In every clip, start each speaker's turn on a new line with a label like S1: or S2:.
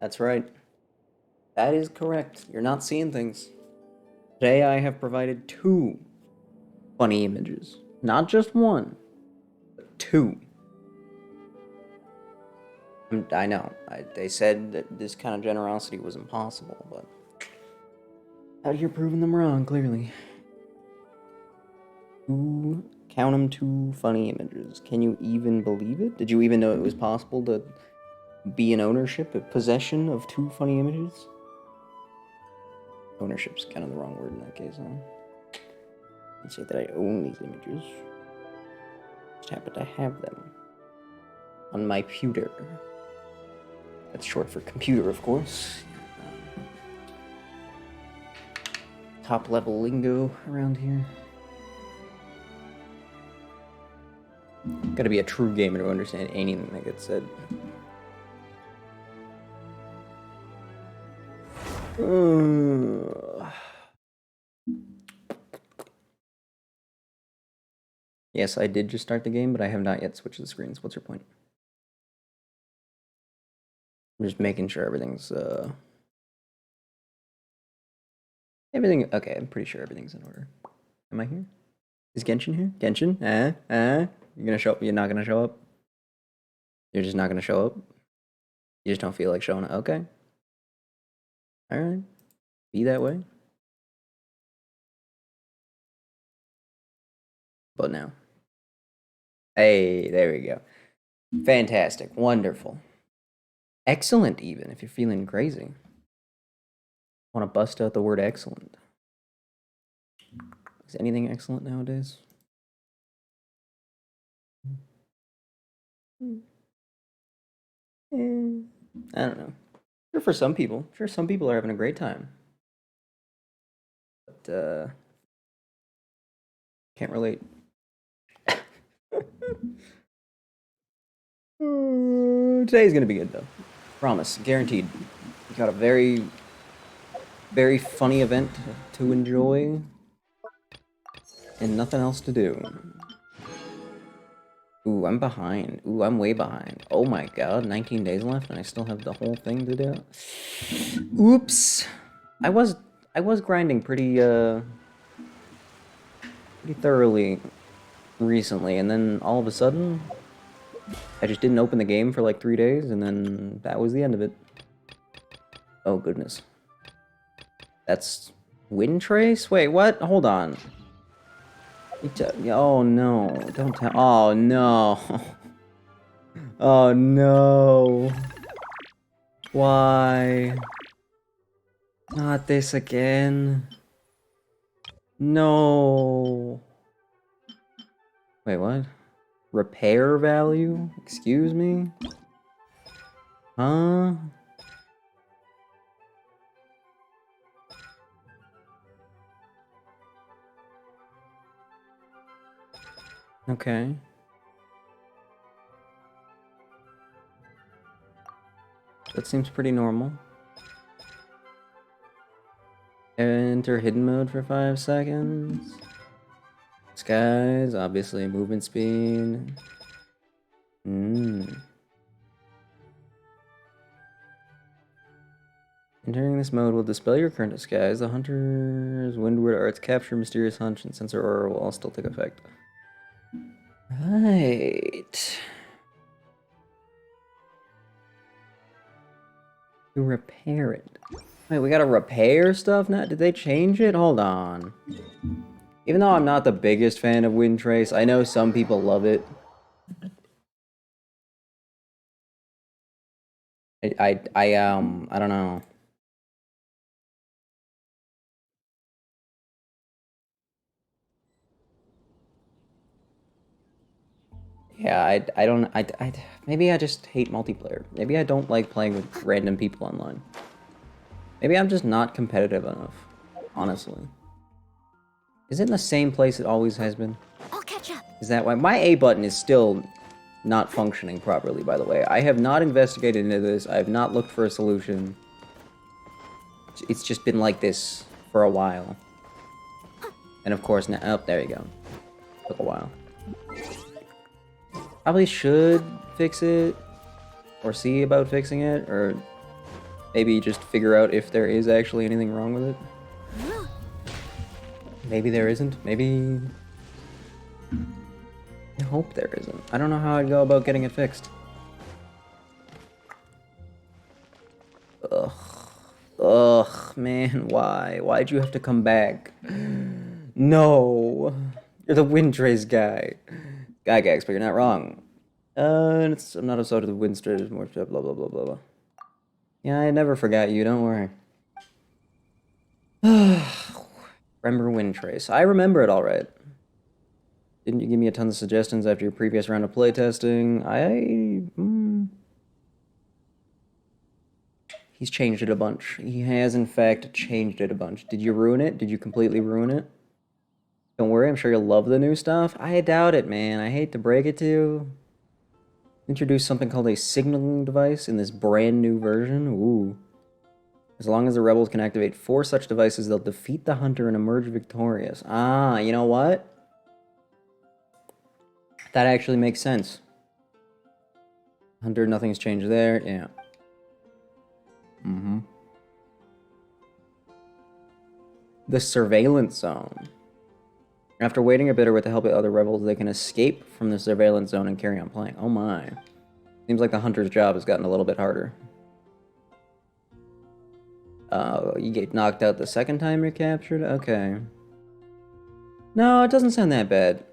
S1: That's right. That is correct. You're not seeing things. Today I have provided two funny images. Not just one, but two. I know. They said that this kind of generosity was impossible, but out here proving them wrong, clearly. Count them, two funny images. Can you even believe it? Did you even know it was possible to be in ownership, a possession of two funny images? Ownership's kind of the wrong word in that case, huh? I say that I own these images. Just happen to have them on my pewter. That's short for computer, of course. Top level lingo around here. Gotta be a true gamer to understand anything that gets said. Yes, I did just start the game, but I have not yet switched the screens. What's your point? I'm just making sure everything's, everything, okay, I'm pretty sure everything's in order. Am I here? Is Genshin here? Genshin? You're gonna show up, you're not gonna show up? You're just not gonna show up? You just don't feel like showing up? Okay. Alright. Be that way. But now. Hey, there we go. Fantastic. Wonderful. Excellent, even, if you're feeling crazy. Want to bust out the word excellent. Is anything excellent nowadays? I don't know. Sure, for some people. Sure, some people are having a great time. But, can't relate. Today's gonna be good, though. Promise. Guaranteed. We got a very, very funny event to enjoy. And nothing else to do. Ooh, I'm behind. Ooh, I'm way behind. Oh my god, 19 days left and I still have the whole thing to do. Oops. I was grinding pretty thoroughly recently, and then all of a sudden I just didn't open the game for like 3 days, and then that was the end of it. Oh goodness. That's windtrace? Wait, what? Hold on. Oh no, don't tell. Oh no. Oh no. Why? Not this again. No. Wait, what? Repair value? Excuse me? Huh? Okay. That seems pretty normal. Enter hidden mode for 5 seconds. Skies, obviously movement speed. Entering this mode will dispel your current disguise. The hunter's windward arts capture mysterious hunch and sensor aura will all still take effect. Right. To repair it. Wait, we gotta repair stuff now? Did they change it? Hold on. Even though I'm not the biggest fan of windtrace, I know some people love it. I don't know. Yeah, I don't, maybe I just hate multiplayer. Maybe I don't like playing with random people online. Maybe I'm just not competitive enough, honestly. Is it in the same place it always has been?
S2: I'll catch up.
S1: Is that why? My A button is still not functioning properly, by the way. I have not investigated into this. I have not looked for a solution. It's just been like this for a while. And of course now, oh, there you go. Took a while. Probably should fix it, or see about fixing it, or Maybe just figure out if there is actually anything wrong with it. Maybe there isn't. Maybe... I hope there isn't. I don't know how I'd go about getting it fixed. Ugh. Ugh, man, why? Why'd you have to come back? No! You're the windtrace guy. Gygax, but you're not wrong. I'm not a sort of the windtrace, more blah blah blah blah blah. Yeah, I never forgot you, don't worry. Remember windtrace. I remember it alright. Didn't you give me a ton of suggestions after your previous round of playtesting? He's changed it a bunch. He has, in fact, changed it a bunch. Did you ruin it? Did you completely ruin it? Don't worry, I'm sure you'll love the new stuff. I doubt it, man. I hate to break it to you. Introduce something called a signaling device in this brand new version. Ooh. As long as the rebels can activate 4 such devices, they'll defeat the hunter and emerge victorious. Ah, you know what? That actually makes sense. Hunter, nothing's changed there. Yeah. Mm-hmm. The surveillance zone. After waiting a bit or with the help of other rebels, they can escape from the surveillance zone and carry on playing. Oh my. Seems like the hunter's job has gotten a little bit harder. You get knocked out the second time you're captured? Okay. No, it doesn't sound that bad.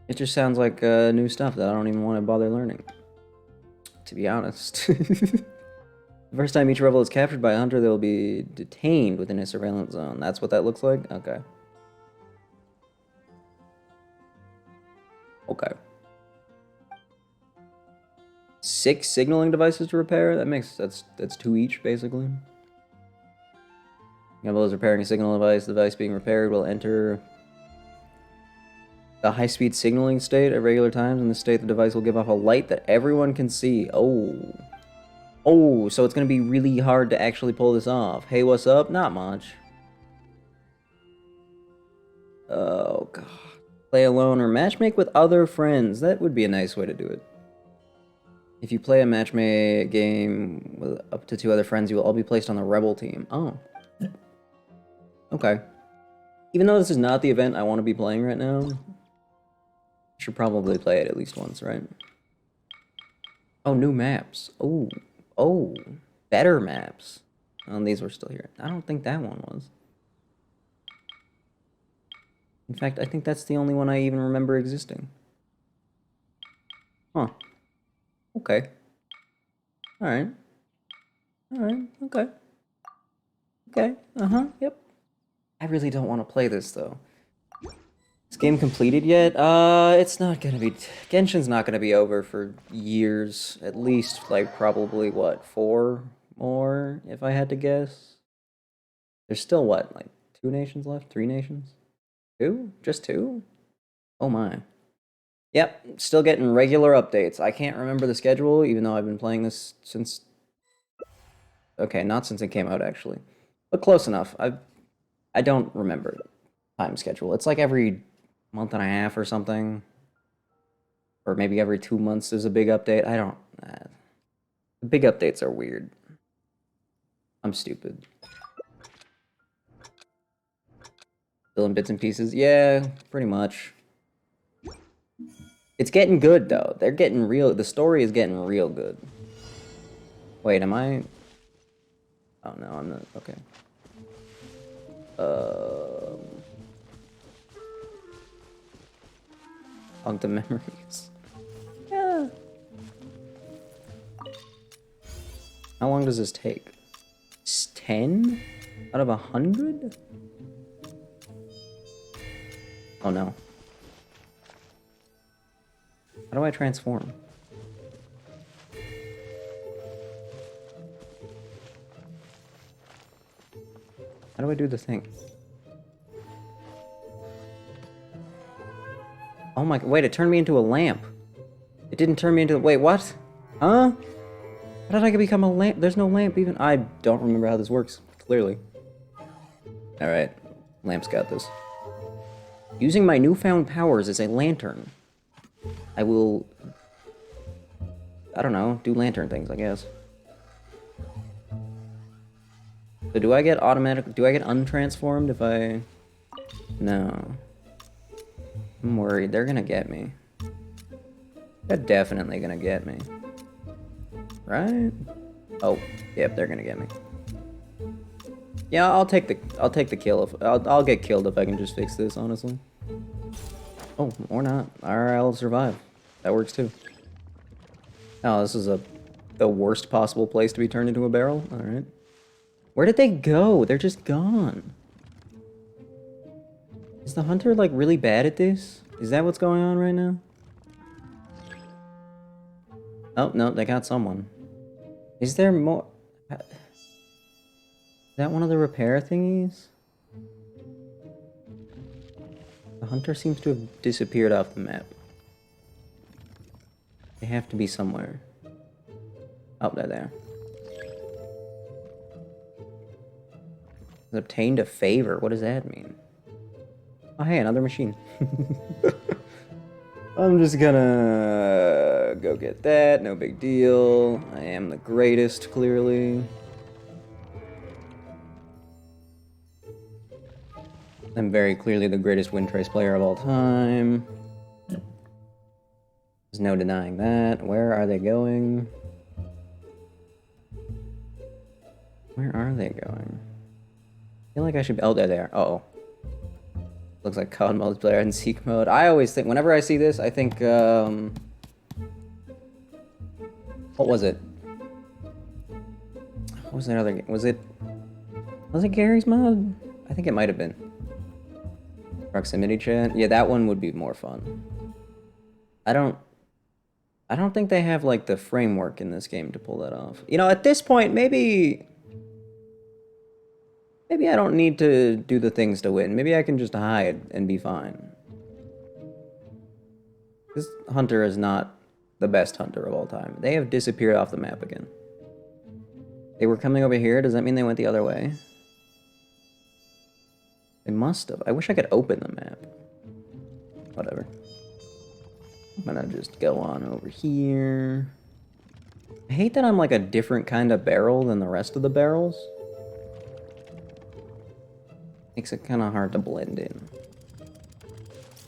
S1: It just sounds like new stuff that I don't even want to bother learning. To be honest. The first time each rebel is captured by a hunter, they will be detained within a surveillance zone. That's what that looks like? Okay. Okay. 6 signaling devices to repair? That's 2 each, basically. Rebel is repairing a signal device. The device being repaired will enter the high-speed signaling state at regular times. In this state, the device will give off a light that everyone can see. Oh. Oh, so it's going to be really hard to actually pull this off. Hey, what's up? Not much. Oh, God. Play alone or matchmake with other friends. That would be a nice way to do it. If you play a matchmake game with up to 2 other friends, you will all be placed on the rebel team. Oh. Okay. Even though this is not the event I want to be playing right now, I should probably play it at least once, right? Oh, new maps. Oh. Oh. Better maps. Oh, these were still here. I don't think that one was. In fact, I think that's the only one I even remember existing. Huh. Okay. Alright. Alright, okay. Okay, uh-huh, yep. I really don't want to play this, though. Is game completed yet? It's not gonna be... Genshin's not gonna be over for years. At least, like, probably, what, 4 more, if I had to guess? There's still, what, like, 2 nations left? 3 nations? 2? Just 2? Oh my. Yep, still getting regular updates. I can't remember the schedule, even though I've been playing this since... Okay, not since it came out, actually. But close enough. I don't remember the time schedule. It's like every month and a half or something. Or maybe every 2 months there's a big update. I don't... the big updates are weird. I'm stupid. Still in bits and pieces? Yeah, pretty much. It's getting good, though. They're getting real... The story is getting real good. Wait, am I... Oh, no, I'm not... Okay. Hug the memories. Yeah. How long does this take? 10 out of 100? Oh no. How do I transform? How do I do the thing? Oh my... Wait, it turned me into a lamp. It didn't turn me into... Wait, what? Huh? How did I become a lamp? There's no lamp even. I don't remember how this works, clearly. Alright. Lamp's got this. Using my newfound powers as a lantern, I will... I don't know, do lantern things, I guess. So do I get untransformed if I... No. I'm worried. They're gonna get me. They're definitely gonna get me. Right? Oh, yep, they're gonna get me. Yeah, I'll take the kill if I'll get killed if I can just fix this, honestly. Oh, or not. Alright, I'll survive. That works too. Oh, this is the worst possible place to be turned into a barrel? Alright. Where did they go? They're just gone. Is the hunter, like, really bad at this? Is that what's going on right now? Oh, no, they got someone. Is there more? Is that one of the repair thingies? The hunter seems to have disappeared off the map. They have to be somewhere. Oh, they're there. Obtained a favor. What does that mean? Oh, hey, another machine. I'm just gonna go get that. No big deal. I am the greatest, clearly. I'm very clearly the greatest windtrace player of all time. There's no denying that. Where are they going? Where are they going? I feel like I should be... Oh, there they are. Uh-oh. Looks like COD multiplayer and Seek mode. I always think... Whenever I see this, I think, what was it? What was that other game? Was it Gary's mod? I think it might have been. Proximity chat? Yeah, that one would be more fun. I don't think they have, like, the framework in this game to pull that off. You know, at this point, maybe I don't need to do the things to win. Maybe I can just hide and be fine. This hunter is not the best hunter of all time. They have disappeared off the map again. They were coming over here. Does that mean they went the other way? They must have. I wish I could open the map. Whatever. I'm gonna just go on over here. I hate that I'm like a different kind of barrel than the rest of the barrels. Makes it kind of hard to blend in.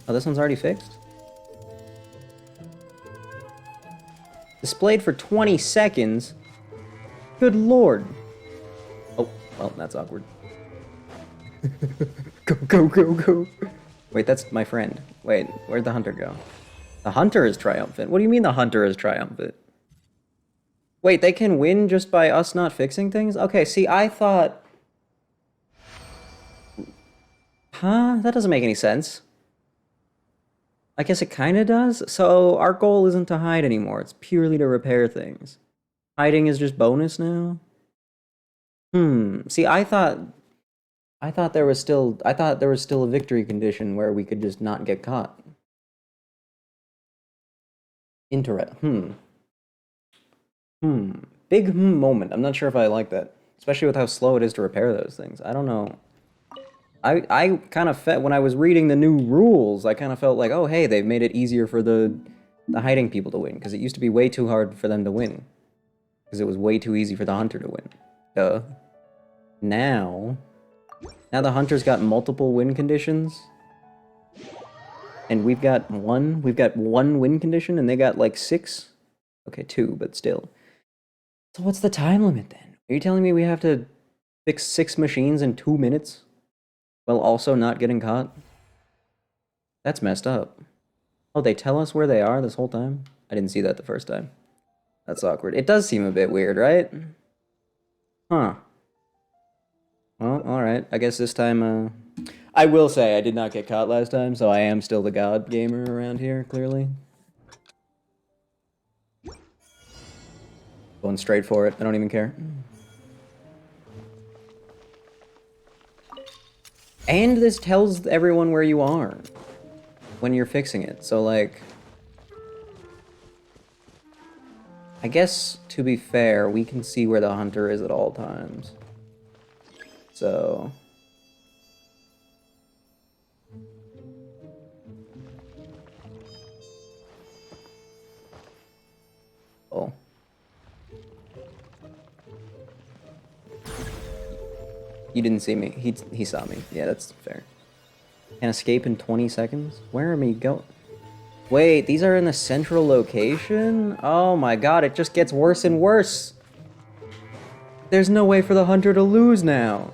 S1: Oh, this one's already fixed? Displayed for 20 seconds? Good lord. Oh, well, that's awkward. Go, go, go, go. Wait, that's my friend. Wait, where'd the hunter go? The hunter is triumphant. What do you mean the hunter is triumphant? Wait, they can win just by us not fixing things? Okay, see, I thought... Huh? That doesn't make any sense. I guess it kind of does. So our goal isn't to hide anymore. It's purely to repair things. Hiding is just bonus now? See, I thought there was still a victory condition where we could just not get caught. Big moment. I'm not sure if I like that. Especially with how slow it is to repair those things. I don't know. I kind of felt, when I was reading the new rules, I kind of felt like, oh, hey, they've made it easier for the hiding people to win. Because it used to be way too hard for them to win. Because it was way too easy for the hunter to win. Duh. Now the hunter's got multiple win conditions. And we've got one win condition, and they got like 6. Okay, 2, but still. So what's the time limit then? Are you telling me we have to fix 6 machines in 2 minutes? While also not getting caught? That's messed up. Oh, they tell us where they are this whole time? I didn't see that the first time. That's awkward. It does seem a bit weird, right? Huh. Well, alright. I guess this time, I will say I did not get caught last time, so I am still the god gamer around here, clearly. Going straight for it. I don't even care. And this tells everyone where you are when you're fixing it. So, like, I guess, to be fair, we can see where the hunter is at all times. So... Oh. You didn't see me. He saw me. Yeah, that's fair. Can escape in 20 seconds? Where am I going? Wait, these are in the central location? Oh my god, it just gets worse and worse. There's no way for the hunter to lose now.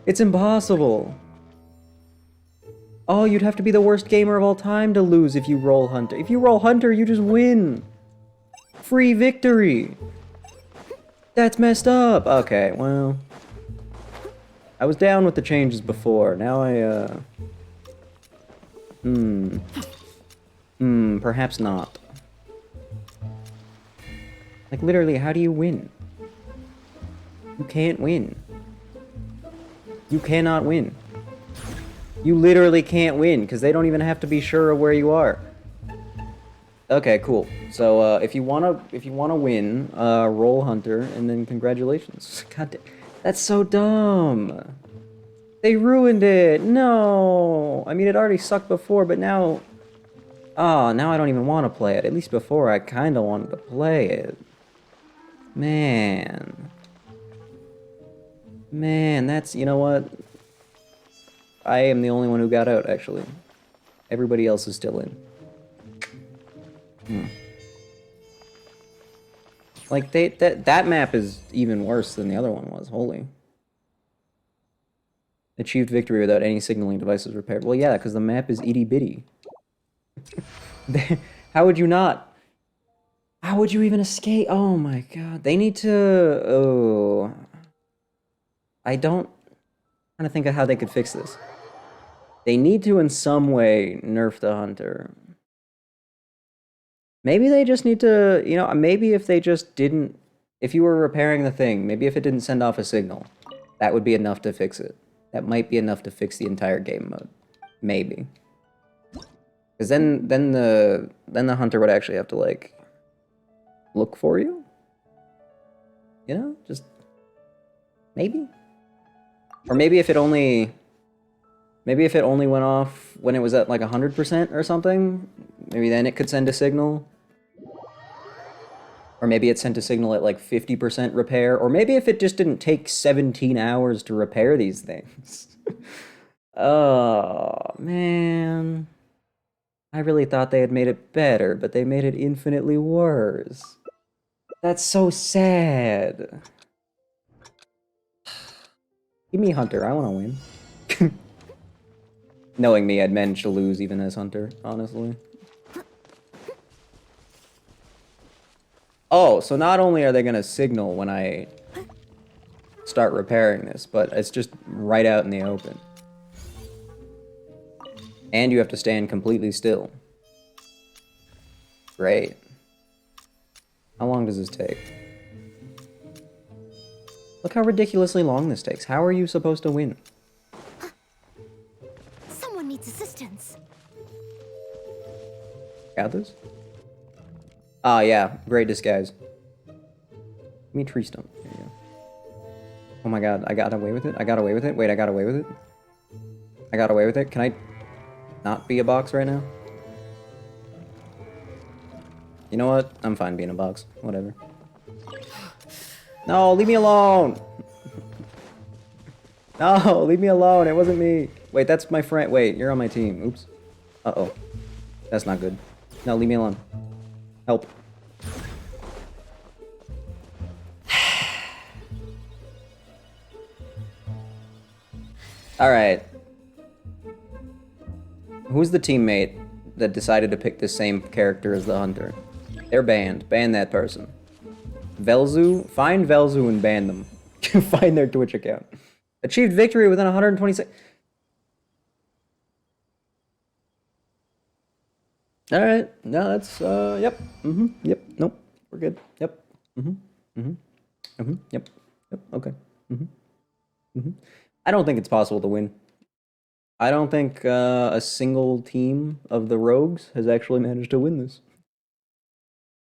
S1: It's impossible. Oh, you'd have to be the worst gamer of all time to lose if you roll hunter. If you roll hunter, you just win. Free victory. That's messed up. Okay, well. I was down with the changes before. Now perhaps not. Like, literally, how do you win? You can't win. You cannot win. You literally can't win, because they don't even have to be sure of where you are. Okay, cool. So, if you wanna win, roll hunter, and then congratulations. God damn, that's so dumb. They ruined it. No. I mean, it already sucked before, but now... Oh, now I don't even want to play it. At least before, I kind of wanted to play it. Man. Man, that's... You know what? I am the only one who got out, actually. Everybody else is still in. Like, that map is even worse than the other one was. Holy. Achieved victory without any signaling devices repaired. Well, yeah, because the map is itty-bitty. How would you not? How would you even escape? Oh my god. They need to... Oh... I don't... I'm trying to think of how they could fix this. They need to, in some way, nerf the hunter. Maybe they just need to... You know, maybe if they just didn't... If you were repairing the thing, maybe if it didn't send off a signal, that would be enough to fix it. That might be enough to fix the entire game mode. Maybe. Because then the hunter would actually have to, like, look for you? You know? Just... Maybe? Or maybe if it only... Maybe if it only went off when it was at, like, 100% or something, maybe then it could send a signal. Or maybe it sent a signal at, like, 50% repair. Or maybe if it just didn't take 17 hours to repair these things. Oh, man. I really thought they had made it better, but they made it infinitely worse. That's so sad. Give me Hunter, I want to win. Knowing me, I'd manage to lose even as Hunter, honestly. Oh, so not only are they going to signal when I start repairing this, but it's just right out in the open. And you have to stand completely still. Great. How long does this take? Look how ridiculously long this takes. How are you supposed to win?
S2: Someone needs assistance.
S1: Got this? Ah, yeah. Great disguise. Give me tree stump. There you go. Oh my god, I got away with it? I got away with it? Wait, I got away with it? I got away with it? Can I not be a box right now? You know what? I'm fine being a box. Whatever. No, leave me alone! No, leave me alone. It wasn't me. Wait, that's my friend. Wait, you're on my team. Oops. Uh-oh. That's not good. No, leave me alone. Help. Alright. Who's the teammate that decided to pick the same character as the hunter? They're banned. Ban that person. Velzu? Find Velzu and ban them. Find their Twitch account. Achieved victory within 126... Alright. No, that's, yep. Yep. Nope. We're good. Yep. Yep. Yep. Okay. I don't think it's possible to win. I don't think a single team of the Rogues has actually managed to win this.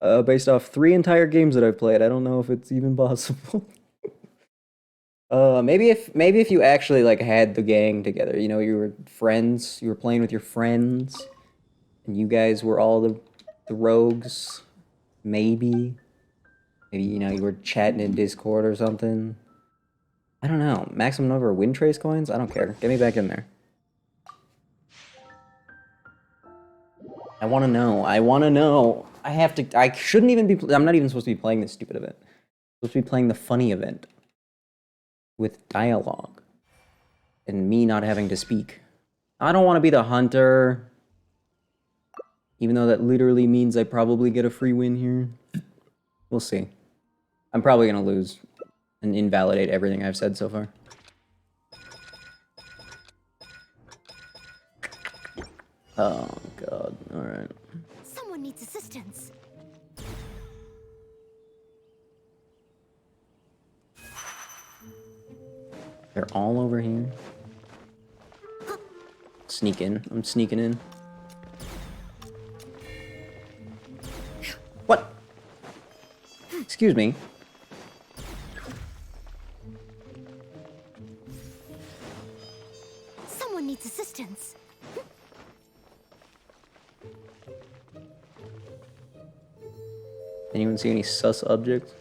S1: Based off 3 entire games that I've played, I don't know if it's even possible. Maybe if you actually like had the gang together, you know, you were friends, you were playing with your friends, and you guys were all the Rogues. Maybe you know you were chatting in Discord or something. I don't know. Maximum number of windtrace coins? I don't care. Get me back in there. I want to know. I want to know. I have to. I shouldn't even be. I'm not even supposed to be playing this stupid event. I'm supposed to be playing the funny event with dialogue and me not having to speak. I don't want to be the hunter. Even though that literally means I probably get a free win here. We'll see. I'm probably going to lose and invalidate everything I've said so far. Oh, God. Alright.
S2: Someone needs assistance.
S1: They're all over here. Sneak in. I'm sneaking in. What? Excuse me.
S2: Someone needs assistance.
S1: Anyone see any sus objects?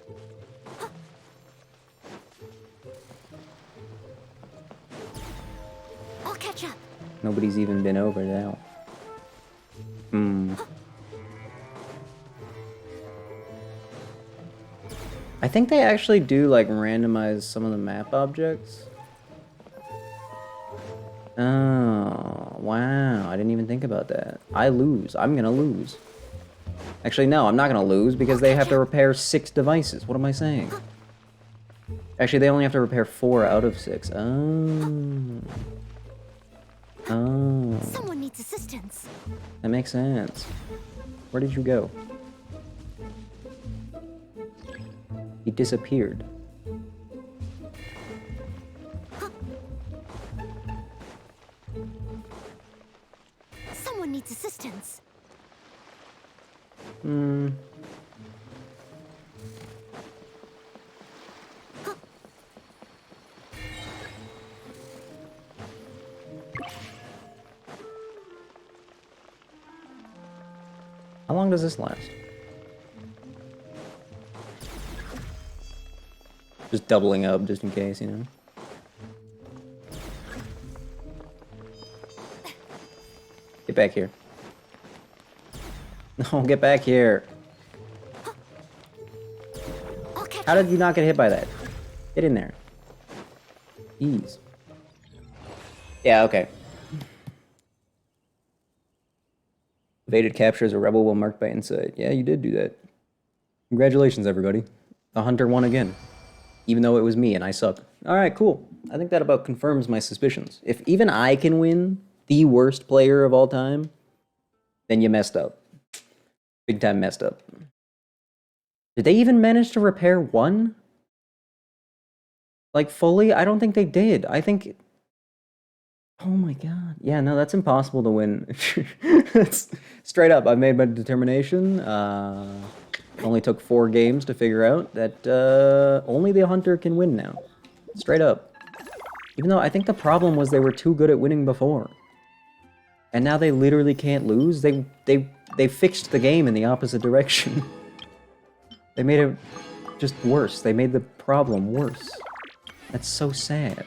S2: I'll catch up.
S1: Nobody's even been over now. I think they actually do like randomize some of the map objects. Oh, wow. I didn't even think about that. I lose. I'm gonna lose. Actually, no, I'm not gonna lose because they have to repair 6 devices. What am I saying? Actually, they only have to repair 4 out of 6. Oh. Oh.
S2: Someone needs assistance.
S1: That makes sense. Where did you go? He disappeared.
S2: Someone needs assistance.
S1: How long does this last? Just doubling up just in case, you know? Get back here. No, get back here.
S2: I'll catch
S1: How did you not get hit by that? Get in there. Jeez. Yeah, okay. Evaded capture as a rebel while marked by insight. Yeah, you did do that. Congratulations, everybody. The hunter won again. Even though it was me and I suck. Alright, cool. I think that about confirms my suspicions. If even I can win the worst player of all time, then you messed up. Big time messed up. Did they even manage to repair 1? Like, fully? I don't think they did. I think... Oh my god. Yeah, no, that's impossible to win. That's straight up. I've made my determination. It only took 4 games to figure out that only the hunter can win now. Straight up. Even though I think the problem was they were too good at winning before. And now they literally can't lose. They fixed the game in the opposite direction. They made it just worse. They made the problem worse. That's so sad.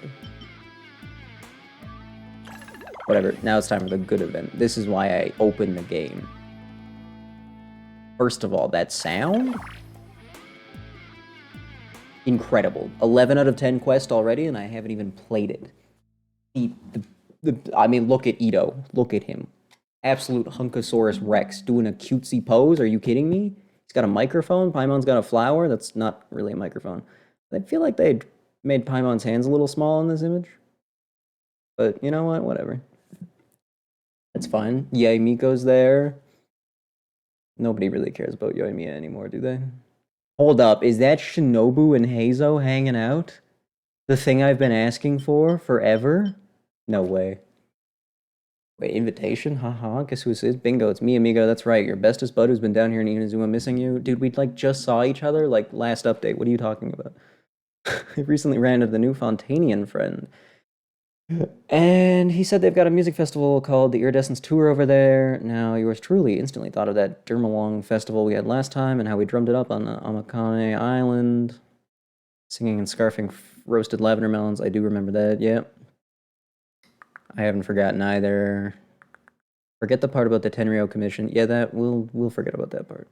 S1: Whatever, now it's time for the good event. This is why I opened the game. First of all, that sound? Incredible. 11 out of 10 quest already, and I haven't even played it. I mean, look at Itto. Look at him. Absolute Hunkosaurus Rex doing a cutesy pose. Are you kidding me? He's got a microphone. Paimon's got a flower. That's not really a microphone. I feel like they made Paimon's hands a little small in this image. But you know what? Whatever. That's fine. Yay, Miko's there. Nobody really cares about Yoimiya anymore, do they? Hold up, is that Shinobu and Heizo hanging out? The thing I've been asking for forever? No way. Wait, invitation? Haha, guess who this is? Bingo, it's me, amigo, that's right. Your bestest bud who's been down here in Inazuma missing you. Dude, we like just saw each other, like last update. What are you talking about? I recently ran into the new Fontanian friend. And he said they've got a music festival called the Iridescence Tour over there. Now, yours truly instantly thought of that Dermalong festival we had last time and how we drummed it up on Amakane Island. Singing and scarfing roasted lavender melons. I do remember that. Yep. I haven't forgotten either. Forget the part about the Tenryo Commission. Yeah, that we'll forget about that part.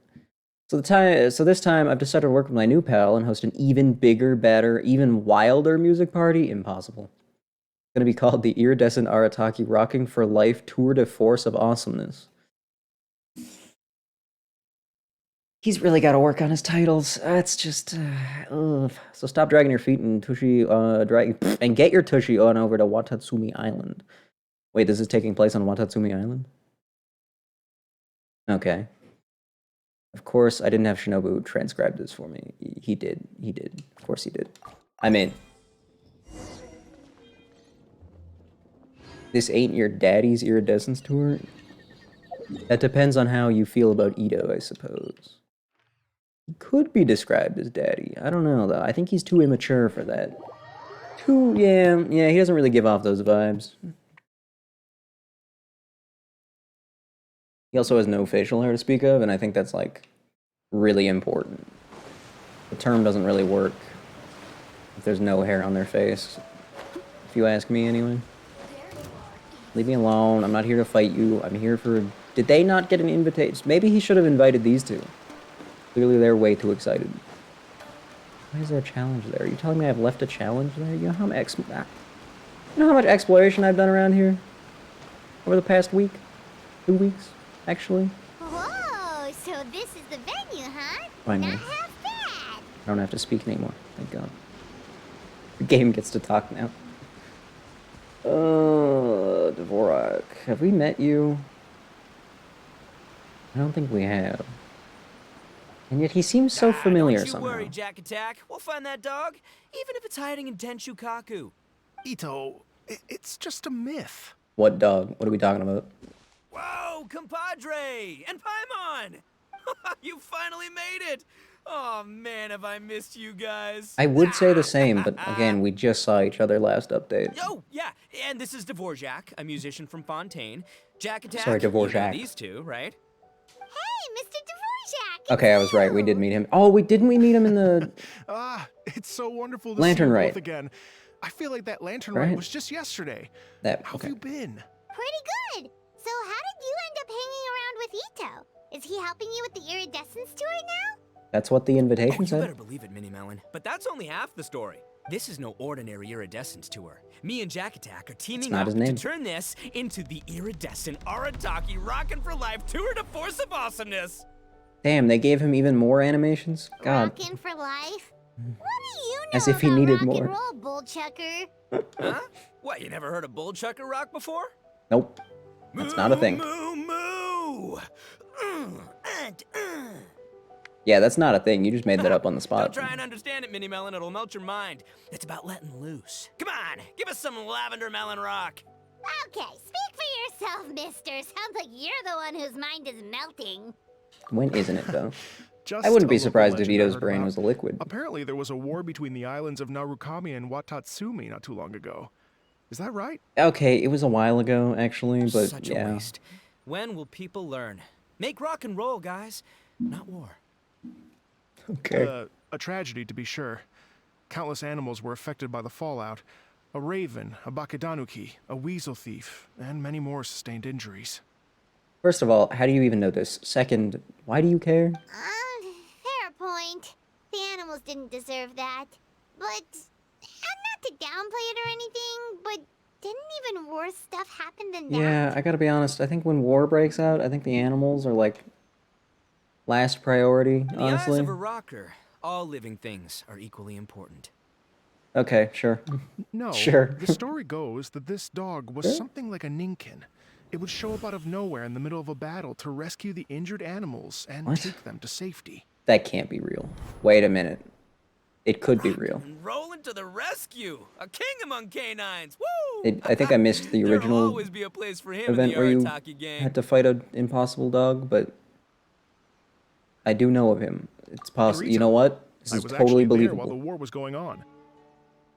S1: So this time I've decided to work with my new pal and host an even bigger, badder, even wilder music party. Impossible. It's gonna be called the Iridescent Arataki Rocking for Life Tour de Force of Awesomeness. He's really got to work on his titles. It's just, ugh. So stop dragging your feet and and get your Tushy on over to Watatsumi Island. Wait, this is taking place on Watatsumi Island? Okay. Of course, I didn't have Shinobu transcribe this for me. He did. He did. Of course he did. I'm in. This ain't your daddy's iridescence tour? That depends on how you feel about Itto, I suppose. He could be described as daddy. I don't know, though. I think he's too immature for that. Yeah, he doesn't really give off those vibes. He also has no facial hair to speak of, and I think that's, like, really important. The term doesn't really work if there's no hair on their face. If you ask me, anyway. Leave me alone. I'm not here to fight you. I'm here for... Did they not get an invitation? Maybe he should have invited these two. Clearly they're way too excited. Why is there a challenge there? Are you telling me I've left a challenge there? You know how much exploration I've done around here? Over the past week? 2 weeks, actually?
S2: Whoa, so this is the venue, huh?
S1: Finally.
S2: Not half bad.
S1: I don't have to speak anymore. Thank God. The game gets to talk now. Dvorak. Have we met you? I don't think we have. And yet he seems so familiar somehow.
S3: Don't you worry, Jack Attack. We'll find that dog, even if it's hiding in Tenshukaku.
S4: Itto, it's just a myth.
S1: What dog? What are we talking about?
S3: Whoa, compadre! And Paimon! You finally made it! Oh man, have I missed you guys.
S1: I would say the same, but again, we just saw each other last update.
S3: Oh, yeah, and this is Dvorak, a musician from Fontaine. Jack Attack,
S1: Sorry, Dvorak.
S3: You know these two, right?
S2: Hey, Mr. Dvorak!
S1: Okay, I was right. We did meet him. Oh, didn't we meet him in the...
S4: It's so wonderful to
S1: Lantern
S4: see you
S1: Rite
S4: both again. I feel like that lantern
S1: Right?
S4: rite was just yesterday. How have you been?
S2: Pretty good. So how did you end up hanging around with Itto? Is he helping you with the iridescence tour now?
S1: That's what the invitation
S3: You
S1: said?
S3: better believe it, Mini Melon. But that's only half the story. This is no ordinary iridescence tour. Me and Jack Attack are teaming
S1: not
S3: up
S1: his
S3: to
S1: name.
S3: turn this into the iridescent Arataki Rockin' for Life Tour de Force of Awesomeness.
S1: Damn, they gave him even more animations? God.
S2: Rockin' for life? What do you know
S1: As if he
S2: about
S1: needed
S2: rock
S1: more.
S2: and roll, bull chucker?
S3: Huh? What, you never heard a bull chucker rock before?
S1: Nope. That's not a thing.
S3: Moo, moo.
S1: Yeah, that's not a thing. You just made that up on the spot.
S3: Don't try and understand it, Mini Melon. It'll melt your mind. It's about letting loose. Come on, give us some lavender melon rock.
S2: Okay, speak for yourself, mister. Sounds like you're the one whose mind is melting.
S1: When isn't it, though?
S4: Just
S1: I wouldn't
S4: a
S1: be
S4: local
S1: surprised if
S4: legend I
S1: Ito's
S4: heard
S1: brain
S4: about.
S1: was a liquid.
S4: Apparently, there was a war between the islands of Narukami and Watatsumi not too long ago. Is that right?
S1: Okay, it was a while ago, actually, but
S3: Such
S1: yeah.
S3: a waste. When will people learn? Make rock and roll, guys, not war.
S1: Okay.
S4: A tragedy, to be sure. Countless animals were affected by the fallout. A raven, a bakedanuki, a weasel thief, and many more sustained injuries.
S1: First of all, how do you even know this? Second, why do you care?
S2: Fair point. The animals didn't deserve that. But, not to downplay it or anything, but didn't even worse stuff happen than that?
S1: Yeah, I gotta be honest. I think when war breaks out, I think the animals are, like, last priority,
S3: In the eyes
S1: honestly.
S3: of a rocker, all living things are equally important.
S1: Okay, sure.
S4: No,
S1: Sure.
S4: the story goes that this dog was
S1: Sure.
S4: something like a ninkin. It would show up out of nowhere in the middle of a battle to rescue the injured animals and
S1: What?
S4: take them to safety.
S1: That can't be real. Wait a minute. It could be real.
S3: And rolling to the rescue! A king among canines! Woo!
S1: I think I missed the
S3: There'll
S1: original
S3: always be a place for him
S1: event
S3: in the
S1: where you
S3: Arataki gang.
S1: had to fight an impossible dog, but I do know of him. It's possible. You know what? This
S4: I
S1: is
S4: was
S1: totally
S4: actually there while the
S1: believable.
S4: war was going on.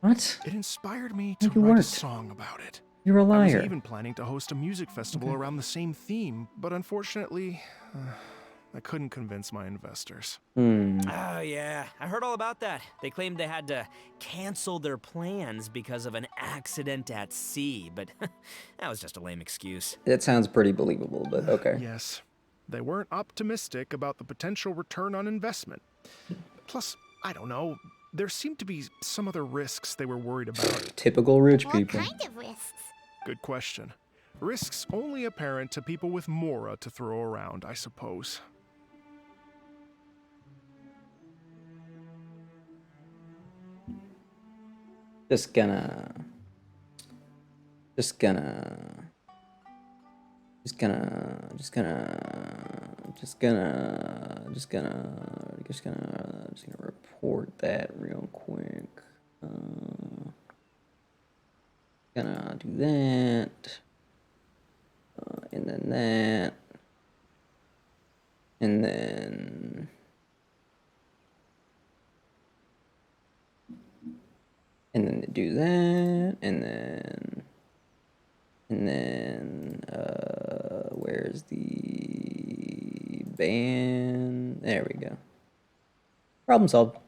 S1: What?
S4: It inspired me
S1: No,
S4: to
S1: you
S4: write a
S1: weren't.
S4: song about it.
S1: You're a
S4: I was
S1: liar.
S4: even planning to host a music festival around the same theme, but unfortunately, I couldn't convince my investors.
S3: Oh, yeah. I heard all about that. They claimed they had to cancel their plans because of an accident at sea, but that was just a lame excuse.
S1: That sounds pretty believable, but okay.
S4: Yes. They weren't optimistic about the potential return on investment. Plus, I don't know, there seemed to be some other risks they were worried about.
S1: Typical rich
S2: What
S1: people.
S2: kind of risks?
S4: Good question. Risks only apparent to people with mora to throw around, I suppose.
S1: Just gonna report that real quick. Gonna do that, and then that, and then. And then do that, and then, where's the band? There we go. Problem solved.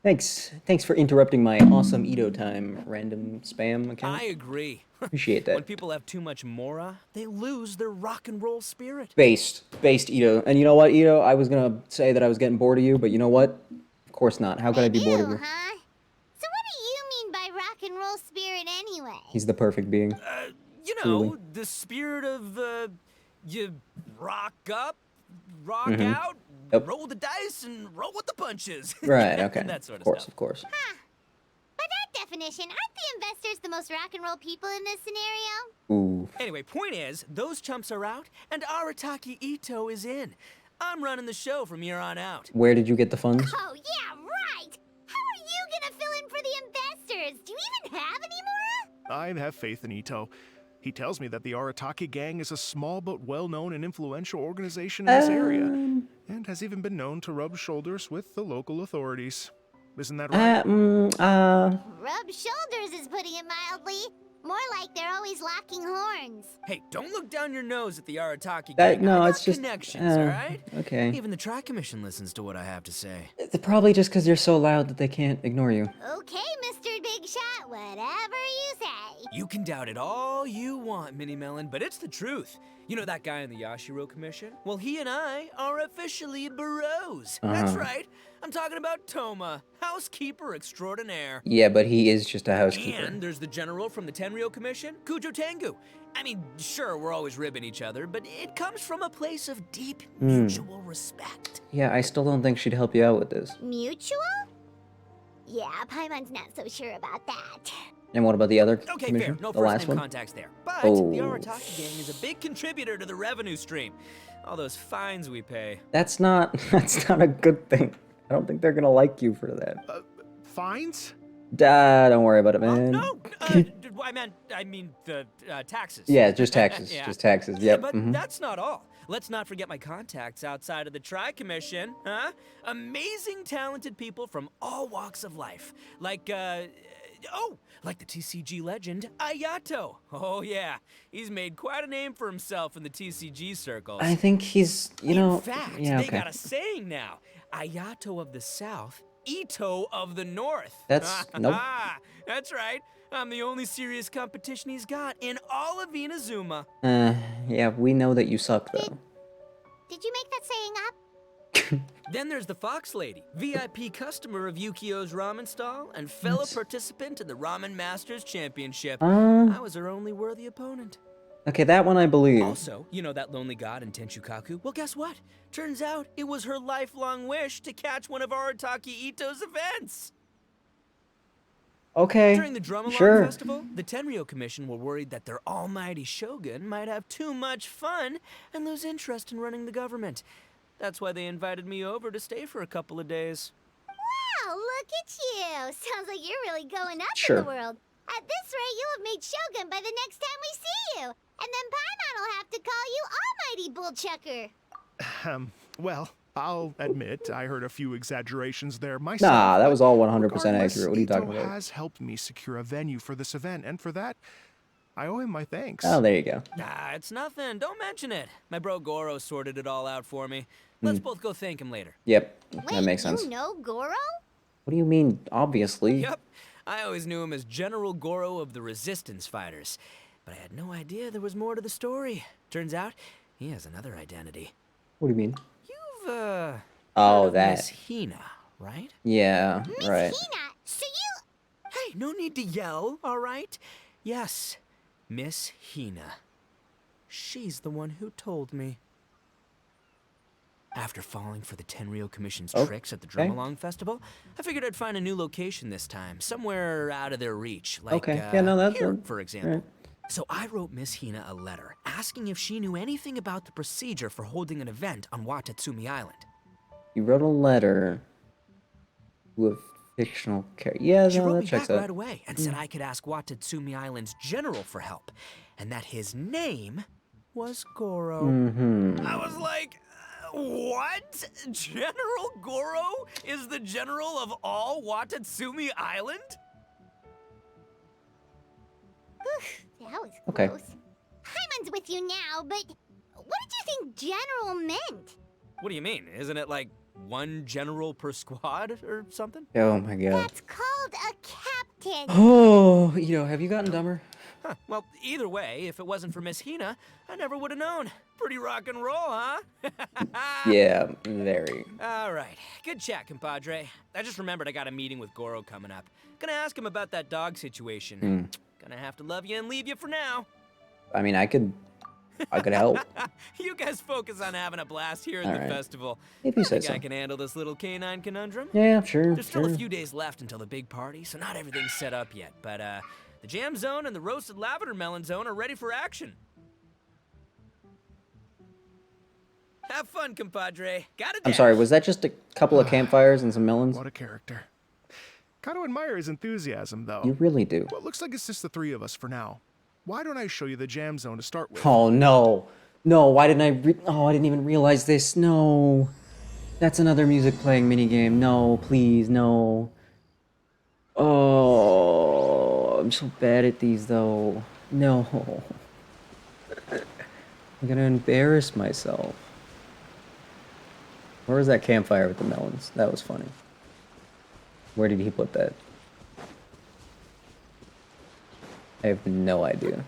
S1: Thanks for interrupting my awesome Itto time random spam account.
S3: I agree.
S1: Appreciate that.
S3: When people have too much mora, they lose their rock and roll spirit.
S1: Based Itto. And you know what, Itto? I was gonna say that I was getting bored of you, but you know what? Of course not. How could I be bored of you?
S2: Huh? So what do you mean by rock and roll spirit anyway?
S1: He's the perfect being.
S3: You know,
S1: Truly.
S3: the spirit of, you rock up, rock out,
S1: Yep.
S3: roll the dice, and roll with the punches.
S1: Right, okay.
S3: That sort
S1: Of course,
S3: stuff.
S1: of course.
S2: By that definition, aren't the investors the most rock and roll people in this scenario?
S1: Ooh.
S3: Anyway, point is, those chumps are out, and Arataki Itto is in. I'm running the show from here on out.
S1: Where did you get the funds?
S2: Oh, yeah, right! How are you gonna fill in for the investors? Do you even have any more?
S4: I have faith in Itto. He tells me that the Arataki gang is a small but well-known and influential organization in this area, and has even been known to rub shoulders with the local authorities. Isn't that right?
S2: Rub shoulders is putting it mildly. More like they're always locking horns.
S3: Hey, don't look down your nose at the Arataki
S1: That-
S3: gang.
S1: no,
S3: I
S1: it's
S3: got
S1: just,
S3: connections, all right?
S1: okay.
S3: Even the Tri-Commission listens to what I have to say.
S1: It's probably just because you're so loud that they can't ignore you.
S2: Okay, Mr. Big Shot, whatever you say.
S3: You can doubt it all you want, Mini Melon, but it's the truth. You know that guy in the Yashiro Commission? Well, he and I are officially bros. That's right. I'm talking about Toma, housekeeper extraordinaire.
S1: Yeah, but he is just a housekeeper.
S3: And there's the general from the Tenryo Commission, Kujo Tengu. I mean, sure, we're always ribbing each other, but it comes from a place of deep mutual respect.
S1: Yeah, I still don't think she'd help you out with this.
S2: Mutual? Yeah, Paimon's not so sure about that.
S1: And what about the other
S3: Okay,
S1: commission?
S3: fair. No
S1: the last
S3: first-name
S1: one?
S3: contacts there. But
S1: Oh.
S3: the Arataki gang is a big contributor to the revenue stream. All those fines we pay.
S1: That's not a good thing. I don't think they're gonna like you for that.
S4: Fines?
S1: Don't worry about it, man.
S3: No, I mean the taxes.
S1: Yeah, just taxes.
S3: Yeah.
S1: Just taxes.
S3: Yeah,
S1: Yep.
S3: but
S1: mhm.
S3: that's not all. Let's not forget my contacts outside of the Tri-Commission, huh? Amazing, talented people from all walks of life. Like, like the TCG legend, Ayato. Oh, yeah. He's made quite a name for himself in the TCG circles.
S1: I think he's,
S3: In fact,
S1: yeah,
S3: they
S1: okay.
S3: got a saying now. Ayato of the South, Itto of the North.
S1: That's- nope.
S3: That's right. I'm the only serious competition he's got in all of Inazuma.
S1: Yeah, we know that you suck though.
S2: Did you make that saying up?
S3: Then there's the Fox Lady, VIP customer of Yukio's ramen stall and fellow participant in the Ramen Masters Championship. I was her only worthy opponent.
S1: Okay, that one I believe.
S3: Also, you know that lonely god in Tenshukaku? Well, guess what? Turns out it was her lifelong wish to catch one of Arataki Itto's events.
S1: Okay.
S3: During the Drum Along
S1: sure.
S3: Festival, the Tenryo Commission were worried that their almighty shogun might have too much fun and lose interest in running the government. That's why they invited me over to stay for a couple of days.
S2: Wow, look at you. Sounds like you're really going up
S1: Sure.
S2: in the world. At this rate, you'll have made Shogun by the next time we see you. And then Paimon will have to call you Almighty Bullchucker.
S4: Well, I'll admit I heard a few exaggerations there myself.
S1: Nah, that was all 100%
S4: regardless,
S1: accurate. What are you talking
S4: Itto
S1: about?
S4: has helped me secure a venue for this event, and for that, I owe him my thanks.
S1: Oh, there you go.
S3: Ah, it's nothing. Don't mention it. My bro Goro sorted it all out for me. Let's both go thank him later.
S1: Yep,
S2: Wait,
S1: that makes sense.
S2: you know Goro?
S1: What do you mean, obviously?
S3: Yep. I always knew him as General Goro of the Resistance Fighters. But I had no idea there was more to the story. Turns out, he has another identity.
S1: What do you mean?
S3: You've,
S1: Oh,
S3: heard of
S1: that.
S3: Miss Hina, right?
S1: Yeah,
S2: Miss
S1: right.
S2: Hina, so you...
S3: Hey, no need to yell, all right? Yes, Miss Hina. She's the one who told me. After falling for the Tenryou Commission's tricks at the Drum Along Festival, I figured I'd find a new location this time, somewhere out of their reach, like
S1: Okay, yeah, no, that's
S3: here,
S1: good.
S3: for example.
S1: Right.
S3: So I wrote Miss Hina a letter, asking if she knew anything about the procedure for holding an event on Watatsumi Island.
S1: You wrote a letter to a fictional character. Yeah,
S3: She
S1: no,
S3: wrote
S1: that
S3: me
S1: checks
S3: back
S1: out.
S3: right away and said I could ask Watatsumi Island's general for help, and that his name was Goro. I was like, what? General Goro is the general of all Watatsumi Island?
S2: That was
S1: Okay.
S2: close. Paimon's with you now, but what did you think general meant?
S3: What do you mean? Isn't it like one general per squad or something?
S1: Oh my god.
S2: That's called a captain.
S1: Oh, have you gotten dumber?
S3: Huh. Well, either way, if it wasn't for Miss Hina, I never would have known. Pretty rock and roll, huh?
S1: Yeah, very.
S3: All right. Good chat, compadre. I just remembered I got a meeting with Goro coming up. Gonna ask him about that dog situation. Gonna have to love you and leave you for now.
S1: I mean, I could help.
S3: You guys focus on having a blast here at
S1: All
S3: the
S1: right.
S3: festival.
S1: If you
S3: I
S1: say
S3: think
S1: so.
S3: I can handle this little canine conundrum.
S1: Yeah, sure,
S3: There's still
S1: sure.
S3: a few days left until the big party, so not everything's set up yet. But the jam zone and the roasted lavender melon zone are ready for action. Have fun, compadre. Got it.
S1: I'm sorry, was that just a couple of campfires and some melons?
S4: What a character. Gotta admire his enthusiasm, though.
S1: You really do.
S4: Well, it looks like it's just the three of us for now. Why don't I show you the jam zone to start with?
S1: Oh no. No, why didn't I didn't even realize this. No. That's another music playing minigame. No, please, no. Oh, I'm so bad at these though. No. I'm gonna embarrass myself. Where was that campfire with the melons? That was funny. Where did he put that? I have no idea.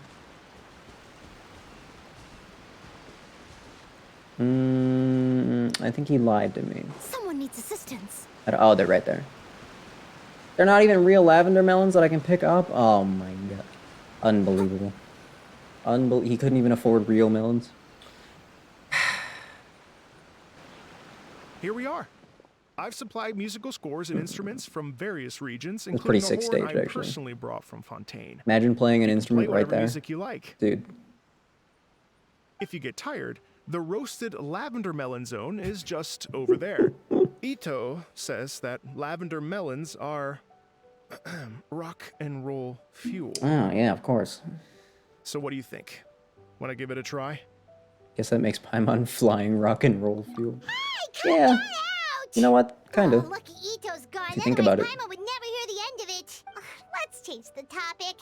S1: I think he lied to me.
S2: Someone needs assistance.
S1: Oh, they're right there. They're not even real lavender melons that I can pick up? Oh my god. Unbelievable. He couldn't even afford real melons.
S4: Here we are. I've supplied musical scores and instruments from various regions,
S1: It's pretty
S4: including a
S1: sick
S4: horn
S1: stage,
S4: I
S1: actually.
S4: personally brought from Fontaine.
S1: Imagine playing an
S4: Play
S1: instrument right
S4: whatever
S1: there.
S4: music you like.
S1: Dude.
S4: If you get tired, the roasted lavender melon zone is just over there. Itto says that lavender melons are rock and roll fuel.
S1: Oh, yeah, of course.
S4: So what do you think? Want to give it a try?
S1: Guess that makes Paimon flying rock and roll fuel.
S2: Hey, cut
S1: Yeah.
S2: that out!
S1: You know what? Kind
S2: Oh,
S1: of.
S2: lucky Ito's gone.
S1: If you think
S2: Otherwise,
S1: about it.
S2: Paimon would never hear the end of it. Ugh, let's change the topic.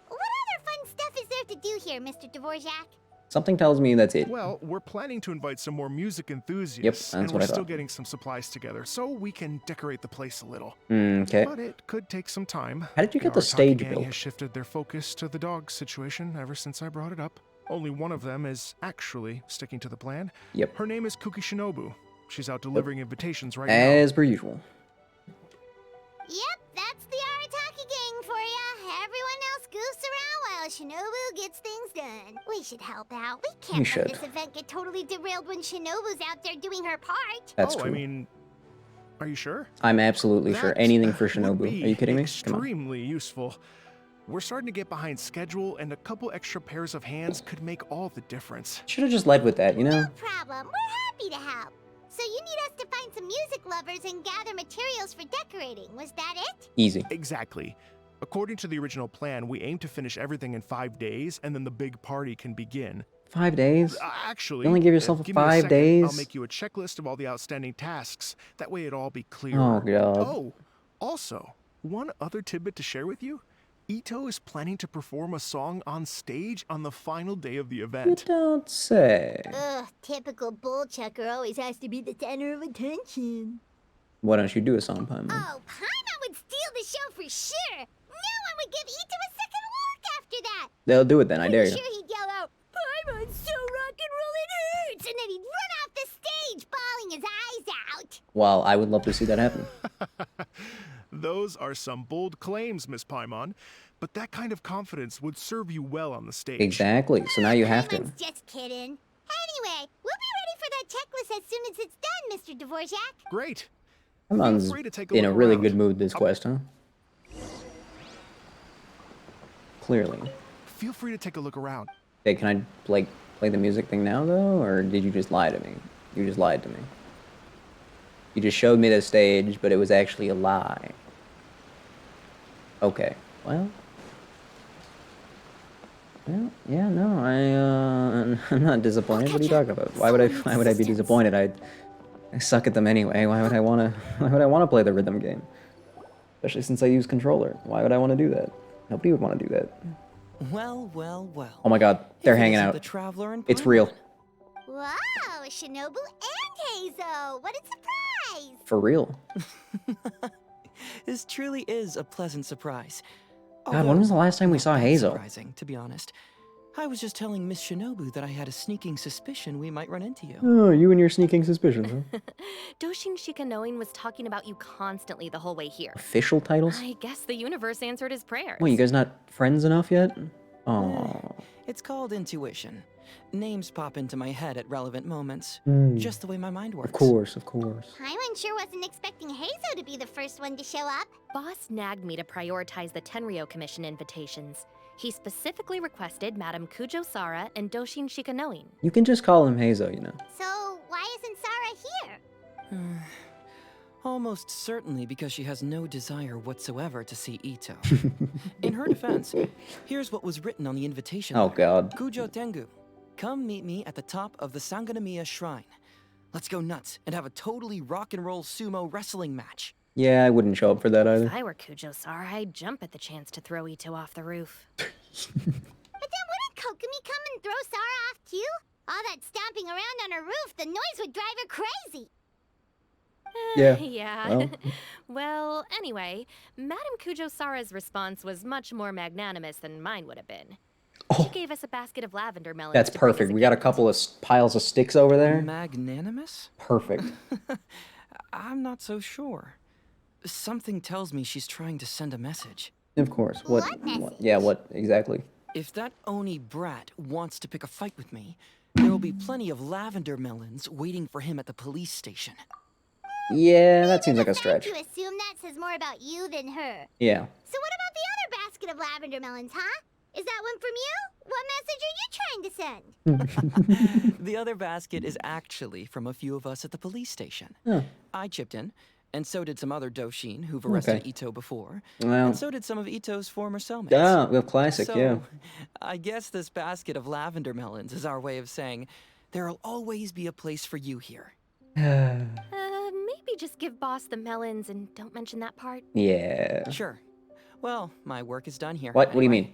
S2: What other fun stuff is there to do here, Mr. Dvorak?
S1: Something tells me that's it.
S4: Well, we're planning to invite some more music enthusiasts.
S1: That's
S4: and
S1: what
S4: we're
S1: I
S4: still
S1: thought.
S4: getting some supplies together, so we can decorate the place a little.
S1: Okay.
S4: But it could take some time.
S1: How did you get the
S4: Arataki
S1: stage
S4: gang
S1: built?
S4: has shifted their focus to the dog situation ever since I brought it up. Only one of them is actually sticking to the plan.
S1: Yep.
S4: Her name is Kuki Shinobu. She's out delivering invitations right now.
S1: As per usual.
S2: Yep, that's the Arataki gang for ya. Everyone else goofs around while Shinobu gets things done. We should help out. We can't let
S1: should.
S2: this event get totally derailed when Shinobu's out there doing her part.
S1: That's
S4: oh,
S1: true.
S4: I mean, are you sure?
S1: I'm absolutely sure.
S4: That
S1: Anything for
S4: would
S1: Shinobu.
S4: be
S1: Are you kidding me? Come on.
S4: Extremely useful. We're starting to get behind schedule, and a couple extra pairs of hands could make all the difference.
S1: Should have just led with that, you know?
S2: No problem. We're happy to help. So you need us to find some music lovers and gather materials for decorating. Was that it?
S1: Easy.
S4: Exactly. According to the original plan, we aim to finish everything in 5 days, and then the big party can begin.
S1: 5 days?
S4: Actually,
S1: You only give yourself
S4: give me a
S1: 5
S4: second.
S1: days?
S4: I'll make you a checklist of all the outstanding tasks. That way it'll all be clear.
S1: Oh, God.
S4: Oh, also, one other tidbit to share with you. Itto is planning to perform a song on stage on the final day of the
S1: You
S4: event.
S1: don't say.
S2: Ugh, typical bull chucker always has to be the center of attention.
S1: Why don't you do a song, Paimon?
S2: Oh, Paimon would steal the show for sure. No one would give Itto a second look after that.
S1: They'll do it then, I dare you.
S2: Pretty sure he'd yell out, Paimon's so rock and roll it hurts, and then he'd run off the stage, bawling his eyes out.
S1: Well, I would love to see that happen.
S4: Those are some bold claims, Miss Paimon, but that kind of confidence would serve you well on the stage.
S1: Exactly, so now you have to.
S2: Paimon's just kidding. Anyway, we'll be ready for that checklist as soon as it's done, Mr. Dvorak.
S4: Great.
S1: Paimon's
S4: free to take a
S1: in a
S4: look
S1: really
S4: around.
S1: good mood this quest, huh? Clearly.
S4: Feel free to take a look around.
S1: Okay, can I, like, play the music thing now, though? Or did you just lie to me? You just lied to me. You just showed me the stage, but it was actually a lie. Okay, well... Well, yeah, no, I'm not disappointed. What are you talking about? Why would I be disappointed? I suck at them anyway. Why would I wanna play the rhythm game? Especially since I use controller. Why would I want to do that? Nobody would want to do that.
S3: Well, well, well.
S1: Oh my god, they're
S3: If it
S1: hanging
S3: isn't
S1: out.
S3: The Traveler and
S1: It's
S3: Paimon.
S1: real.
S2: Wow, Shinobu and Heizo! What a surprise!
S1: For real.
S3: This truly is a pleasant surprise.
S1: God, when was the last time we saw
S3: Not that
S1: Hazel?
S3: Surprising, to be honest. I was just telling Miss Shinobu that I had a sneaking suspicion we might run into you.
S1: Oh, you and your sneaking suspicions, huh?
S5: Doshin Shikanoin was talking about you constantly the whole way here.
S1: Official titles?
S5: I guess the universe answered his prayers.
S1: Wait, you guys not friends enough yet? Oh.
S3: It's called intuition. Names pop into my head at relevant moments, just the way my mind works.
S1: Of course, of course.
S2: Paimon sure wasn't expecting Heizo to be the first one to show up.
S5: Boss nagged me to prioritize the Tenryo Commission invitations. He specifically requested Madame Kujo Sara and Doshin Shikanoin.
S1: You can just call him Hazo, you know.
S2: So, why isn't Sara here?
S3: Almost certainly because she has no desire whatsoever to see Itto. In her defense, here's what was written on the invitation.
S1: Oh
S3: letter.
S1: god.
S3: Kujo Tengu, come meet me at the top of the Sanganamiya Shrine. Let's go nuts and have a totally rock and roll sumo wrestling match.
S1: Yeah, I wouldn't show up for that
S5: If
S1: either.
S5: I were Kujo Sara, I'd jump at the chance to throw Itto off the roof.
S2: But then wouldn't Kokomi come and throw Sara off too? All that stomping around on her roof, the noise would drive her crazy.
S1: Yeah.
S5: Yeah.
S1: Well.
S5: Well, anyway, Madame Kujo Sara's response was much more magnanimous than mine would have been. She
S1: Oh,
S5: gave us a basket of lavender melons.
S1: that's
S5: to bring as
S1: perfect. We got a
S5: gift.
S1: couple of piles of sticks over there.
S3: Magnanimous?
S1: Perfect.
S3: I'm not so sure. Something tells me she's trying to send a message.
S1: Of course.
S2: What message?
S1: Yeah, what exactly?
S3: If that Oni brat wants to pick a fight with me, there will be plenty of lavender melons waiting for him at the police station.
S1: Yeah, that seems like a
S2: Time
S1: stretch.
S2: to assume that says more about you than her.
S1: Yeah.
S2: So what about the other basket of lavender melons, huh? Is that one from you? What message are you trying to send?
S3: The other basket is actually from a few of us at the police station.
S1: Huh.
S3: I chipped in, and so did some other Doshin who've arrested
S1: Okay.
S3: Itto before,
S1: Well,
S3: and so did some of Itto's former cellmates.
S1: yeah, we have classic,
S3: So,
S1: yeah.
S3: I guess this basket of lavender melons is our way of saying, there'll always be a place for you here.
S5: Maybe just give Boss the melons and don't mention that part.
S1: Yeah.
S3: Sure. Well, my work is done here.
S1: What do you
S3: anyway.
S1: mean?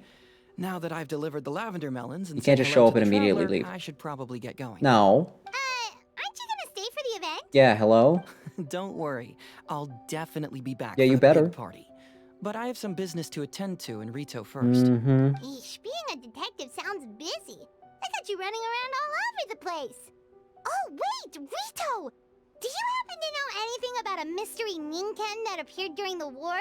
S3: Now that I've delivered the lavender melons and
S1: You can't
S3: said
S1: just
S3: hello
S1: show up
S3: to
S1: and
S3: the
S1: immediately
S3: traveler,
S1: leave.
S3: I should probably get going.
S1: No.
S2: Aren't you gonna stay for the event?
S1: Yeah, hello?
S3: Don't worry. I'll definitely be back
S1: Yeah,
S3: for
S1: you
S3: the
S1: better.
S3: big party. But I have some business to attend to in Rito first.
S1: Mm-hmm.
S2: Eesh, being a detective sounds busy. I got you running around all over the place. Oh, wait, Rito! Do you happen to know anything about a mystery Ninken that appeared during the war?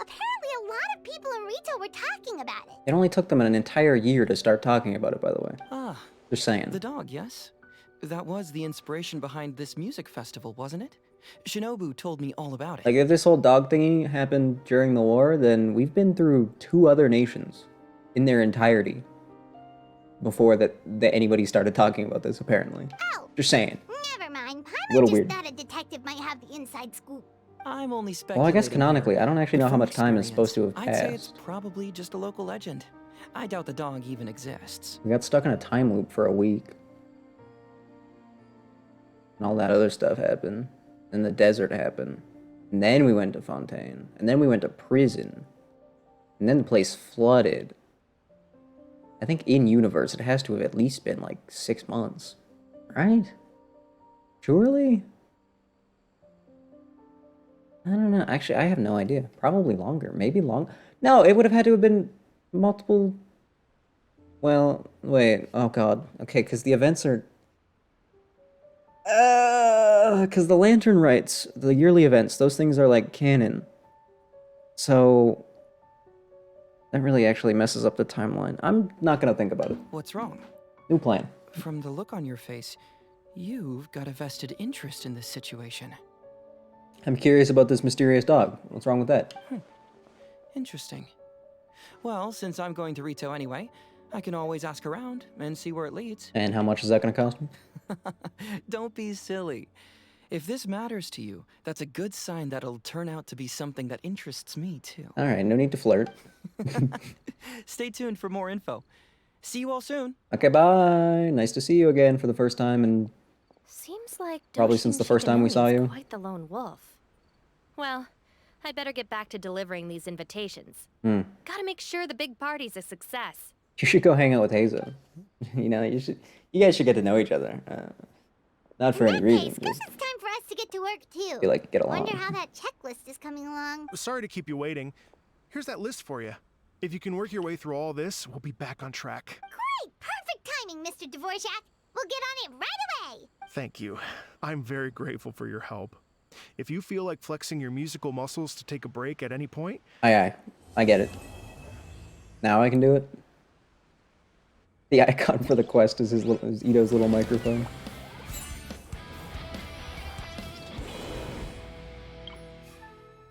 S2: Apparently a lot of people in Rito were talking about it.
S1: It only took them an entire year to start talking about it, by the way.
S3: Ah,
S1: Just saying.
S3: the dog, yes? That was the inspiration behind this music festival, wasn't it? Shinobu told me all about it.
S1: Like, if this whole dog thingy happened during the war, then we've been through 2 other nations in their entirety before that anybody started talking about this, apparently.
S2: Oh,
S1: Just saying.
S2: never mind.
S1: A little
S2: Paimon just
S1: weird.
S2: thought a detective might have the inside scoop.
S3: I'm only speculating.
S1: Well, I guess
S3: here.
S1: canonically, I don't actually
S3: But
S1: know how
S3: from
S1: much time is supposed to have
S3: experience, I'd say it's
S1: passed.
S3: probably just a local legend. I doubt the dog even exists.
S1: We got stuck in a time loop for a week. And all that other stuff happened. And the desert happened. And then we went to Fontaine. And then we went to prison. And then the place flooded. I think in universe it has to have at least been like 6 months, right? Surely? I don't know. Actually, I have no idea. Probably longer. Maybe long. No, it would have had to have been multiple. Well, wait. Oh god. Okay, because the events are. Because the Lantern Rites, the yearly events, those things are like canon. So that really actually messes up the timeline. I'm not gonna think about it.
S6: What's wrong?
S1: New plan.
S6: From the look on your face, you've got a vested interest in this situation.
S1: I'm curious about this mysterious dog. What's wrong with that?
S6: Interesting. Well, since I'm going to Rito anyway, I can always ask around and see where it leads.
S1: And how much is that gonna cost me?
S6: Don't be silly. If this matters to you, that's a good sign that it'll turn out to be something that interests me too.
S1: Alright, no need to flirt.
S6: Stay tuned for more info. See you all soon.
S1: Okay, bye. Nice to see you again for the first time and
S5: Seems like
S1: probably
S5: Doshin
S1: since the first time we saw
S5: Shigenori's
S1: you.
S5: quite the lone wolf. Well, I better get back to delivering these invitations. Gotta make sure the big party's a success.
S1: You should go hang out with Hazel. You know, you guys should get to know each other. Not for
S2: In
S1: any
S2: that
S1: reason.
S2: case, guess
S1: Just
S2: it's time for us to get to work too.
S1: feel like get along.
S2: Wonder how that checklist is coming along.
S4: Sorry to keep you waiting. Here's that list for you. If you can work your way through all this, we'll be back on track.
S2: Great! Perfect timing, Mr. Dvorak. We'll get on it right away.
S4: Thank you. I'm very grateful for your help. If you feel like flexing your musical muscles to take a break at any point,
S1: Aye. I get it. Now I can do it. The icon for the quest is is Itto's little microphone.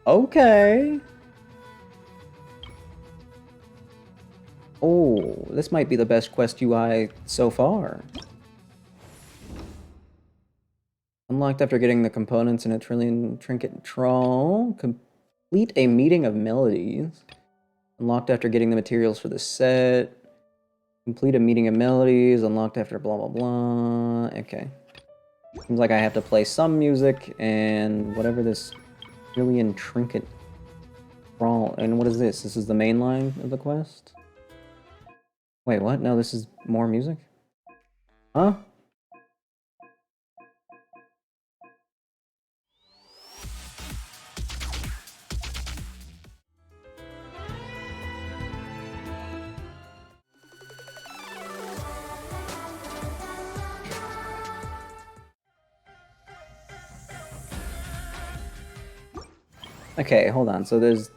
S1: Okay. Oh, this might be the best quest UI so far. Unlocked after getting the components in a trillion trinket troll. Complete a meeting of melodies. Unlocked after getting the materials for the set. Complete a meeting of melodies. Unlocked after blah blah blah. Okay. Seems like I have to play some music and whatever this trillion trinket troll. And what is this? This is the main line of the quest? Wait, what? No, this is more music? Huh? Okay, hold on. So there's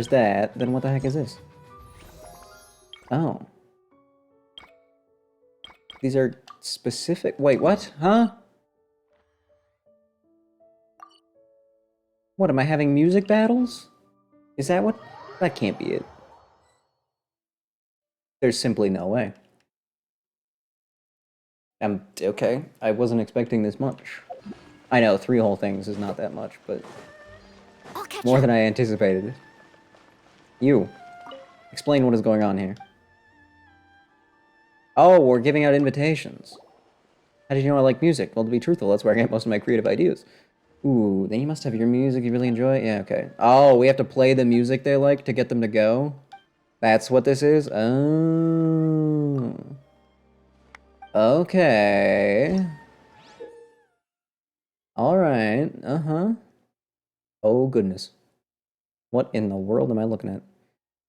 S1: that. Then what the heck is this? Oh. These are specific. Wait, what? Huh? What, am I having music battles? Is that what? That can't be it. There's simply no way. Okay. I wasn't expecting this much. I know, 3 whole things is not that much, but
S2: I'll catch
S1: more
S2: up.
S1: than I anticipated. You. Explain what is going on here. Oh, we're giving out invitations. How did you know I like music? Well, to be truthful, that's where I get most of my creative ideas. Ooh, then you must have your music you really enjoy? Yeah, okay. Oh, we have to play the music they like to get them to go? That's what this is? Oh. Okay. Alright, uh-huh. Oh, goodness. What in the world am I looking at?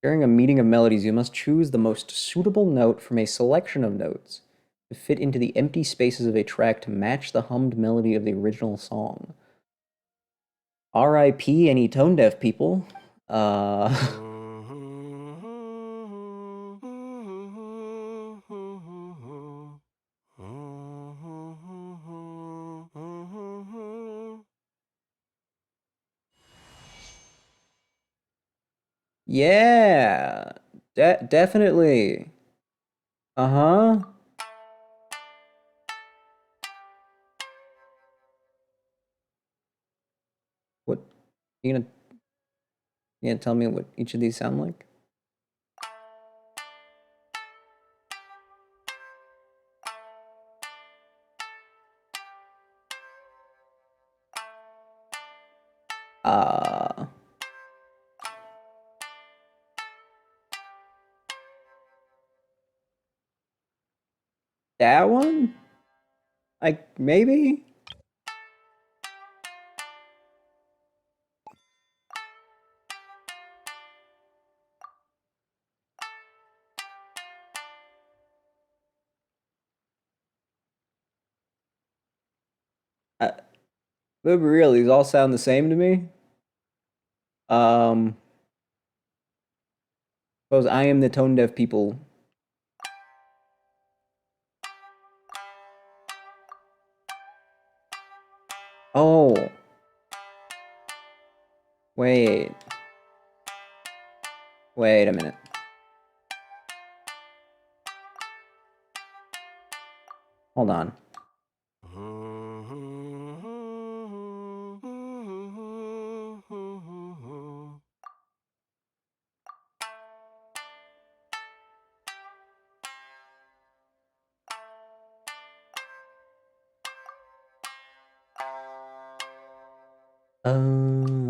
S1: During a meeting of melodies, you must choose the most suitable note from a selection of notes to fit into the empty spaces of a track to match the hummed melody of the original song. R.I.P. any tone-deaf people. Yeah, definitely. Uh-huh. What, you gonna tell me what each of these sound like? Uh, That one? Like, maybe? But really, these all sound the same to me. Um, suppose I am the tone deaf people. Oh. Wait. Wait a minute. Hold on.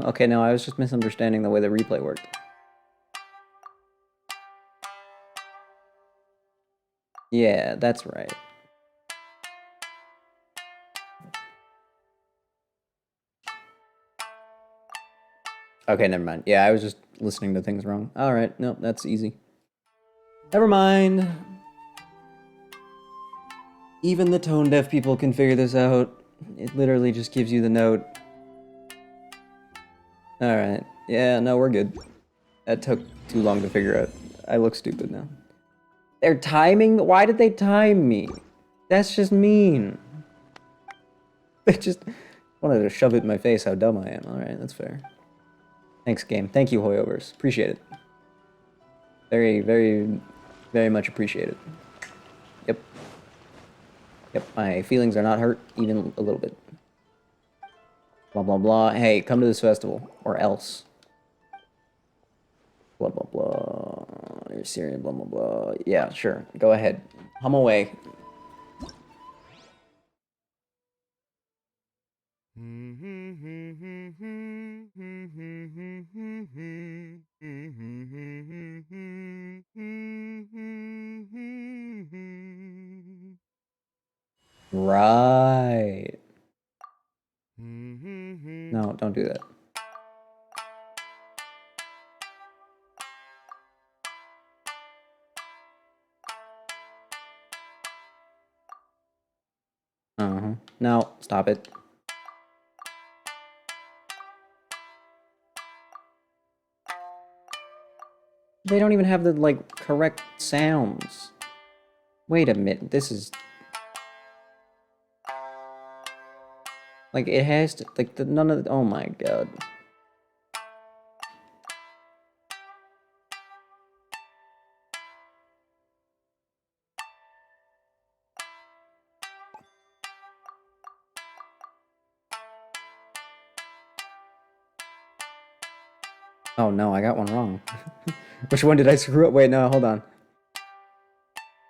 S1: Okay, no, I was just misunderstanding the way the replay worked. Yeah, that's right. Okay, never mind. Yeah, I was just listening to things wrong. Alright, no, that's easy. Never mind. Even the tone deaf people can figure this out. It literally just gives you the note. Alright. Yeah, no, we're good. That took too long to figure out. I look stupid now. They're timing? Why did they time me? That's just mean. They just wanted to shove it in my face how dumb I am. Alright, that's fair. Thanks, game. Thank you, Hoyovers. Appreciate it. Very, very, very much appreciated. Yep. Yep, my feelings are not hurt, even a little bit. Blah, blah, blah. Hey, come to this festival, or else. Blah, blah, blah. You're serious, blah, blah, blah. Yeah, sure. Go ahead. Hum away. Right. No, don't do that. Uh-huh. No, stop it. They don't even have the, like, correct sounds. Wait a minute, this is... Like, it has to, like, none of the, oh my god. Oh no, I got one wrong. Which one did I screw up? Wait, no, hold on.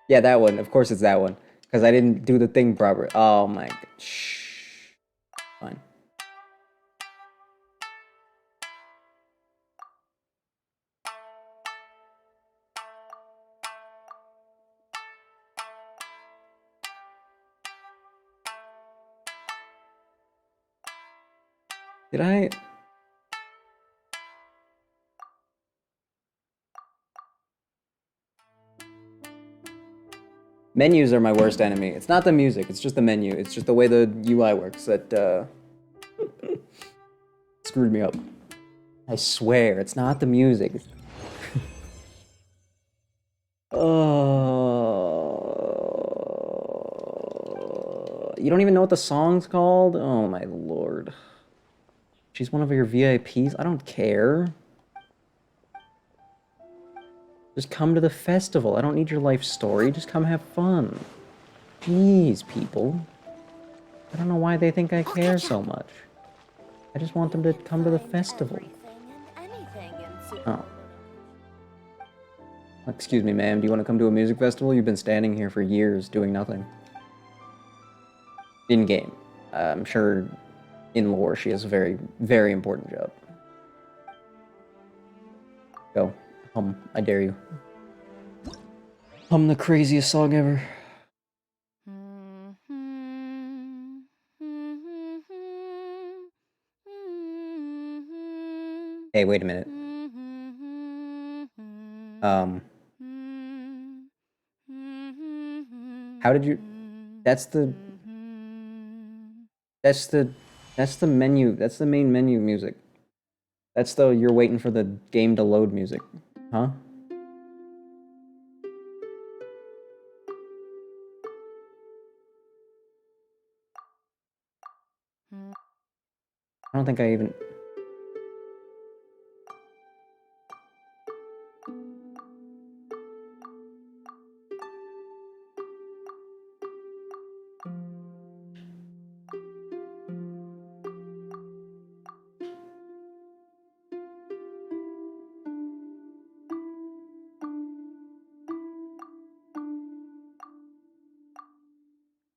S1: Yeah, that one. Of course it's that one. Because I didn't do the thing proper. Oh my god. Shh. Fine. Did I? Menus are my worst enemy. It's not the music, it's just the menu. It's just the way the UI works that screwed me up. I swear, it's not the music. You don't even know what the song's called? Oh my lord. She's one of your VIPs? I don't care. Just come to the festival. I don't need your life story. Just come have fun. Jeez, people. I don't know why they think I care so much. I just want them to come to the festival. Oh. Excuse me, ma'am. Do you want to come to a music festival? You've been standing here for years doing nothing. In-game. I'm sure in lore she has a very, very important job. Go. Hum. I dare you. Hum the craziest song ever. Hey, wait a minute. How did you... That's the menu. That's the main menu music. That's the you're waiting for the game to load music. Huh? I don't think I even...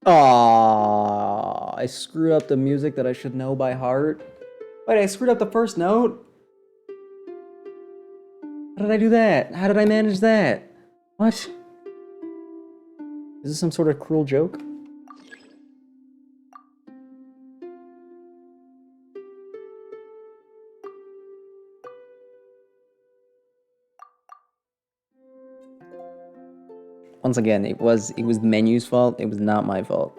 S1: Aww, I screwed up the music that I should know by heart. Wait, I screwed up the first note? How did I do that? How did I manage that? What? Is this some sort of cruel joke? Once again, it was the menu's fault. It was not my fault.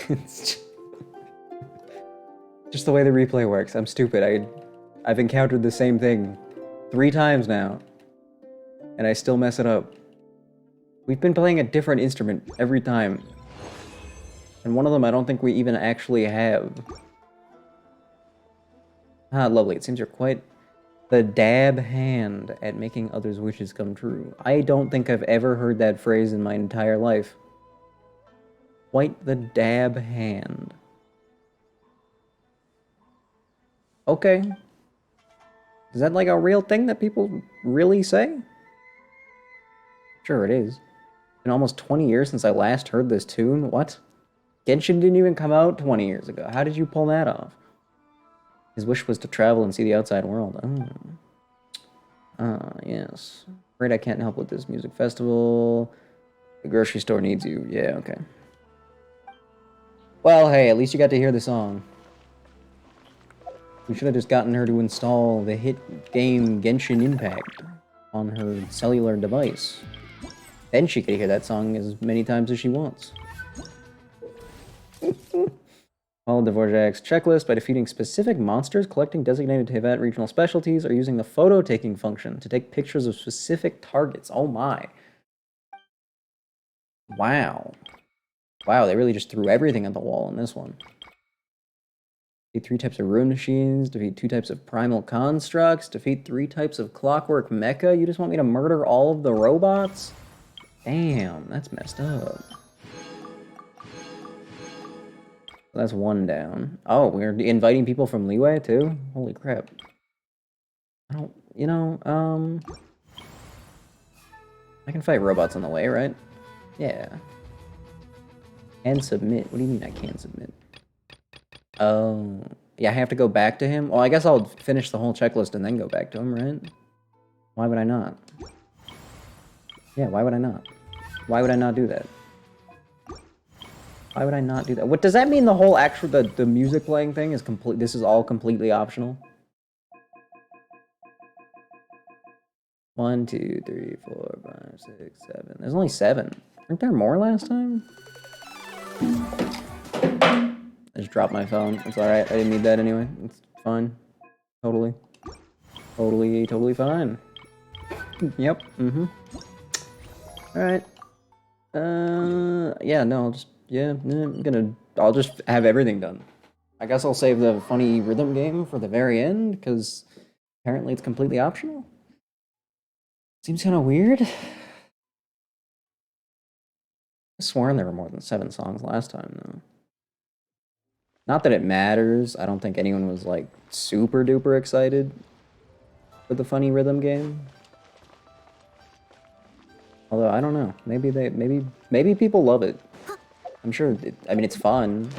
S1: It's just the way the replay works. I'm stupid. I've encountered the same thing 3 times now, and I still mess it up. We've been playing a different instrument every time, and one of them I don't think we even actually have. Ah, lovely. It seems you're quite the dab hand at making others' wishes come true. I don't think I've ever heard that phrase in my entire life. Quite the dab hand. Okay. Is that like a real thing that people really say? Sure it is. It's been almost 20 years since I last heard this tune. What? Genshin didn't even come out 20 years ago. How did you pull that off? His wish was to travel and see the outside world. Ah, yes. Afraid I can't help with this music festival. The grocery store needs you. Yeah, okay. Well, hey, at least you got to hear the song. We should have just gotten her to install the hit game Genshin Impact on her cellular device. Then she could hear that song as many times as she wants. Follow Dvorak's checklist by defeating specific monsters, collecting designated Teyvat regional specialties, or using the photo-taking function to take pictures of specific targets. Oh my. Wow. Wow, they really just threw everything at the wall in this one. Defeat 3 types of rune machines, defeat 2 types of primal constructs, defeat 3 types of clockwork mecha. You just want me to murder all of the robots? Damn, that's messed up. That's 1 down. Oh, we're inviting people from Leeway too? Holy crap. I don't, you know, I can fight robots on the way, right? Yeah. And submit. What do you mean I can't submit? Oh, yeah, I have to go back to him? Well, I guess I'll finish the whole checklist and then go back to him, right? Why would I not? Yeah, why would I not? Why would I not do that? Why would I not do that? What does that mean? The whole actual the music playing thing is complete. This is all completely optional. 1, 2, 3, 4, 5, 6, 7. There's only 7. Weren't there more last time? I just dropped my phone. It's all right. I didn't need that anyway. It's fine. Totally fine. Yep. All right. Yeah. No. I'll just. Yeah, I'll just have everything done. I guess I'll save the funny rhythm game for the very end, because apparently it's completely optional. Seems kind of weird. I sworn there were more than 7 songs last time, though. Not that it matters. I don't think anyone was, like, super duper excited for the funny rhythm game. Although, I don't know. Maybe people love it. I'm sure, I mean, it's fun.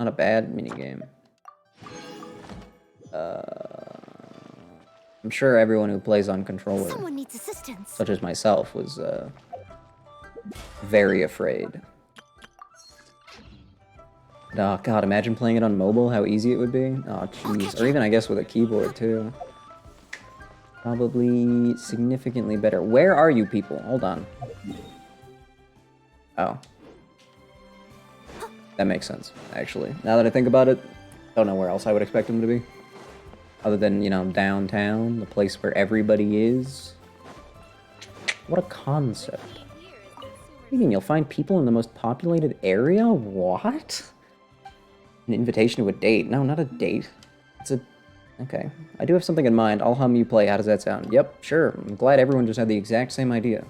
S1: Not a bad minigame. I'm sure everyone who plays on controller,
S2: Someone needs assistance.
S1: such as myself, was very afraid. Oh god, imagine playing it on mobile, how easy it would be. Oh jeez, or even I guess with a keyboard too. Probably significantly better. Where are you people? Hold on. Oh. That makes sense, actually. Now that I think about it, don't know where else I would expect them to be. Other than, you know, downtown, the place where everybody is. What a concept. What do you mean, you'll find people in the most populated area? What? An invitation to a date? No, not a date. It's a... Okay. I do have something in mind. I'll hum, you play. How does that sound? Yep, sure. I'm glad everyone just had the exact same idea.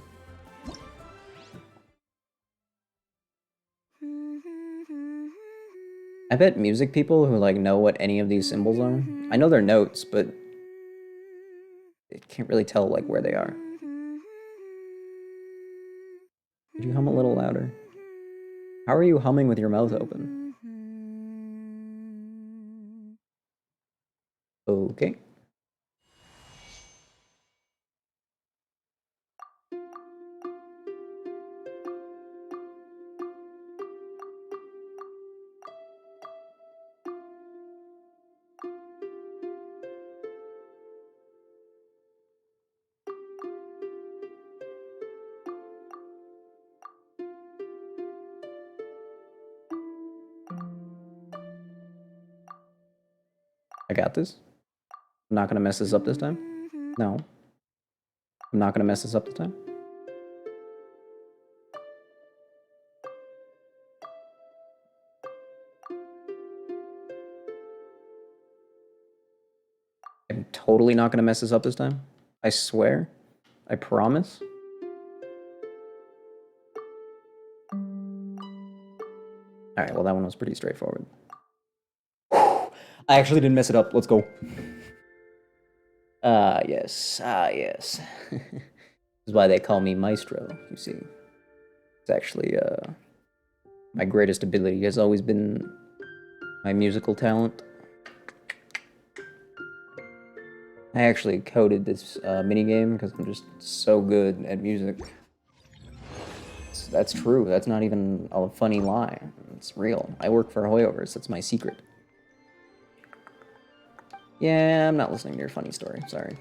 S1: I bet music people who, like, know what any of these symbols are, I know their notes, but I can't really tell, like, where they are. Could you hum a little louder? How are you humming with your mouth open? Okay. I got this. I'm not gonna mess this up this time. No. I'm not gonna mess this up this time. I'm totally not gonna mess this up this time. I swear. I promise. Alright, well that one was pretty straightforward. I actually didn't mess it up. Let's go. Ah, yes. Ah, yes. This is why they call me Maestro, you see. It's actually, my greatest ability has always been my musical talent. I actually coded this minigame because I'm just so good at music. That's true. That's not even a funny lie. It's real. I work for Hoyoverse. That's my secret. Yeah, I'm not listening to your funny story. Sorry.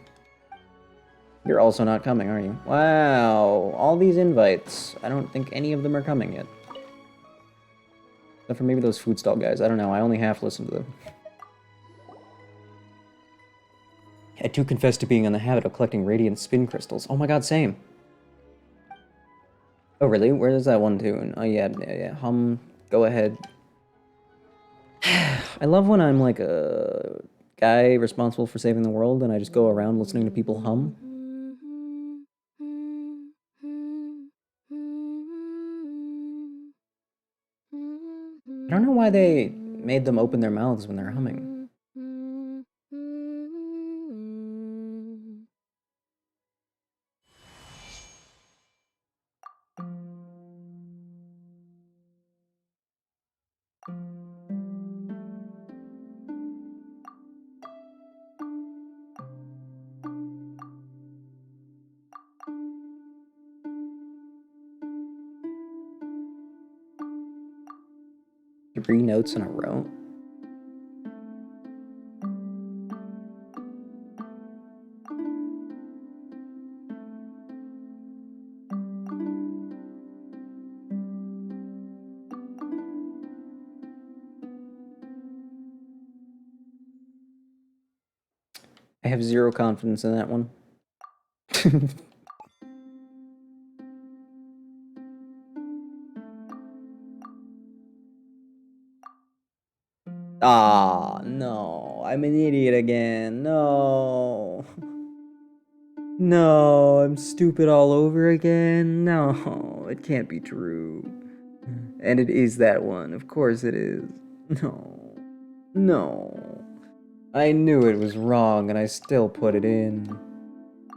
S1: You're also not coming, are you? Wow. All these invites. I don't think any of them are coming yet. Except for maybe those food stall guys. I don't know. I only half listened to them. I too confess to being in the habit of collecting radiant spin crystals. Oh my god, same. Oh really? Where is that one tune? Oh yeah. Hum. Go ahead. I love when I'm like a guy responsible for saving the world and I just go around listening to people hum. I don't know why they made them open their mouths when they're humming. Three notes in a row? I have zero confidence in that one. Ah, no. I'm an idiot again. No. No, I'm stupid all over again. No, it can't be true. And it is that one. Of course it is. No. No. I knew it was wrong and I still put it in.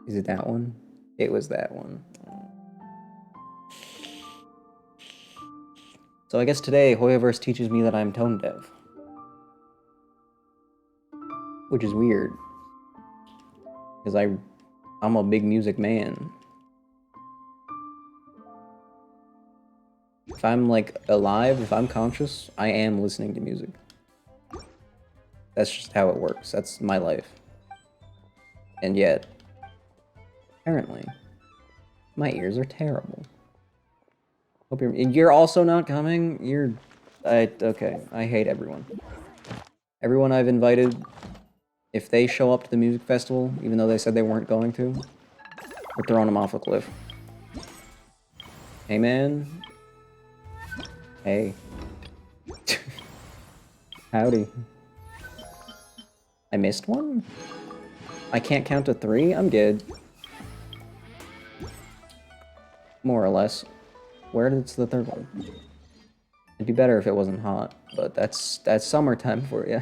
S1: Is it that one? It was that one. So I guess today, Hoyoverse teaches me that I'm tone deaf. Which is weird. Because I'm a big music man. If I'm, like, alive, if I'm conscious, I am listening to music. That's just how it works. That's my life. And yet, Apparently. My ears are terrible. Hope you're also not coming? Okay. I hate everyone. Everyone I've invited, if they show up to the music festival, even though they said they weren't going to, we're throwing them off a cliff. Hey, man. Hey. Howdy. I missed one? I can't count to 3? I'm good. More or less. Where is the third one? It'd be better if it wasn't hot, but that's summertime for you.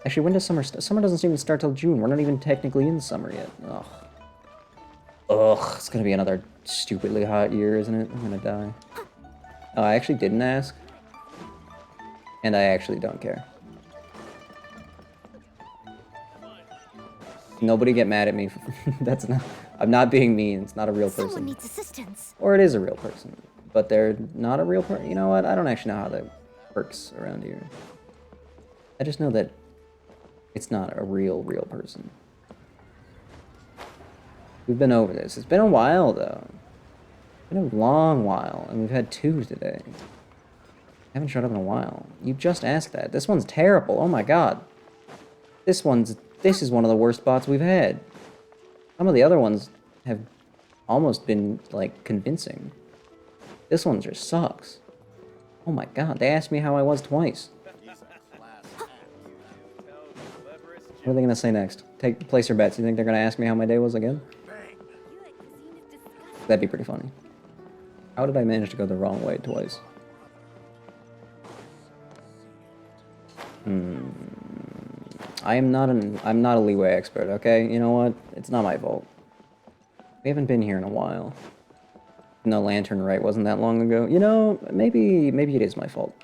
S1: Actually, when does summer start? Summer doesn't even start till June. We're not even technically in summer yet. Ugh. Ugh, it's gonna be another stupidly hot year, isn't it? I'm gonna die. Oh, I actually didn't ask. And I actually don't care. Nobody get mad at me. That's not... I'm not being mean. It's not a real person.
S2: Someone needs assistance.
S1: Or it is a real person. But they're not a real person. You know what? I don't actually know how that works around here. I just know that it's not a real person. We've been over this. It's been a while, though. It's been a long while. And we've had 2 today. I haven't showed up in a while. You just asked that. This one's terrible. Oh my god. This is one of the worst bots we've had. Some of the other ones have almost been, like, convincing. This one just sucks. Oh my god, they asked me how I was twice. What are they gonna say next? Place your bets. You think they're gonna ask me how my day was again? That'd be pretty funny. How did I manage to go the wrong way twice? I'm not a leeway expert, okay? You know what? It's not my fault. We haven't been here in a while. No Lantern Right wasn't that long ago. You know, maybe it is my fault.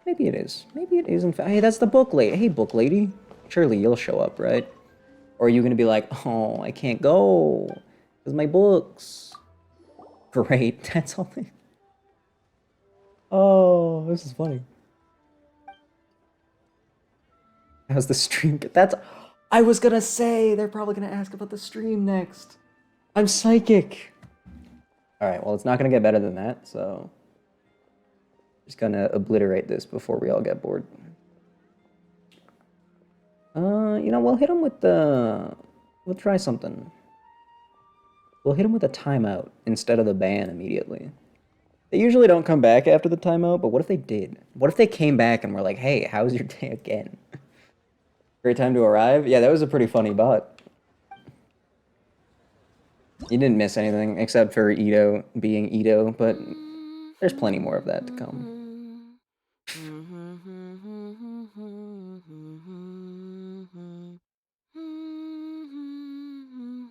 S1: Maybe it is. Maybe it is in fact. Hey, that's the book lady. Hey, book lady. Surely you'll show up, right? Or are you gonna be like, oh, I can't go because my books. Great. That's all. Oh, this is funny. How's the stream? I was gonna say, they're probably gonna ask about the stream next. I'm psychic. Alright, well, it's not gonna get better than that, so... just gonna obliterate this before we all get bored. You know, we'll hit him with the... we'll try something. We'll hit him with a timeout instead of the ban immediately. They usually don't come back after the timeout, but what if they did? What if they came back and were like, hey, how's your day again? Great time to arrive? Yeah, that was a pretty funny bot. You didn't miss anything, except for Itto being Itto, but there's plenty more of that to come.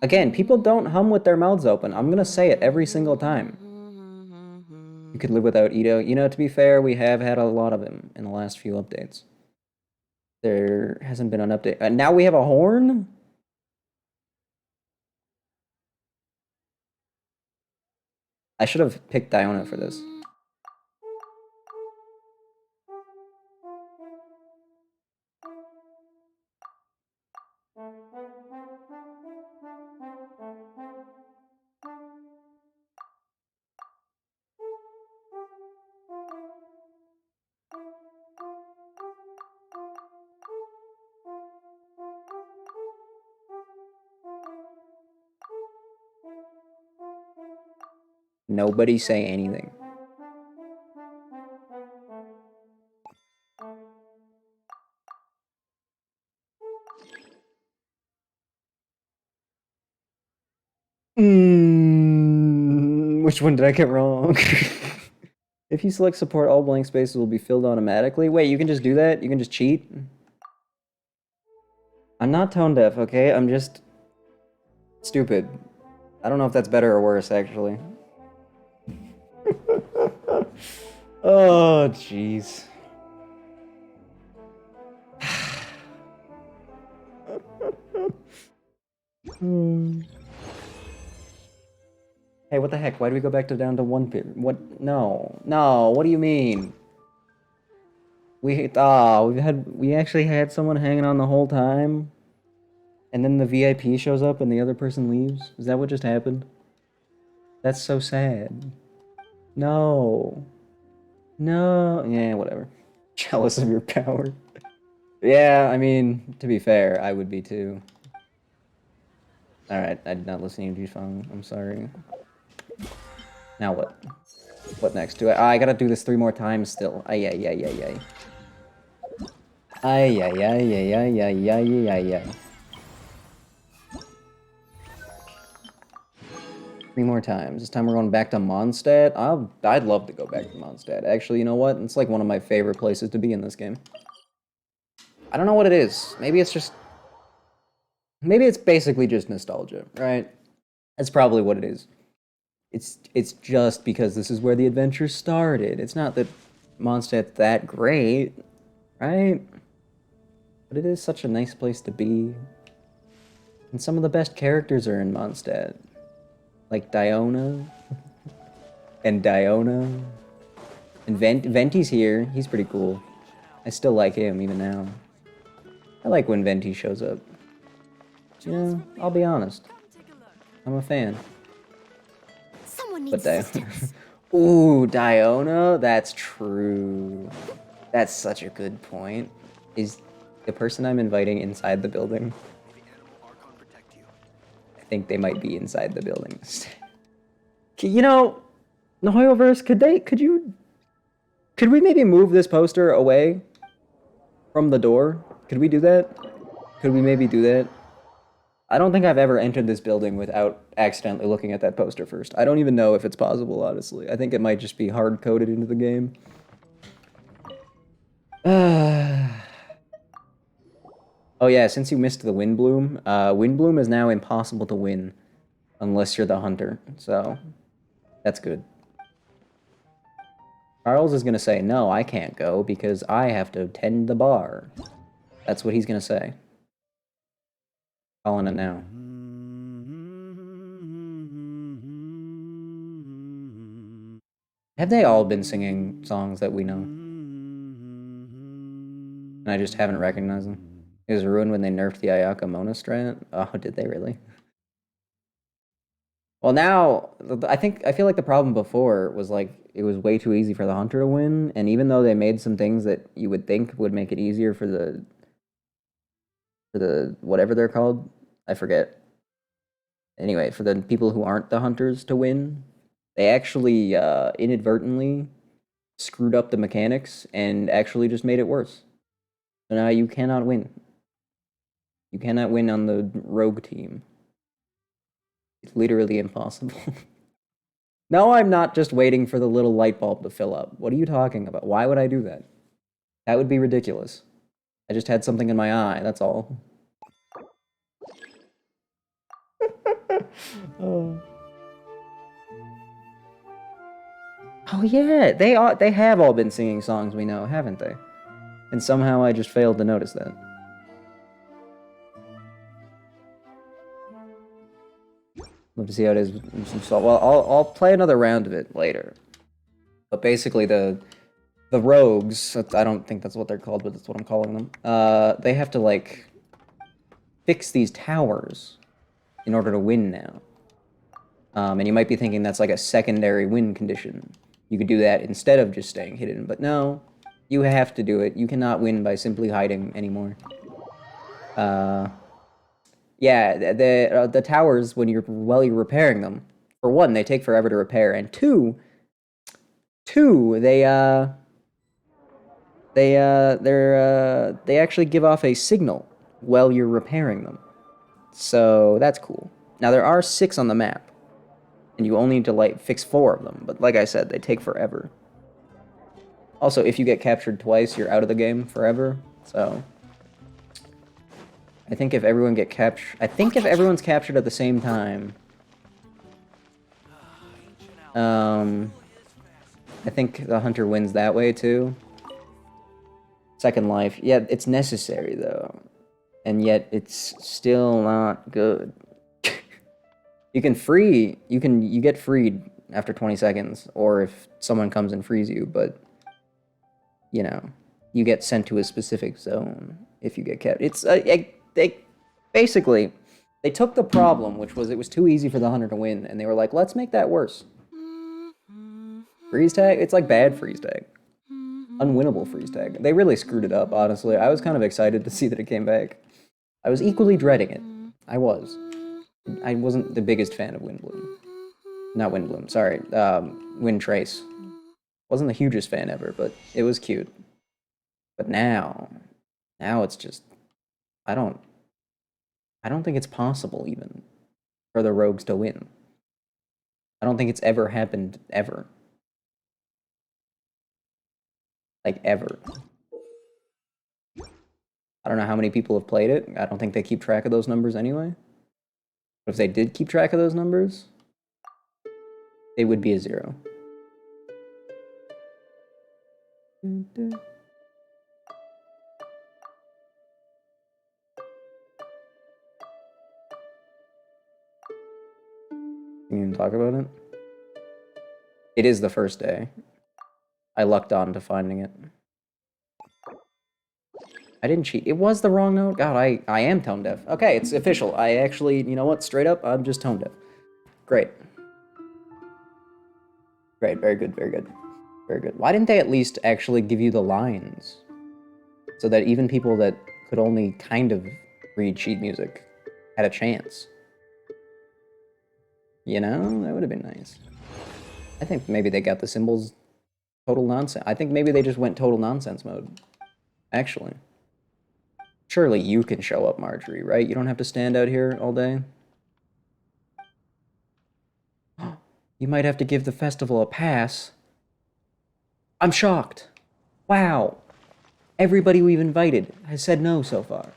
S1: Again, people don't hum with their mouths open. I'm gonna say it every single time. You could live without Itto. You know, to be fair, we have had a lot of him in the last few updates. There hasn't been an update. Now we have a horn? I should have picked Diona for this. Nobody say anything. Which one did I get wrong? If you select support, all blank spaces will be filled automatically. Wait, you can just do that? You can just cheat? I'm not tone deaf, okay? I'm just stupid. I don't know if that's better or worse, actually. Oh, jeez. Hey, what the heck? Why do we go back to down to 1 period? What? No. No, what do you mean? We actually had someone hanging on the whole time? And then the VIP shows up and the other person leaves? Is that what just happened? That's so sad. No. No. Yeah, whatever. Jealous of your power. Yeah, I mean, to be fair, I would be too. Alright, I did not listen to you, Fong. I'm sorry. Now what? What next? I gotta do this 3 more times still. Ay, ay, ay, ay, ay. Ay, ay, ay, ay, ay, ay, ay, ay, ay. 3 more times. This time we're going back to Mondstadt. I'd love to go back to Mondstadt. Actually, you know what? It's like one of my favorite places to be in this game. I don't know what it is. Maybe it's just... Maybe it's basically just nostalgia, right? That's probably what it is. It's just because this is where the adventure started. It's not that Mondstadt's that great, right? But it is such a nice place to be. And some of the best characters are in Mondstadt. Like Diona. And Diona. And Venti's here. He's pretty cool. I still like him even now. I like when Venti shows up. You know, I'll be honest. I'm a fan.
S2: Someone
S1: But
S2: needs systems.
S1: Ooh, Diona? That's true. That's such a good point. Is the person I'm inviting inside the building? I think they might be inside the building. You know, Nohoyoverse, could we maybe move this poster away from the door? Could we do that? Could we maybe do that? I don't think I've ever entered this building without accidentally looking at that poster first. I don't even know if it's possible, honestly. I think it might just be hard-coded into the game. Oh yeah, since you missed the Windbloom, Windbloom is now impossible to win unless you're the hunter, so that's good. Charles is gonna say, no, I can't go because I have to tend the bar. That's what he's gonna say. Calling it now. Have they all been singing songs that we know? And I just haven't recognized them. It was ruined when they nerfed the Ayaka Mona strat. Oh, did they really? Well, now, I feel like the problem before was like, it was way too easy for the hunter to win, and even though they made some things that you would think would make it easier for the whatever they're called, I forget. Anyway, for the people who aren't the hunters to win, they actually inadvertently screwed up the mechanics and actually just made it worse. So now you cannot win. You cannot win on the rogue team. It's literally impossible. No, I'm not just waiting for the little light bulb to fill up. What are you talking about? Why would I do that? That would be ridiculous. I just had something in my eye, that's all. Oh. Oh yeah, they have all been singing songs we know, haven't they? And somehow I just failed to notice that. Love to see how it is. Well, I'll play another round of it later. But basically, the rogues, I don't think that's what they're called, but that's what I'm calling them. They have to like fix these towers in order to win now. And you might be thinking that's like a secondary win condition. You could do that instead of just staying hidden, but no, you have to do it. You cannot win by simply hiding anymore. Yeah, the towers, while you're repairing them, for one, they take forever to repair, and two, they actually give off a signal while you're repairing them. So that's cool. Now there are 6 on the map, and you only need to like fix 4 of them, but like I said, they take forever. Also, if you get captured twice, you're out of the game forever, so I think if everyone if everyone's captured at the same time, I think the hunter wins that way too. Second life, yeah, it's necessary though, and yet it's still not good. You get freed after 20 seconds, or if someone comes and frees you, but you know, you get sent to a specific zone if you get kept. It's Basically, they took the problem, which was it was too easy for the hunter to win, and they were like, let's make that worse. Freeze tag? It's like bad freeze tag. Unwinnable freeze tag. They really screwed it up, honestly. I was kind of excited to see that it came back. I was equally dreading it. I was. I wasn't the biggest fan of Windbloom. Not Windbloom, sorry. Windtrace. Wasn't the hugest fan ever, but it was cute. But now it's just, I don't think it's possible even for the rogues to win. I don't think it's ever happened ever. Like ever. I don't know how many people have played it. I don't think they keep track of those numbers anyway. But if they did keep track of those numbers, it would be a 0. You even talk about it? It is the first day. I lucked on to finding it. I didn't cheat. It was the wrong note. God, I am tone deaf. Okay, it's official. I actually, you know what? Straight up, I'm just tone deaf. Great. Great, very good, very good. Very good. Why didn't they at least actually give you the lines? So that even people that could only kind of read sheet music had a chance. You know? That would have been nice. I think maybe they got the symbols total nonsense. I think maybe they just went total nonsense mode. Actually. Surely you can show up, Marjorie, right? You don't have to stand out here all day. You might have to give the festival a pass. I'm shocked. Wow. Everybody we've invited has said no so far.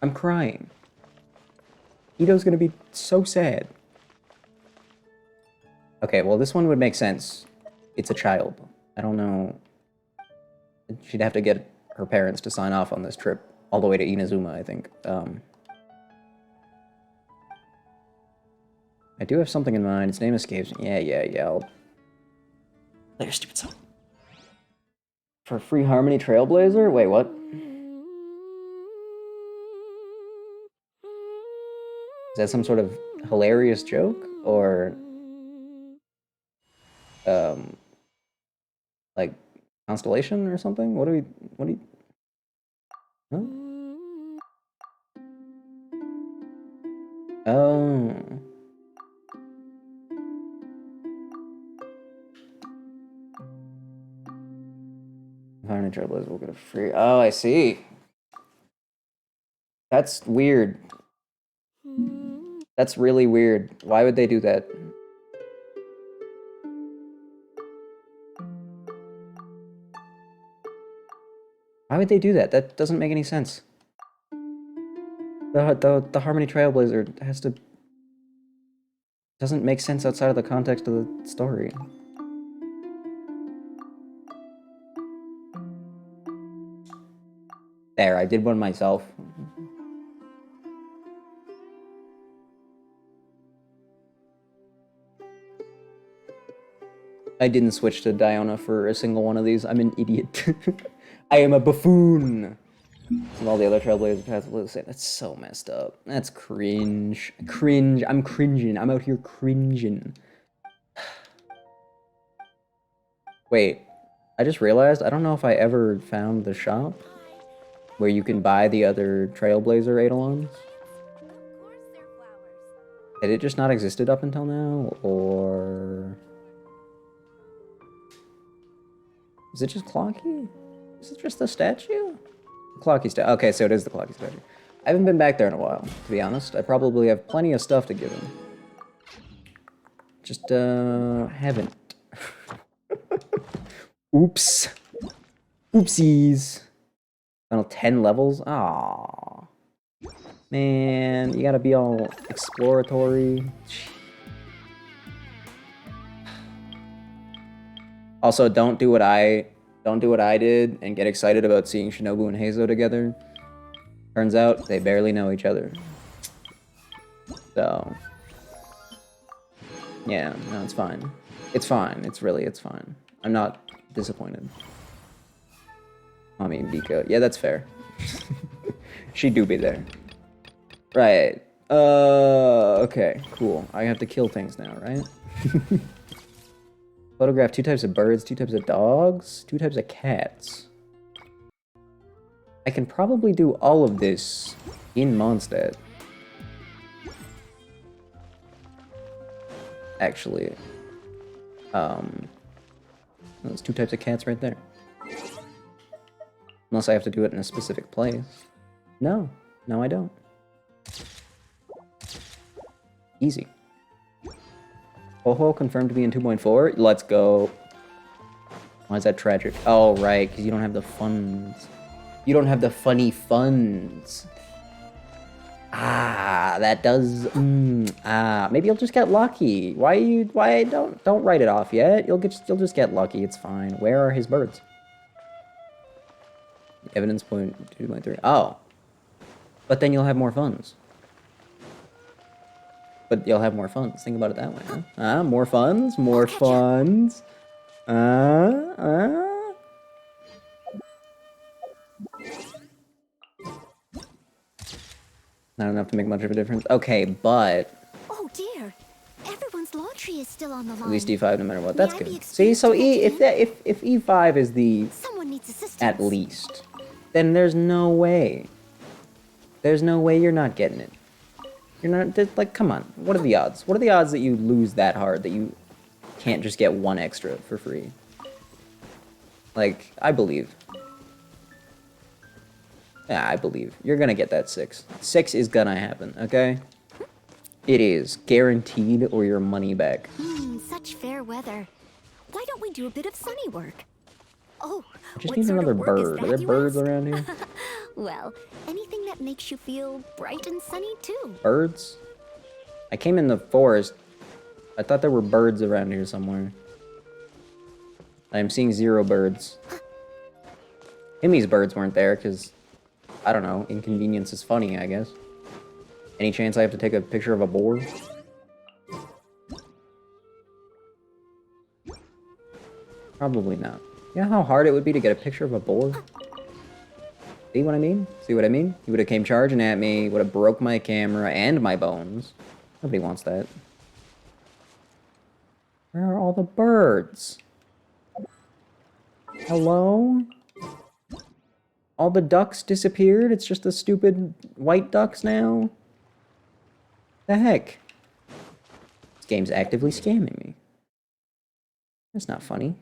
S1: I'm crying. Itto's gonna be so sad. Okay, well, this one would make sense. It's a child. I don't know. She'd have to get her parents to sign off on this trip all the way to Inazuma, I think. I do have something in mind. Its name escapes me. Yeah. I'll play your stupid song. For Free Harmony Trailblazer? Wait, what? Is that some sort of hilarious joke? Or... like Constellation or something? What do you... Huh? Oh. Harmony Trailblazer will get a free... Oh, I see. That's weird. That's really weird. Why would they do that? Why would they do that? That doesn't make any sense. The Harmony Trailblazer has to... doesn't make sense outside of the context of the story. There, I did one myself. I didn't switch to Diona for a single one of these. I'm an idiot. I am a buffoon. And all the other Trailblazers have to say that's so messed up. That's cringe. Cringe. I'm cringing. I'm out here cringing. Wait, I just realized I don't know if I ever found the shop where you can buy the other Trailblazer Eidolons. Had it just not existed up until now, or is it just Clocky? Is it just the statue? Clocky statue. Okay, so it is the Clocky statue. I haven't been back there in a while, to be honest. I probably have plenty of stuff to give him. Just, haven't. Oops. Oopsies. Final 10 levels? Aww. Man, you gotta be all exploratory. Also, don't do what I did and get excited about seeing Shinobu and Heizo together. Turns out they barely know each other. So, yeah, no, it's fine. It's fine. It's fine. I'm not disappointed. I mean, Bika. Yeah, that's fair. She do be there. Right. Okay, cool. I have to kill things now, right? Photograph 2 types of birds, 2 types of dogs, 2 types of cats. I can probably do all of this in Mondstadt. Actually. There's 2 types of cats right there. Unless I have to do it in a specific place. No. No, I don't. Easy. Ho-Ho confirmed to be in 2.4. Let's go. Why is that tragic? Oh, right, because you don't have the funds. You don't have the funny funds. Ah, that does. Maybe you'll just get lucky. Why don't write it off yet? You'll just get lucky. It's fine. Where are his birds? Evidence point 2.3. Oh, but then you'll have more funds. But you'll have more funds. Think about it that way, huh? More funds, more funds. Not enough to make much of a difference. Okay, but
S2: Oh dear. Everyone's laundry is still on the line.
S1: at least E5 no matter what.
S2: May
S1: That's
S2: I be
S1: good.
S2: excused
S1: See, so
S2: to get
S1: if E5 is the
S2: Someone needs assistance.
S1: at least, then there's no way. There's no way you're not getting it. You're not, like, come on. What are the odds? What are the odds that you lose that hard, that you can't just get 1 extra for free? Like, I believe. Yeah, I believe. You're gonna get that 6. 6 is gonna happen, okay? It is. Guaranteed or your money back.
S2: Such fair weather. Why don't we do a bit of sunny work? Oh,
S1: I just
S2: what
S1: need
S2: sort
S1: another
S2: of work is
S1: bird. Are
S2: that,
S1: there
S2: you
S1: birds
S2: ask?
S1: around here?
S2: Well, anything that makes you feel bright and sunny too.
S1: Birds? I came in the forest. I thought there were birds around here somewhere. I am seeing 0 birds. Himmy's birds weren't there because, I don't know, inconvenience is funny, I guess. Any chance I have to take a picture of a boar? Probably not. You know how hard it would be to get a picture of a boar? See what I mean? See what I mean? He would have came charging at me, would have broke my camera and my bones. Nobody wants that. Where are all the birds? Hello? All the ducks disappeared? It's just the stupid white ducks now? The heck? This game's actively scamming me. That's not funny.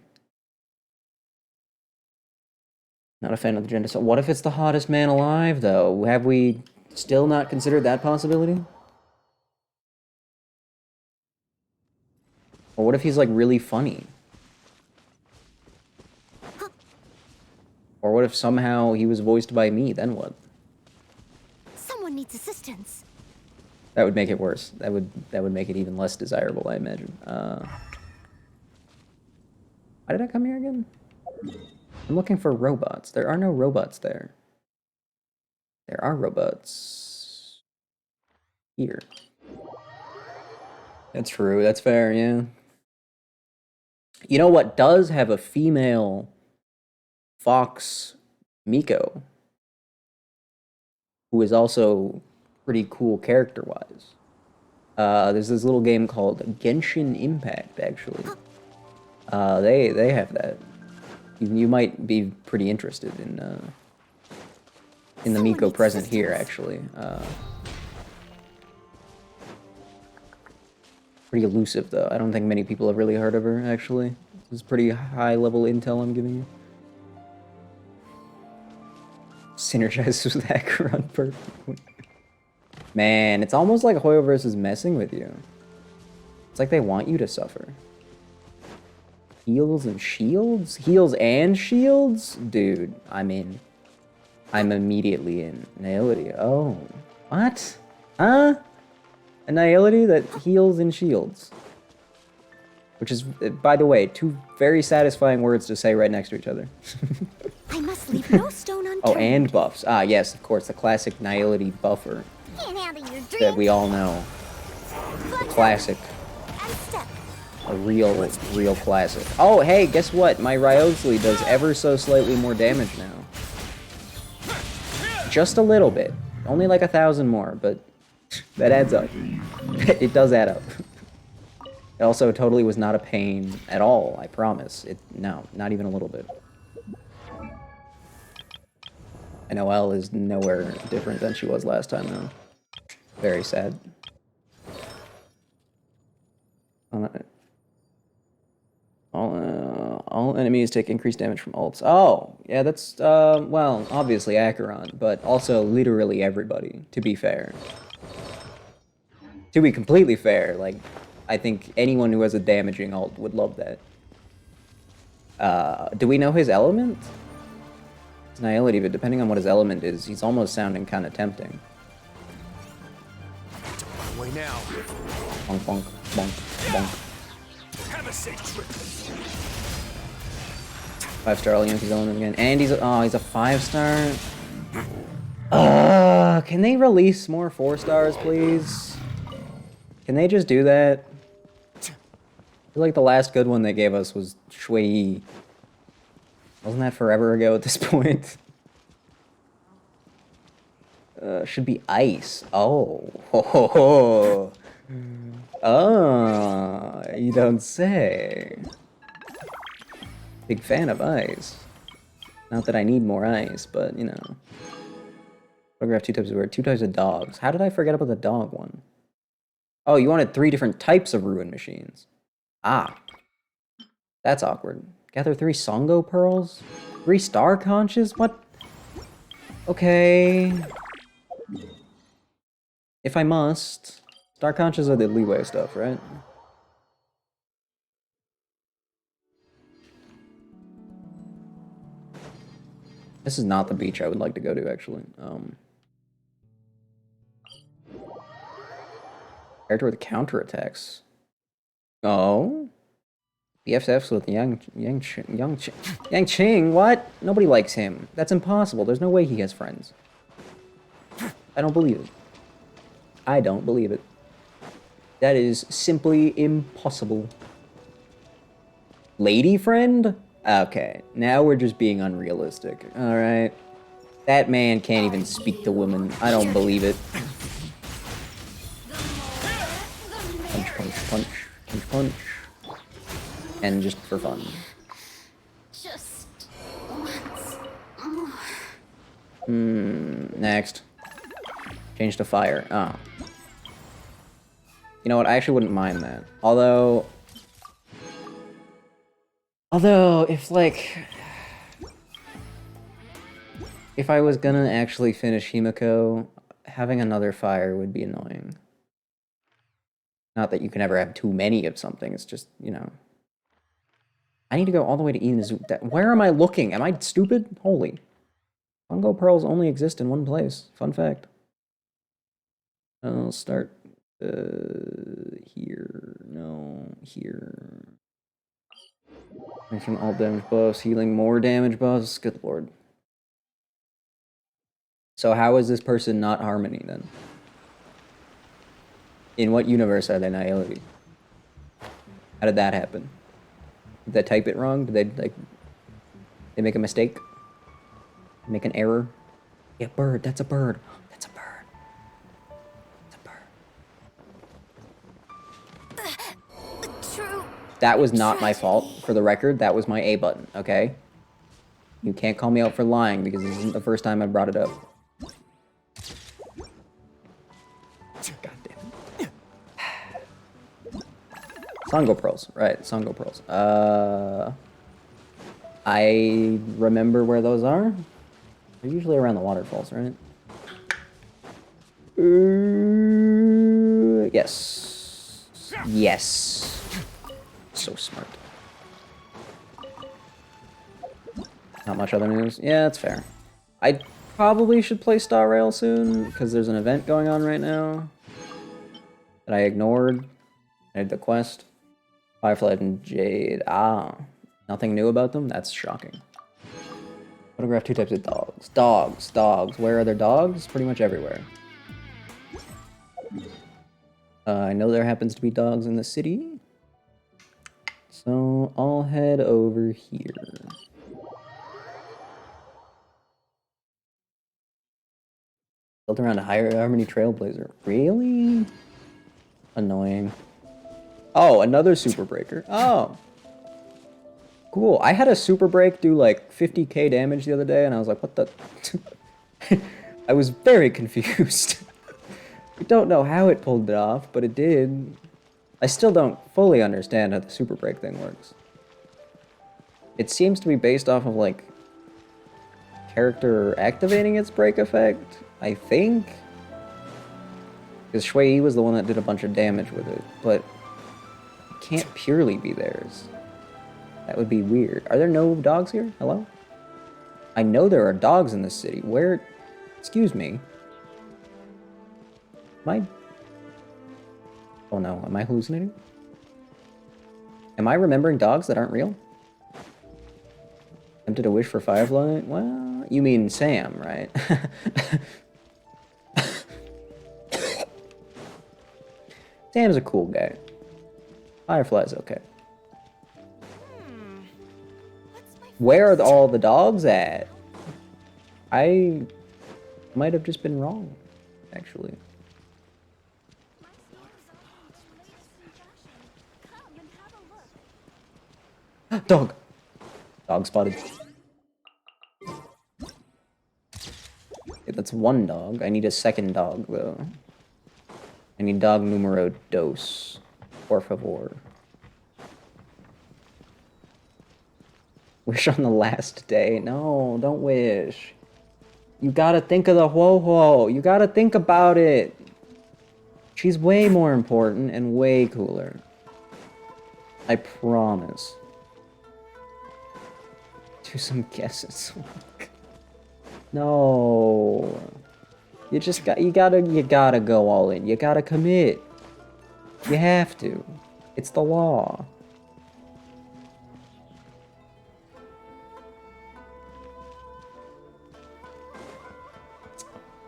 S1: Not a fan of the gender. So what if it's the hottest man alive, though? Have we still not considered that possibility? Or what if he's, like, really funny? Or what if somehow he was voiced by me? Then what?
S2: Someone needs assistance.
S1: That would make it worse. That would make it even less desirable, I imagine. Why did I come here again? I'm looking for robots. There are no robots there. There are robots here. That's true. That's fair, yeah. You know what does have a female fox Miko, who is also pretty cool character-wise. There's this little game called Genshin Impact, actually. They have that. You might be pretty interested in the Miko present here, actually. Pretty elusive, though. I don't think many people have really heard of her, actually. This is pretty high-level intel I'm giving you. Synergizes with Acheron perfectly. Man, it's almost like Hoyoverse is messing with you. It's like they want you to suffer. Heals and shields? Heals and shields? Dude, I'm in. I'm immediately in. Nihility. Oh. What? Huh? Annihility that heals and shields. Which is, by the way, 2 very satisfying words to say right next to each other.
S2: I must leave no stone unturned.
S1: Oh, and buffs. Ah, yes, of course, the classic Nihility buffer
S2: Can't handle your dreams.
S1: that we all know. The classic.
S2: And step.
S1: A real classic. Oh, hey, guess what? My Ryosley does ever so slightly more damage now. Just a little bit. Only like 1,000 more, but That adds up. It does add up. It also totally was not a pain at all, I promise. No, not even a little bit. And Noelle is nowhere different than she was last time, though. Very sad. All enemies take increased damage from ults. Oh, yeah, that's, well, obviously Acheron, but also literally everybody, to be fair. To be completely fair, like, I think anyone who has a damaging ult would love that. Do we know his element? It's Nihility, but depending on what his element is, he's almost sounding kind of tempting.
S4: Away now.
S1: Bonk, bonk, bonk, bonk.
S4: Have a safe trip.
S1: 5-star, I'll use his element again. And he's a 5-star. Can they release more 4-stars, please? Can they just do that? I feel like the last good one they gave us was Shui. Wasn't that forever ago at this point? Should be ice. Oh. Ho, ho, ho. Ah, you don't say. Big fan of ice. Not that I need more ice, but, you know. Photograph 2 types of bird, 2 types of dogs. How did I forget about the dog one? Oh, you wanted 3 different types of ruin machines. Ah. That's awkward. Gather 3 Songo pearls? 3 star conches? What? Okay. If I must. Star conches are the leeway stuff, right? This is not the beach I would like to go to, actually. Character with counterattacks. Oh? BFFs with Yang Qing? What? Nobody likes him. That's impossible. There's no way he has friends. I don't believe it. I don't believe it. That is simply impossible. Lady friend? Okay, now we're just being unrealistic, alright? That man can't even speak to women. I don't believe it. Punch, punch, punch, punch, punch. And just for fun.
S2: Just once more.
S1: Next. Change to fire. Oh. You know what? I actually wouldn't mind that. Although, if I was gonna actually finish Himiko, having another fire would be annoying. Not that you can ever have too many of something, it's just, you know. I need to go all the way to Inazu. Where am I looking? Am I stupid? Holy. Fungo pearls only exist in one place. Fun fact. I'll start here. No, here. Making all damage buffs, healing more damage buffs. Good lord. So how is this person not Harmony then? In what universe are they Nihility? How did that happen? Did they type it wrong? Did they they make a mistake? Make an error? Yeah, bird. That's a bird. That's a bird. That's a bird.
S2: True.
S1: That was not my fault, for the record. That was my A button, okay? You can't call me out for lying because this isn't the first time I brought it up. God damn it. Songo pearls, right? Songo pearls. I remember where those are. They're usually around the waterfalls, right? Yes. Yes. So smart. Not much other news. Yeah, that's fair. I probably should play Star Rail soon, because there's an event going on right now that I ignored. I did the quest. Firefly and Jade. Ah. Nothing new about them? That's shocking. Photograph 2 types of dogs. Dogs. Dogs. Where are there dogs? Pretty much everywhere. I know there happens to be dogs in the city. So I'll head over here. The Built around a higher Harmony Trailblazer. Really? Annoying. Oh, another Super Breaker. Oh. Cool. I had a Super Break do like 50k damage the other day, and I was like, what the... I was very confused. I don't know how it pulled it off, but it did. I still don't fully understand how the Super Break thing works. It seems to be based off of, like, character activating its break effect, I think. Because Shui was the one that did a bunch of damage with it, but it can't purely be theirs. That would be weird. Are there no dogs here? Hello? I know there are dogs in this city. Where... Excuse me. Am I... Oh no, am I hallucinating? Am I remembering dogs that aren't real? Tempted a wish for Firefly? Well, you mean Sam, right? Sam's a cool guy. Firefly's okay. Where are all the dogs at? I might have just been wrong, actually. Dog! Dog spotted. Okay, that's one dog. I need a second dog, though. I need dog numero dos. Por favor. Wish on the last day. No, don't wish. You gotta think of the Ho-Ho. You gotta think about it. She's way more important and way cooler. I promise. Do some guesses. No. You gotta go all in. You gotta commit. You have to. It's the law.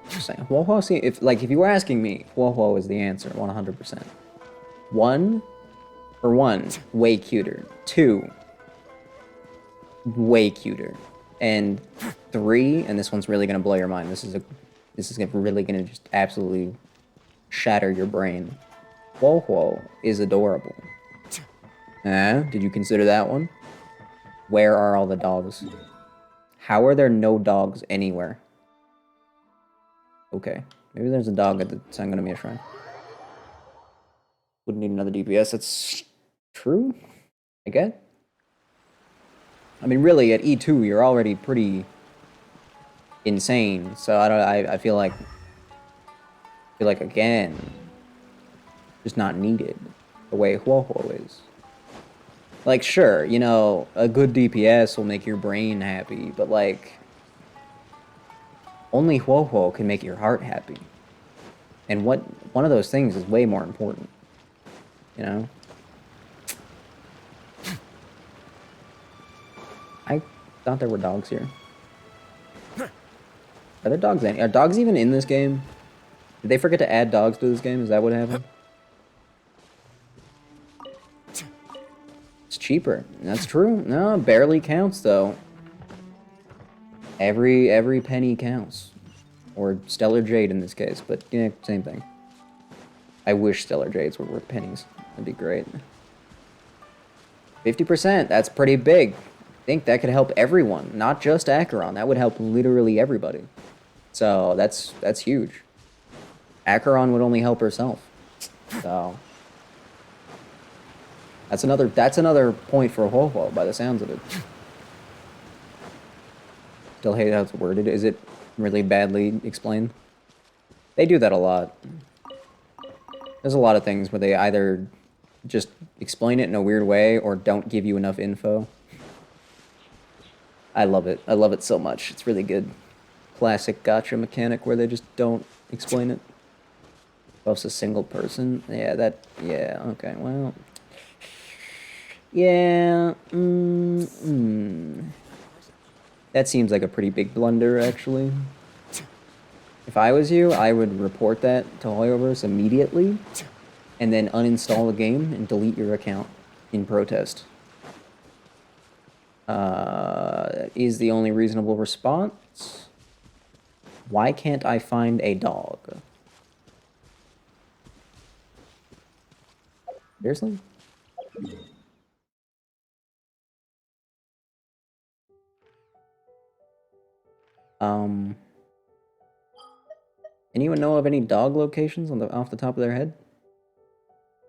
S1: Just saying. Ho-Ho, if you were asking me, Ho-Ho is the answer, 100%. One, way cuter. Two, way cuter. And three, and this one's really gonna blow your mind. This is really gonna just absolutely shatter your brain. Ho-Ho is adorable. Did you consider that one? Where are all the dogs? How are there no dogs anywhere? Okay, maybe there's a dog at the Sangonomiya Shrine. Wouldn't need another DPS. That's true, I guess. I mean, really, at E2, you're already pretty insane. So I feel like again, just not needed the way Ho-Ho is. Like, sure, you know, a good DPS will make your brain happy, but like, only Ho-Ho can make your heart happy. And one of those things is way more important. You know? I thought there were dogs here. Are there dogs are dogs even in this game? Did they forget to add dogs to this game? Is that what happened? It's cheaper. That's true. No, barely counts though. Every penny counts. Or Stellar Jade in this case, but yeah, same thing. I wish Stellar Jades were worth pennies. That'd be great. 50%, that's pretty big. I think that could help everyone, not just Acheron. That would help literally everybody. So that's huge. Acheron would only help herself. So that's another point for Ho-Ho by the sounds of it. Still hate how it's worded. Is it really badly explained? They do that a lot. There's a lot of things where they either just explain it in a weird way or don't give you enough info. I love it. I love it so much. It's really good. Classic gacha mechanic where they just don't explain it. Both a single person. Yeah, okay, well. Yeah, That seems like a pretty big blunder, actually. If I was you, I would report that to Hoyoverse immediately, and then uninstall the game and delete your account in protest. That is the only reasonable response. Why can't I find a dog? Seriously? Anyone know of any dog locations on the off the top of their head?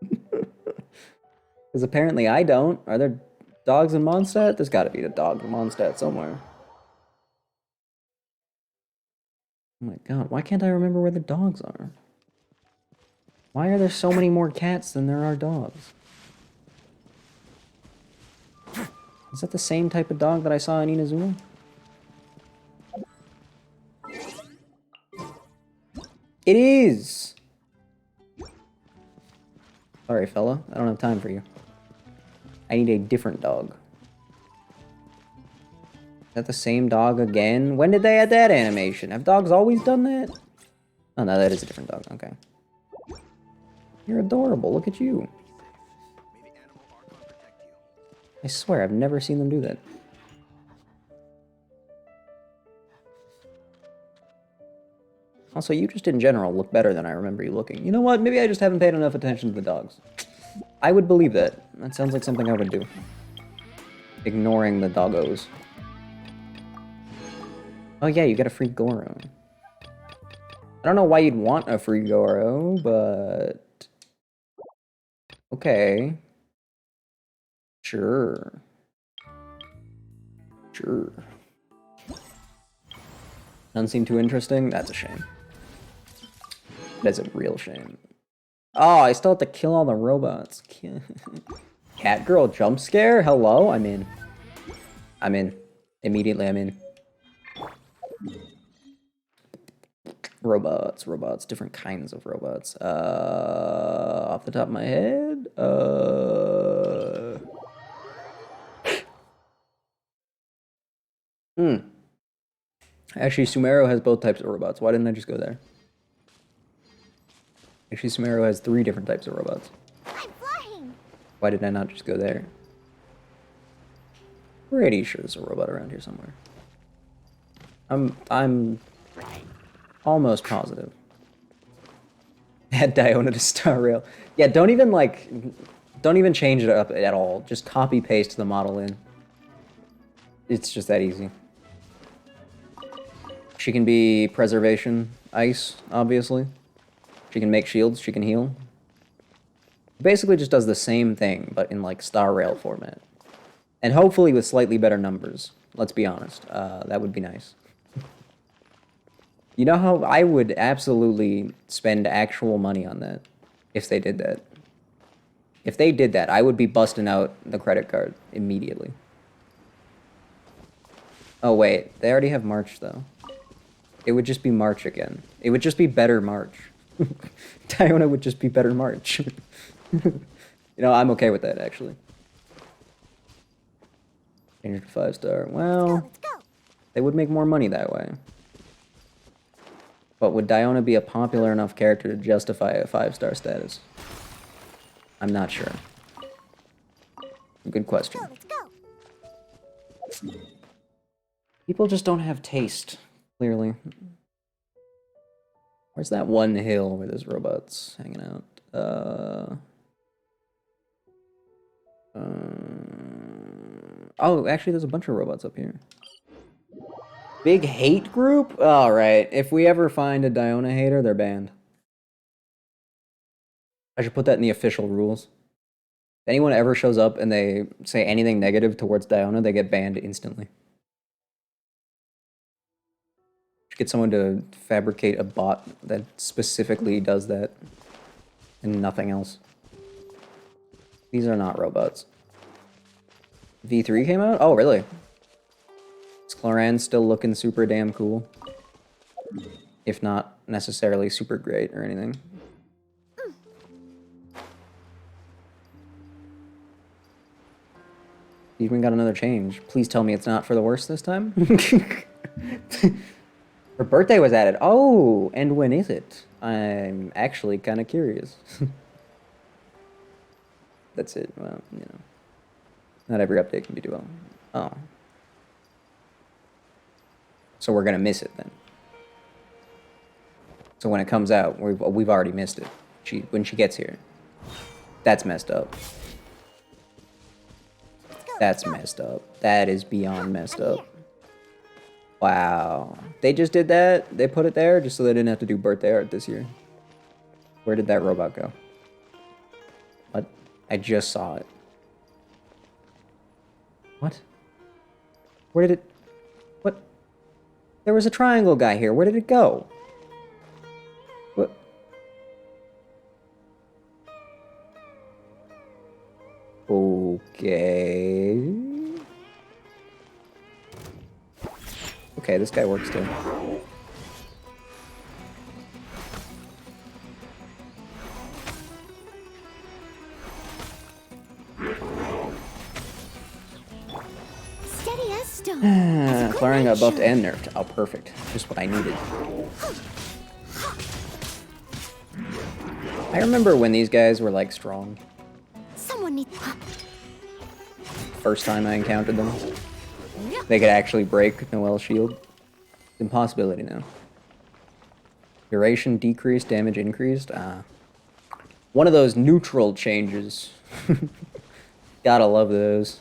S1: Because apparently I don't. Are there dogs in Mondstadt? There's got to be a dog in Mondstadt somewhere. Oh my god, why can't I remember where the dogs are? Why are there so many more cats than there are dogs? Is that the same type of dog that I saw in Inazuma? It is! Sorry, fella. I don't have time for you. I need a different dog. Is that the same dog again? When did they add that animation? Have dogs always done that? Oh, no, that is a different dog. Okay. You're adorable. Look at you. I swear, I've never seen them do that. Also, you just in general look better than I remember you looking. You know what? Maybe I just haven't paid enough attention to the dogs. I would believe that. That sounds like something I would do. Ignoring the doggos. Oh yeah, you get a free Goro. I don't know why you'd want a free Goro, but... Okay. Sure. Sure. Doesn't seem too interesting? That's a shame. That's a real shame. Oh, I still have to kill all the robots. Cat girl jump scare? Hello? I'm in. I'm in. Immediately I'm in. Robots, robots, different kinds of robots. Off the top of my head, Actually, Sumeru has both types of robots. Why didn't I just go there? Actually, Sumeru has 3 different types of robots.
S2: I'm flying.
S1: Why did I not just go there? Pretty sure there's a robot around here somewhere. I'm almost positive. Add Diona to Star Rail. Yeah, don't even change it up at all. Just copy paste the model in. It's just that easy. She can be preservation, ice, obviously. She can make shields, she can heal. Basically just does the same thing, but in like Star Rail format. And hopefully with slightly better numbers. Let's be honest. That would be nice. You know how I would absolutely spend actual money on that if they did that. If they did that, I would be busting out the credit card immediately. Oh wait, they already have March though. It would just be March again. It would just be better March. Diona would just be better March. You know, I'm okay with that actually. Change it to 5-star. Well,
S2: Let's go.
S1: they would make more money that way. But would Diona be a popular enough character to justify a 5-star status? I'm not sure. Good question.
S2: Let's go.
S1: People just don't have taste, clearly. Where's that one hill where there's robots hanging out? Oh, actually, there's a bunch of robots up here. Big hate group? Alright, if we ever find a Diona hater, they're banned. I should put that in the official rules. If anyone ever shows up and they say anything negative towards Diona, they get banned instantly. Should get someone to fabricate a bot that specifically does that and nothing else. These are not robots. V3 came out? Oh, really? Is Cloran still looking super damn cool? If not necessarily super great or anything. You even got another change. Please tell me it's not for the worse this time? Her birthday was added. Oh, and when is it? I'm actually kind of curious. That's it. Well, you know. Not every update can be due. Oh. So we're gonna miss it then. So when it comes out, we've already missed it. When she gets here. That's messed up. That's messed up. That is beyond messed up. Wow. They just did that? They put it there just so they didn't have to do birthday art this year. Where did that robot go? What? I just saw it. What? Where did it... What? There was a triangle guy here. Where did it go? What? Okay. Okay, this guy works too.
S2: Steady as stone.
S1: Clarion got buffed and nerfed. Oh, perfect. Just what I needed. I remember when these guys were like strong.
S2: Someone needs.
S1: First time I encountered them. They could actually break Noel's shield. Impossibility now. Duration decreased, damage increased. One of those neutral changes. Gotta love those.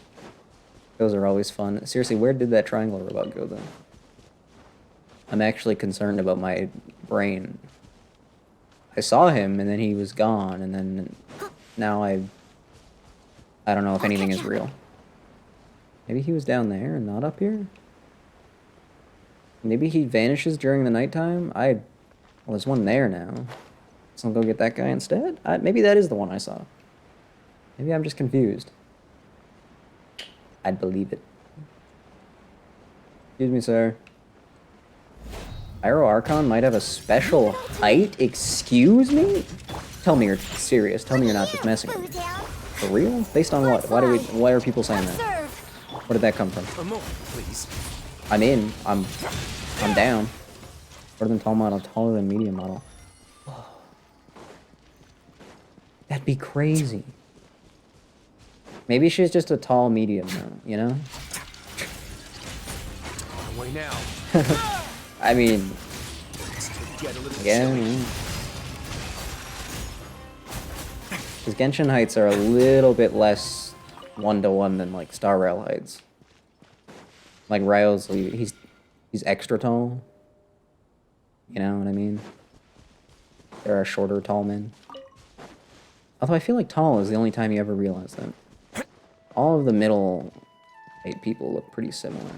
S1: Those are always fun. Seriously, where did that triangle robot go, though? I'm actually concerned about my brain. I saw him, and then he was gone, and then now I don't know if anything is real. Maybe he was down there and not up here? Maybe he vanishes during the nighttime? Well, there's one there now. So I'll go get that guy instead? Maybe that is the one I saw. Maybe I'm just confused. I'd believe it. Excuse me, sir. Pyro Archon might have a special height? Excuse me? Tell me you're serious. Tell me you're not just messing with me. For real? Based on what? Why are people saying that? Where did that come from?
S3: A moment, please.
S1: I'm in. I'm down. Shorter than tall model, taller than medium model. That'd be crazy. Maybe she's just a tall medium now, you know?
S3: Away now.
S1: I mean, yeah. Because Genshin heights are a little bit less one-to-one than like Star Rail heights. Like Rail's, he's extra tall. You know what I mean? There are shorter tall men. Although I feel like tall is the only time you ever realize that. All of the middle height people look pretty similar.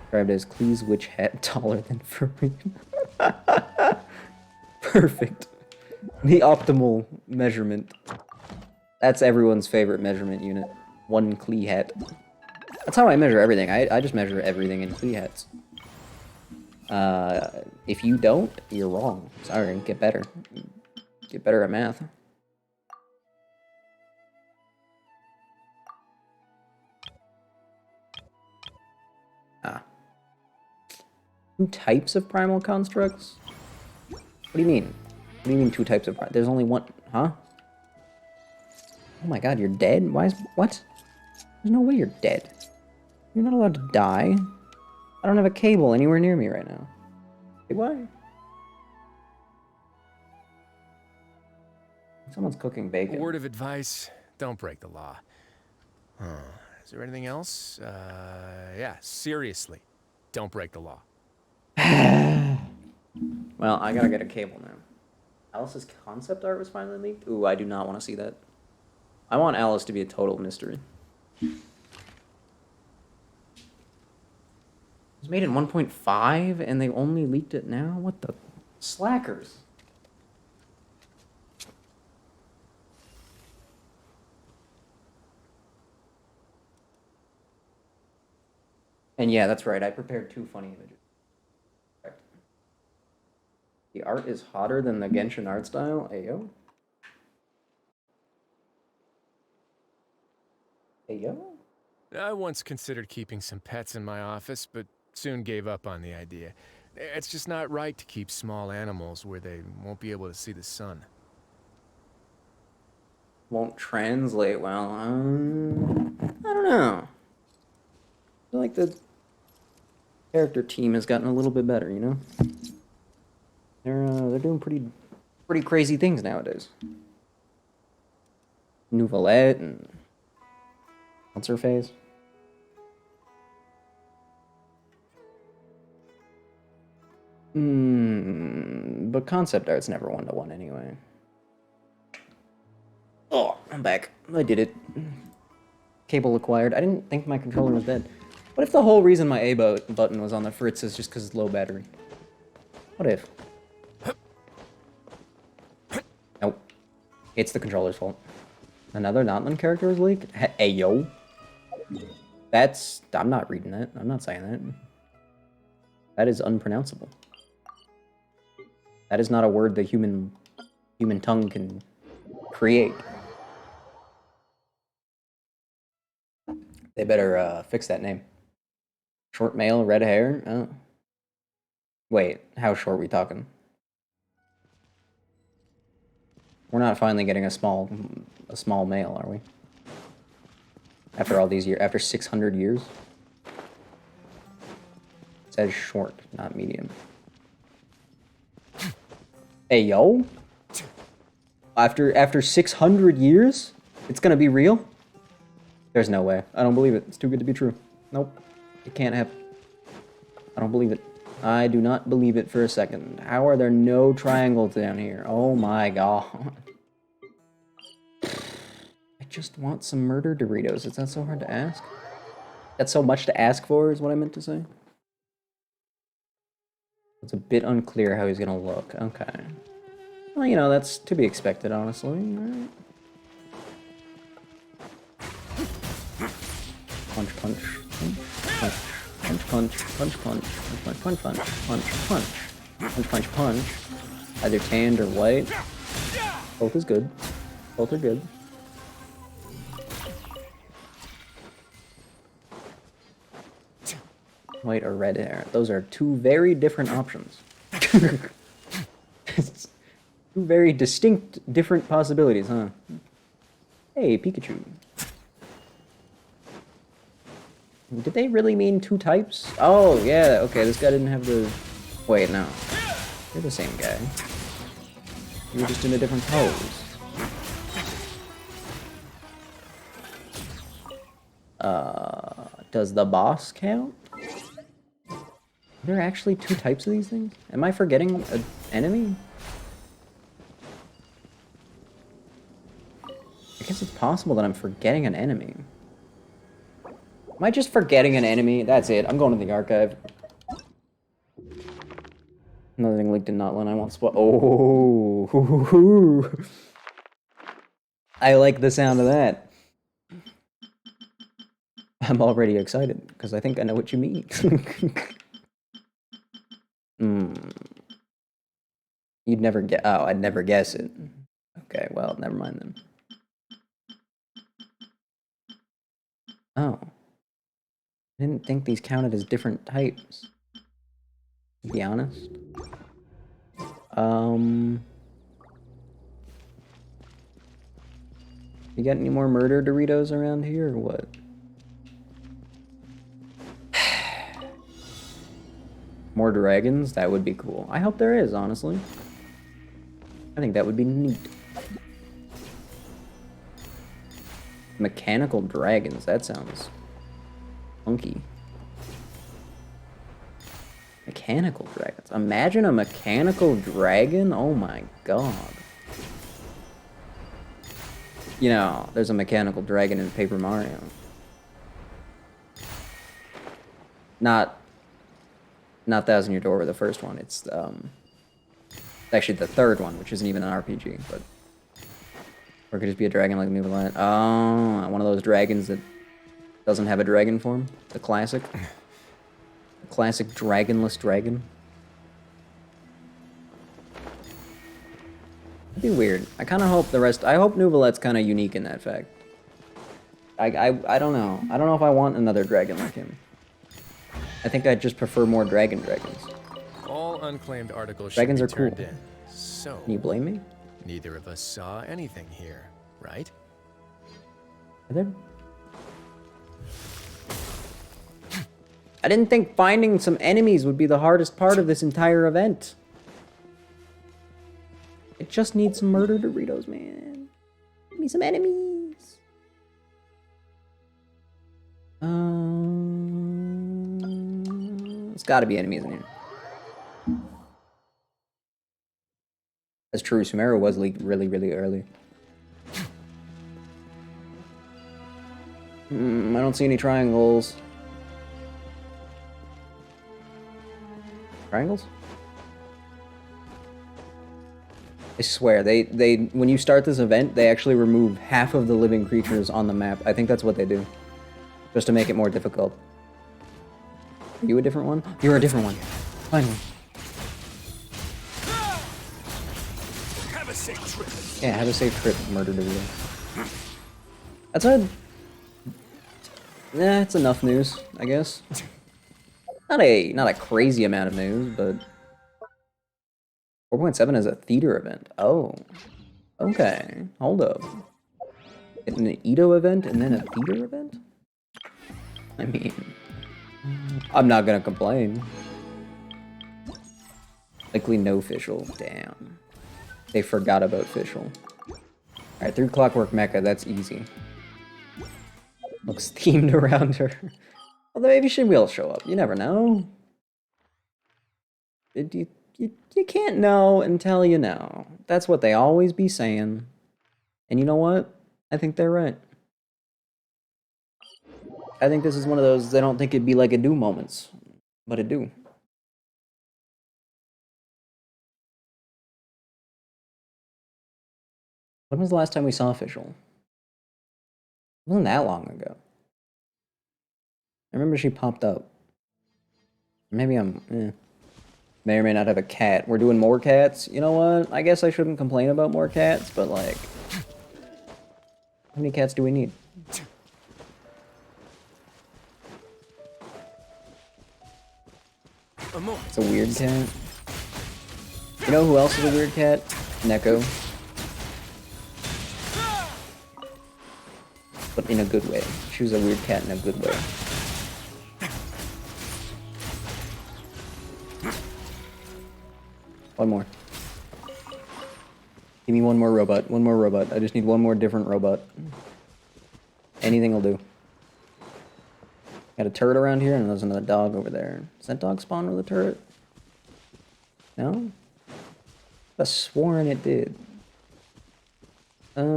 S1: Described as Klee's witch hat taller than Furry. Perfect. The optimal measurement. That's everyone's favorite measurement unit. One Klee hat. That's how I measure everything. I just measure everything in Klee hats. If you don't, you're wrong. Sorry, get better. Get better at math. Two types of primal constructs? What do you mean? What do you mean two types of primal? There's only one, huh? Oh my god, you're dead? Why is, what? There's no way you're dead. You're not allowed to die. I don't have a cable anywhere near me right now. Hey, why? Someone's cooking bacon.
S7: Word of advice, don't break the law. Is there anything else? Yeah, seriously, don't break the law.
S1: Well, I gotta get a cable now. Alice's concept art was finally leaked? Ooh, I do not want to see that. I want Alice to be a total mystery. It was made in 1.5 and they only leaked it now? What the slackers? And yeah, that's right. I prepared 2 funny images. Correct. The art is hotter than the Genshin art style. Ayo. Ayo.
S7: I once considered keeping some pets in my office, but soon gave up on the idea. It's just not right to keep small animals where they won't be able to see the sun.
S1: Won't translate well. I don't know. I feel like the character team has gotten a little bit better, you know? They're doing pretty crazy things nowadays. Nouvelette and what's her face? But concept art's never 1-to-1 anyway. Oh, I'm back. I did it. Cable acquired. I didn't think my controller was dead. What if the whole reason my A button was on the fritz is just because it's low battery? What if? Nope. It's the controller's fault. Another Notland character is leaked? Hey, yo. That's... I'm not reading that. I'm not saying that. That is unpronounceable. That is not a word the human tongue can create. They better fix that name. Short male, red hair? Oh. Wait, how short are we talking? We're not finally getting a small male, are we? After all these years, after 600 years? It says short, not medium. Hey, yo? After 600 years? It's gonna be real? There's no way. I don't believe it. It's too good to be true. Nope. It can't happen. I don't believe it. I do not believe it for a second. How are there no triangles down here? Oh my god. I just want some murder Doritos. Is that so hard to ask? That's so much to ask for, is what I meant to say. It's a bit unclear how he's gonna look. Okay. Well, you know, that's to be expected, honestly. Right? Punch, punch, punch, punch, punch, punch, punch, punch, punch, punch, punch, punch, punch, punch, punch, punch. Either tanned or white. Both is good. Both are good. White or red hair. Those are two very different options. It's two very distinct, different possibilities, huh? Hey, Pikachu. Did they really mean two types? Oh, yeah, okay, this guy didn't have the... Wait, no. You're the same guy. You were just in a different pose. Does the boss count? Are there actually two types of these things? Am I forgetting an enemy? I guess it's possible that I'm forgetting an enemy. Am I just forgetting an enemy? That's it. I'm going to the archive. Another thing linked in Notland. I want spot. Oh, I like the sound of that. I'm already excited because I think I know what you mean. You'd never get. Oh, I'd never guess it. Okay, well, never mind then. Oh. I didn't think these counted as different types. To be honest. You got any more murder Doritos around here or what? More dragons? That would be cool. I hope there is, honestly. I think that would be neat. Mechanical dragons, that sounds funky. Mechanical dragons. Imagine a mechanical dragon? Oh my god. You know, there's a mechanical dragon in Paper Mario. Not Thousand Year Door, the first one. It's actually the third one, which isn't even an RPG, but or it could just be a dragon like Nouvelette. Oh, one of those dragons that doesn't have a dragon form. The classic. The classic dragonless dragon. It'd be weird. I kind of hope I hope Nouvelette's kind of unique in that fact. I don't know. I don't know if I want another dragon like him. I think I'd just prefer more dragons.
S7: All unclaimed articles
S1: Dragons
S7: should be
S1: are
S7: turned
S1: cool.
S7: in. So,
S1: Can you blame me?
S7: neither of us saw anything here, right?
S1: Are there? I didn't think finding some enemies would be the hardest part of this entire event. It just needs some murder Doritos, man. Give me some enemies. It's gotta be enemies in here. That's true, Sumeru was leaked really, really early. I don't see any triangles. Triangles? I swear, they when you start this event, they actually remove half of the living creatures on the map. I think that's what they do. Just to make it more difficult. Are you a different one? You're a different one. Finally.
S3: Have a safe trip.
S1: Yeah, have a safe trip, murder Dorito. That's a... it's enough news, I guess. Not a crazy amount of news, but 4.7 is a theater event. Oh. Okay. Hold up. An Itto event and then a theater event? I mean, I'm not gonna complain. Likely no official. Damn. They forgot about official. Alright, through Clockwork Mecha, that's easy. Looks themed around her. Although maybe she will show up. You never know. You can't know until you know. That's what they always be saying. And you know what? I think they're right. I think this is one of those they don't think it'd be like a do moments. But it do. When was the last time we saw official? It wasn't that long ago. I remember she popped up. Maybe I'm... May or may not have a cat. We're doing more cats. You know what? I guess I shouldn't complain about more cats, but like... How many cats do we need? It's a weird cat. You know who else is a weird cat? Neko. But in a good way. She was a weird cat in a good way. One more. Give me one more robot. One more robot. I just need one more different robot. Anything will do. Got a turret around here, and there's another dog over there. Does that dog spawn with a turret? No? I sworn it did. There's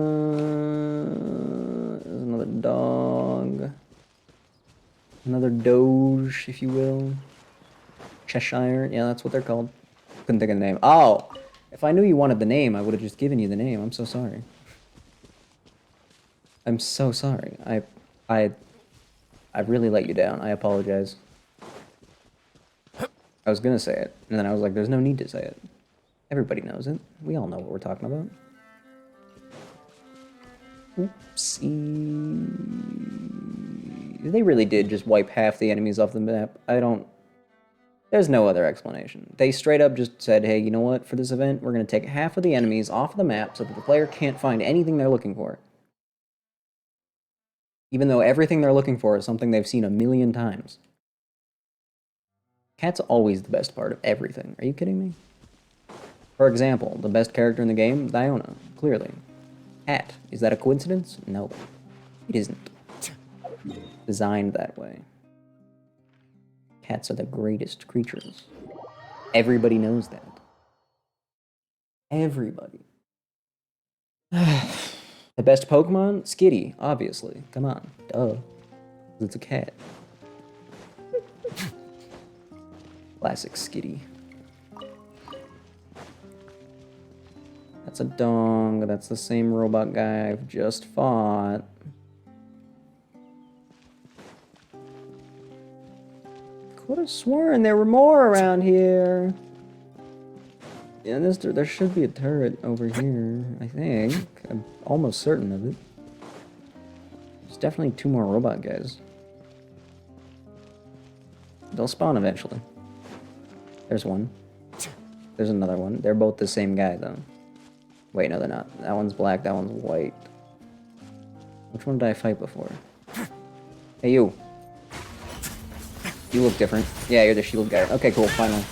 S1: another dog. Another Doge, if you will. Cheshire. Yeah, that's what they're called. Couldn't think of the name. Oh! If I knew you wanted the name, I would have just given you the name. I'm so sorry. I'm so sorry. I really let you down. I apologize. I was gonna say it, and then I was like, there's no need to say it. Everybody knows it. We all know what we're talking about. Oopsie. They really did just wipe half the enemies off the map. There's no other explanation. They straight up just said, hey, you know what? For this event, we're going to take half of the enemies off the map so that the player can't find anything they're looking for. Even though everything they're looking for is something they've seen a million times. Cat's always the best part of everything. Are you kidding me? For example, the best character in the game, Diona, clearly. Cat. Is that a coincidence? No. It isn't. Designed that way. Cats are the greatest creatures. Everybody knows that. Everybody. The best Pokemon? Skitty, obviously. Come on. Duh. It's a cat. Classic Skitty. That's a dong. That's the same robot guy I've just fought. Could have sworn there were more around here. Yeah, there should be a turret over here, I think. I'm almost certain of it. There's definitely 2 more robot guys. They'll spawn eventually. There's one. There's another one. They're both the same guy, though. Wait, no, they're not. That one's black, that one's white. Which one did I fight before? Hey, you. You look different. Yeah, you're the shield guy. Okay, cool, finally.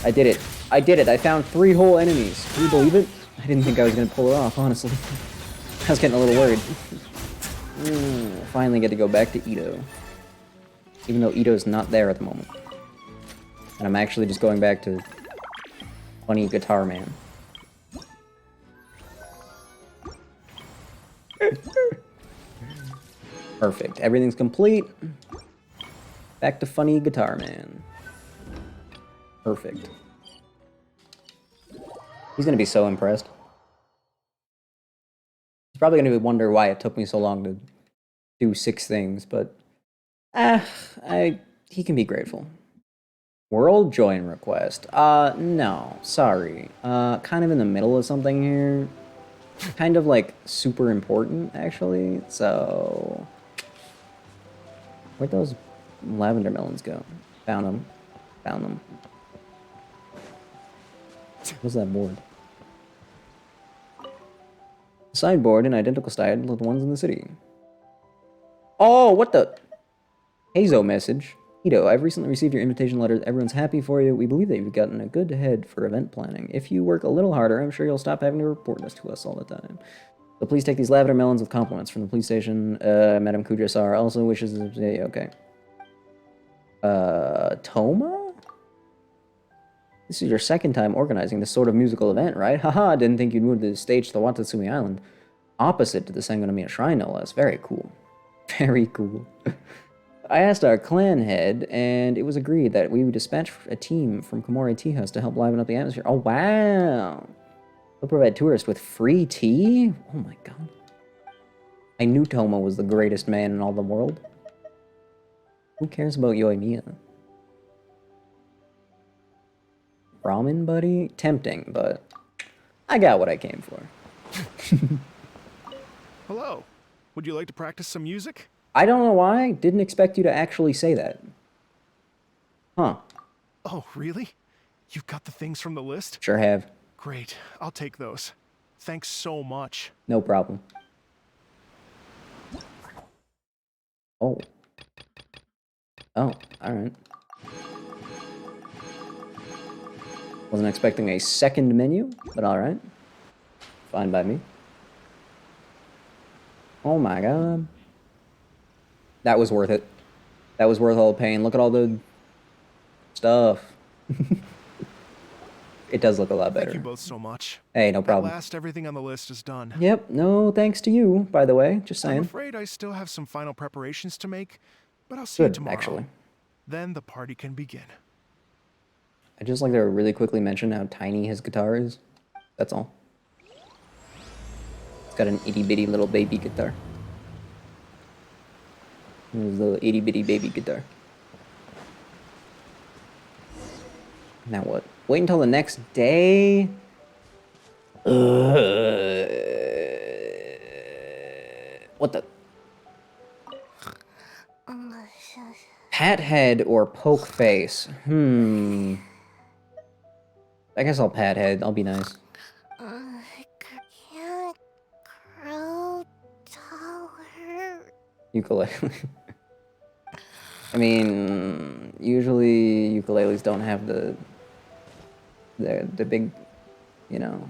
S1: I did it. I did it. I found 3 whole enemies. Can you believe it? I didn't think I was gonna pull it off, honestly. I was getting a little worried. Finally get to go back to Itto. Even though Ito's not there at the moment. And I'm actually just going back to Funny Guitar Man. Perfect. Everything's complete. Back to Funny Guitar Man. Perfect. He's gonna be so impressed. He's probably gonna wonder why it took me so long to do 6 things, but he can be grateful. World join request. No, sorry. Kind of in the middle of something here. Kind of like super important, actually. So, where'd those lavender melons go? Found them. Found them. What's that board? Sideboard in identical style to the ones in the city. Oh, what the? Hazo message. Itto, I've recently received your invitation letters. Everyone's happy for you. We believe that you've gotten a good head for event planning. If you work a little harder, I'm sure you'll stop having to report this to us all the time. So please take these lavender melons with compliments from the police station. Madame Kujasar also wishes to say, okay. Toma? This is your 2nd time organizing this sort of musical event, right? Haha, didn't think you'd move the stage to the Watatsumi Island. Opposite to the Sangonomiya Shrine, no less. Very cool. Very cool. I asked our clan head, and it was agreed that we would dispatch a team from Komori Tea House to help liven up the atmosphere. Oh, wow! They'll provide tourists with free tea? Oh my god. I knew Toma was the greatest man in all the world. Who cares about Yoimiya? Ramen, buddy? Tempting, but I got what I came for.
S4: Hello. Would you like to practice some music?
S1: I don't know why. Didn't expect you to actually say that. Huh.
S4: Oh, really? You've got the things from the list?
S1: Sure have.
S4: Great. I'll take those. Thanks so much.
S1: No problem. Oh. Oh, alright. Wasn't expecting a second menu, but alright. Fine by me. Oh my god. That was worth it. That was worth all the pain. Look at all the stuff. It does look a lot better.
S4: Thank you both so much.
S1: Hey, no problem.
S4: At last, everything on the list is done.
S1: Yep, no thanks to you, by the way. Just saying.
S4: I'm afraid I still have some final preparations to make, but I'll see you
S1: Good,
S4: tomorrow.
S1: actually.
S4: Then the party can begin.
S1: I just like to really quickly mention how tiny his guitar is. That's all. It's got an itty-bitty little baby guitar. His little itty-bitty baby guitar. Now what? Wait until the next day? What the? Pat head or poke face? I guess I'll pat head. I'll be nice.
S2: I can't grow taller.
S1: Ukulele. I mean, usually ukuleles don't have the big, you know,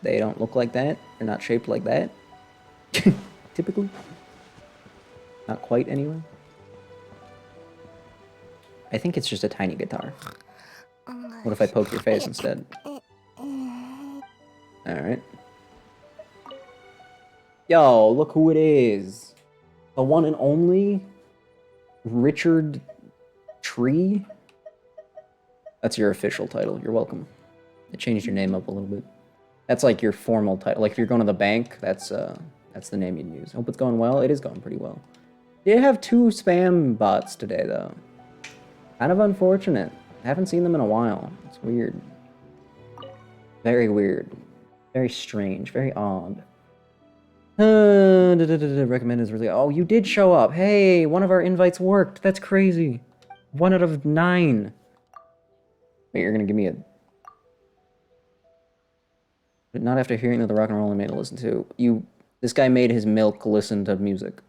S1: they don't look like that. They're not shaped like that. Typically. Not quite, anyway. I think it's just a tiny guitar. What if I poke your face instead? Alright. Yo, look who it is. The one and only Richard Tree. That's your official title. You're welcome. I changed your name up a little bit. That's like your formal title. Like if you're going to the bank, that's the name you'd use. Hope it's going well. It is going pretty well. Did have 2 spam bots today, though. Kind of unfortunate. I haven't seen them in a while. It's weird. Very weird. Very strange. Very odd. Recommend is really... Oh, you did show up. Hey, one of our invites worked. That's crazy. 1 out of 9. Wait, you're gonna give me a... But not after hearing that the rock and roll I made to listen to. This guy made his milk listen to music.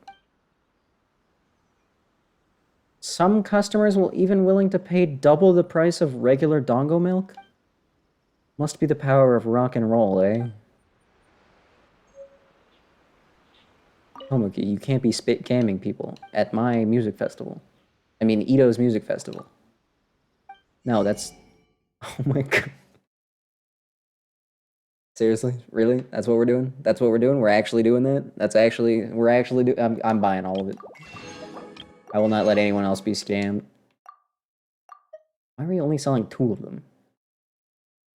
S1: Some customers will even willing to pay double the price of regular dongo milk? Must be the power of rock and roll, eh? Tomoki, you can't be camming people at my music festival. I mean, Itto's music festival. No, that's... Oh my god. Seriously? Really? That's what we're doing? That's what we're doing? We're actually doing that? That's actually... We're actually I'm buying all of it. I will not let anyone else be scammed. Why are we only selling 2 of them?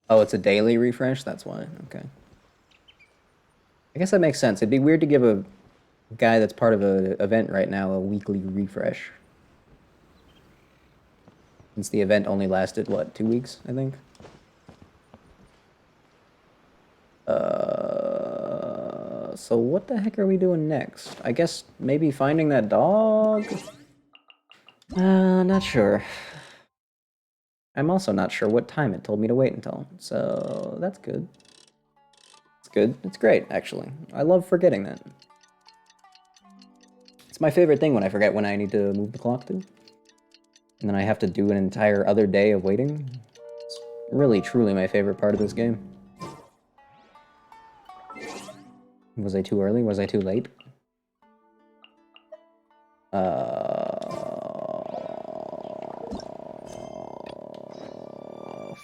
S1: Oh, it's a daily refresh? That's why. Okay. I guess that makes sense. It'd be weird to give a guy that's part of an event right now a weekly refresh. Since the event only lasted, what, 2 weeks, I think? So what the heck are we doing next? I guess maybe finding that dog? Not sure. I'm also not sure what time it told me to wait until, so that's good. It's good. It's great, actually. I love forgetting that. It's my favorite thing when I forget when I need to move the clock to. And then I have to do an entire other day of waiting. It's really, truly my favorite part of this game. Was I too early? Was I too late?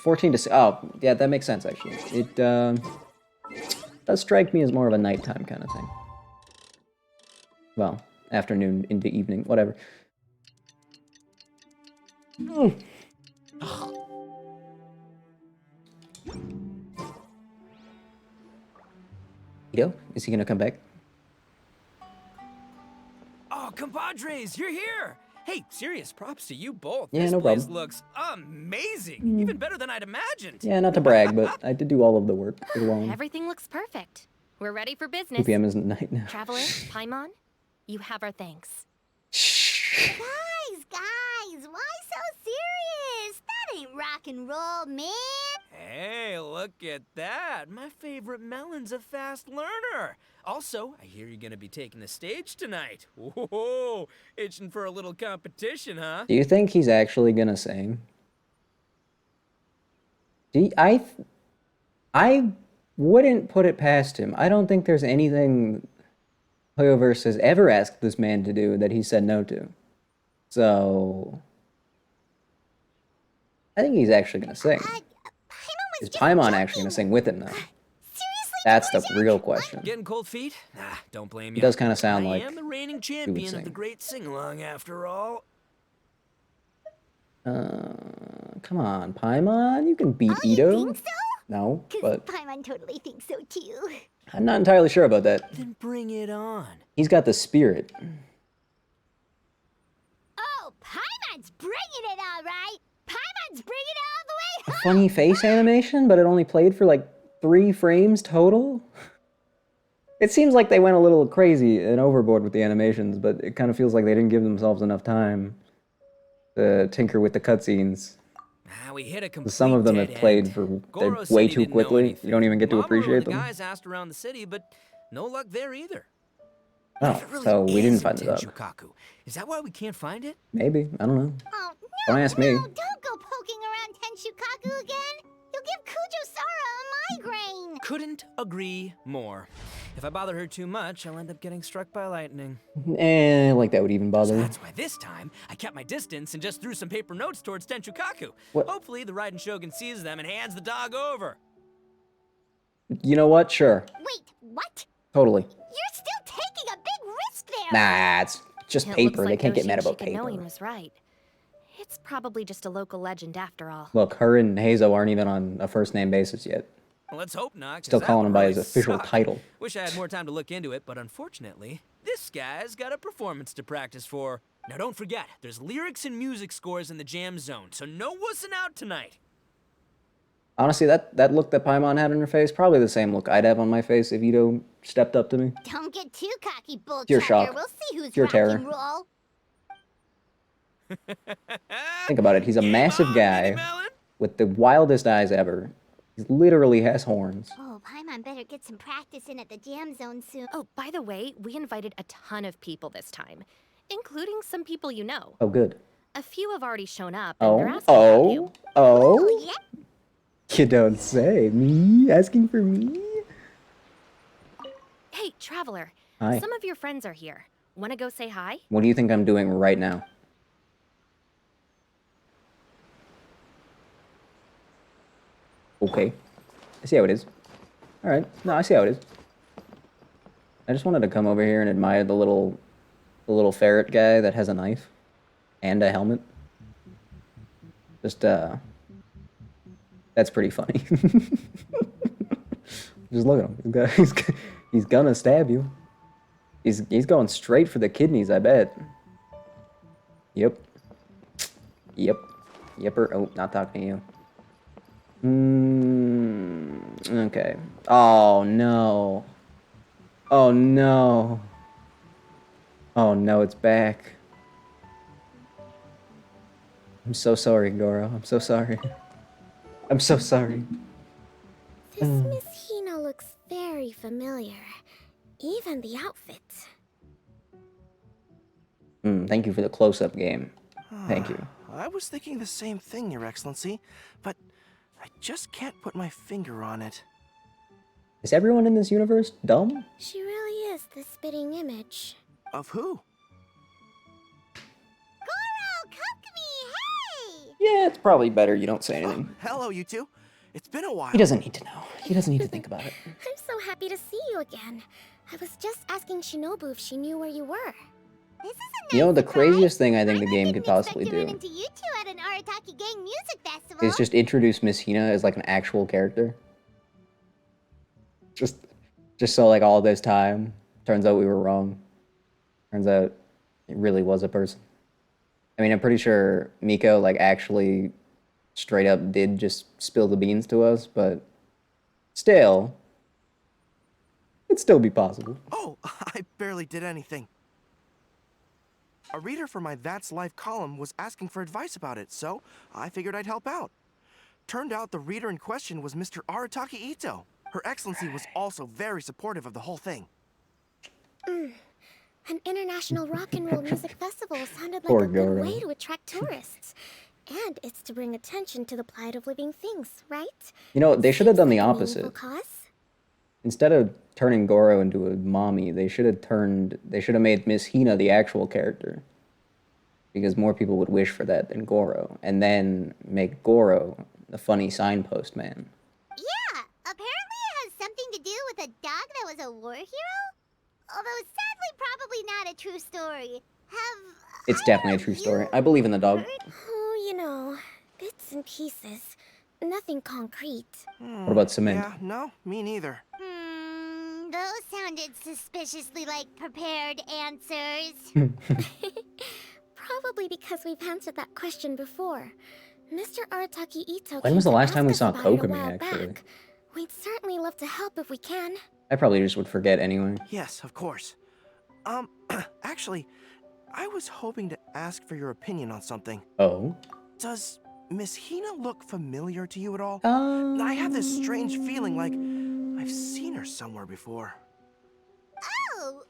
S1: 14 to... Oh, yeah, that makes sense, actually. It does strike me as more of a nighttime kind of thing. Well, afternoon into evening, whatever. Itto, is he gonna come back?
S3: Oh, compadres, you're here! Hey, serious props to you both.
S1: Yeah,
S3: this
S1: no
S3: place
S1: problem.
S3: looks amazing. Even better than I'd imagined.
S1: Yeah, not to brag, but I did do all of the work alone.
S5: Everything looks perfect. We're ready for
S1: 2
S5: business.
S1: p.m. is night now.
S5: Traveler, Paimon, you have our thanks.
S1: Shh.
S2: Guys, why so serious? That ain't rock and roll, man.
S3: Hey, look at that. My favorite melon's a fast learner. Also, I hear you're gonna be taking the stage tonight. Whoa, itching for a little competition, huh?
S1: Do you think he's actually gonna sing? I wouldn't put it past him. I don't think there's anything Hoyoverse has ever asked this man to do that he said no to. So I think he's actually gonna sing.
S2: Paimon was
S1: Is
S2: just
S1: Paimon
S2: joking.
S1: actually gonna sing with him though?
S2: Seriously,
S1: That's the
S2: Jack?
S1: real question.
S3: Getting cold feet? Ah, don't blame
S1: He
S3: you.
S1: does kind of sound like
S3: I am the reigning
S1: would
S3: champion
S1: sing.
S3: of the great sing-along, after all.
S1: Come on, Paimon, you can beat
S2: Oh, you
S1: Itto.
S2: think so?
S1: No,
S2: Because
S1: but
S2: Paimon totally thinks so too.
S1: I'm not entirely sure about that.
S3: Then bring it on.
S1: He's got the spirit.
S2: Oh, Paimon's bringing it all right. Paimon's bringing it all the way home.
S1: Funny face animation, but it only played for like 3 frames total. It seems like they went a little crazy and overboard with the animations, but it kind of feels like they didn't give themselves enough time to tinker with the cutscenes.
S3: Ah, we hit a complete
S1: Some of them have
S3: dead
S1: played
S3: end.
S1: for
S3: Goro said
S1: way
S3: he
S1: too
S3: didn't know
S1: quickly. You
S3: anything.
S1: don't even get to
S3: Mamoru
S1: appreciate
S3: and the
S1: them.
S3: guys asked around the city, but no luck there either.
S1: Oh,
S3: If it really
S1: so we
S3: is
S1: didn't
S3: in
S1: find it up.
S3: Tenchukaku, is that why we can't find it?
S1: Maybe, I don't know.
S2: Oh,
S1: Don't
S2: no,
S1: ask me.
S2: no, don't go poking around Tenshukaku again. You'll give Kujo-Sara a migraine.
S3: Couldn't agree more. If I bother her too much, I'll end up getting struck by lightning.
S1: Like that would even bother
S3: So
S1: me.
S3: that's why this time, I kept my distance and just threw some paper notes towards Tenchukaku.
S1: What?
S3: Hopefully, the Raiden Shogun sees them and hands the dog over.
S1: You know what? Sure.
S2: Wait, what?
S1: Totally.
S2: You're still taking a big risk there.
S1: Nah, it's just
S5: It
S1: paper.
S5: looks
S1: They
S5: like
S1: can't get mad
S5: Doshin
S1: about
S5: Shikanoin
S1: paper.
S5: was right. It's probably just a local legend after all.
S1: Look, her and Hazo aren't even on a first-name basis yet.
S3: Well, let's hope not. 'Cause
S1: Still
S3: that
S1: calling
S3: would
S1: him by
S3: really
S1: his official
S3: suck.
S1: title.
S3: Wish I had more time to look into it, but unfortunately, this guy's got a performance to practice for. Now, don't forget, there's lyrics and music scores in the jam zone, so no wussing out tonight.
S1: Honestly, that look that Paimon had on her face, probably the same look I'd have on my face if Itto stepped up to me.
S2: Don't get too cocky, bull
S1: Pure
S2: chucker.
S1: shock.
S2: We'll see who's
S1: Pure
S2: rock
S1: terror.
S2: and roll.
S1: Think about it. He's a
S3: Game
S1: massive
S3: on,
S1: guy
S3: Mini Melon.
S1: with the wildest eyes ever. He literally has horns.
S2: Oh, Paimon better get some practice in at the jam zone soon.
S5: Oh, by the way, we invited a ton of people this time, including some people you know.
S1: Oh, good.
S5: A few have already shown up, and they're
S1: Oh,
S5: asking about you.
S1: oh.
S2: Yeah.
S1: You don't say. Me? Asking for me?
S5: Hey, Traveler.
S1: Hi.
S5: Some of your friends are here. Wanna go say hi?
S1: What do you think I'm doing right now? Okay. I see how it is. Alright. No, I see how it is. I just wanted to come over here and admire the little ferret guy that has a knife. And a helmet. Just, that's pretty funny. Just look at him. He's gonna stab you. He's going straight for the kidneys, I bet. Yep. Yep. Yepper. Oh, not talking to you. Okay. Oh, no. Oh, no. Oh, no, it's back. I'm so sorry, Goro. I'm so sorry. I'm so sorry.
S2: This Miss Hina looks very familiar. Even the outfit.
S1: Thank you for the close-up game. Thank you.
S8: I was thinking the same thing, Your Excellency, but I just can't put my finger on it.
S1: Is everyone in this universe dumb?
S2: She really is the spitting image.
S8: Of who?
S2: Goro, come to me, hey!
S1: Yeah, it's probably better you don't say anything.
S8: Hello, you two. It's been a while.
S1: He doesn't need to know. He doesn't need to think about it.
S2: I'm so happy to see you again. I was just asking Shinobu if she knew where you were. This is a
S1: You know,
S2: nice
S1: the
S2: surprise.
S1: craziest thing I think the
S2: I
S1: game
S2: didn't
S1: could possibly
S2: expect to run
S1: do
S2: into you two at an Arataki Gang music festival.
S1: is just introduce Miss Hina as like an actual character. Just so like all this time, turns out we were wrong. Turns out it really was a person. I mean, I'm pretty sure Miko like actually straight up did just spill the beans to us, but still, it'd still be possible.
S8: Oh, I barely did anything. A reader for my That's Life column was asking for advice about it, so I figured I'd help out. Turned out the reader in question was Mr. Arataki Itto. Her Excellency was also very supportive of the whole thing.
S2: An international rock and roll music festival sounded like
S1: Poor
S2: a good
S1: Goro.
S2: way to attract tourists. And it's to bring attention to the plight of living things, right?
S1: You know, they should have done the
S2: Seems like a meaningful
S1: opposite.
S2: cause.
S1: Instead of turning Goro into a mommy, they should have made Miss Hina the actual character. Because more people would wish for that than Goro. And then make Goro the funny signpost man.
S2: Yeah, apparently it has something to do with a dog that was a war hero? Although sadly probably not a true story.
S1: It's definitely a true story. I believe in the dog.
S2: Oh, you know, bits and pieces. Nothing concrete.
S1: What about cement?
S8: Yeah, no, me neither.
S2: Those sounded suspiciously like prepared answers. Probably because we've answered that question before. Mr. Arataki Itto
S1: When was the
S2: came to
S1: last time we
S2: ask
S1: saw
S2: us about it a
S1: Kokomi,
S2: while
S1: actually?
S2: back. We'd certainly love to help if we can.
S1: I probably just would forget anyway.
S8: Yes, of course. Actually, I was hoping to ask for your opinion on something.
S1: Oh?
S8: Does Miss Hina look familiar to you at all? I have this strange feeling like I've seen her somewhere before.
S2: Oh!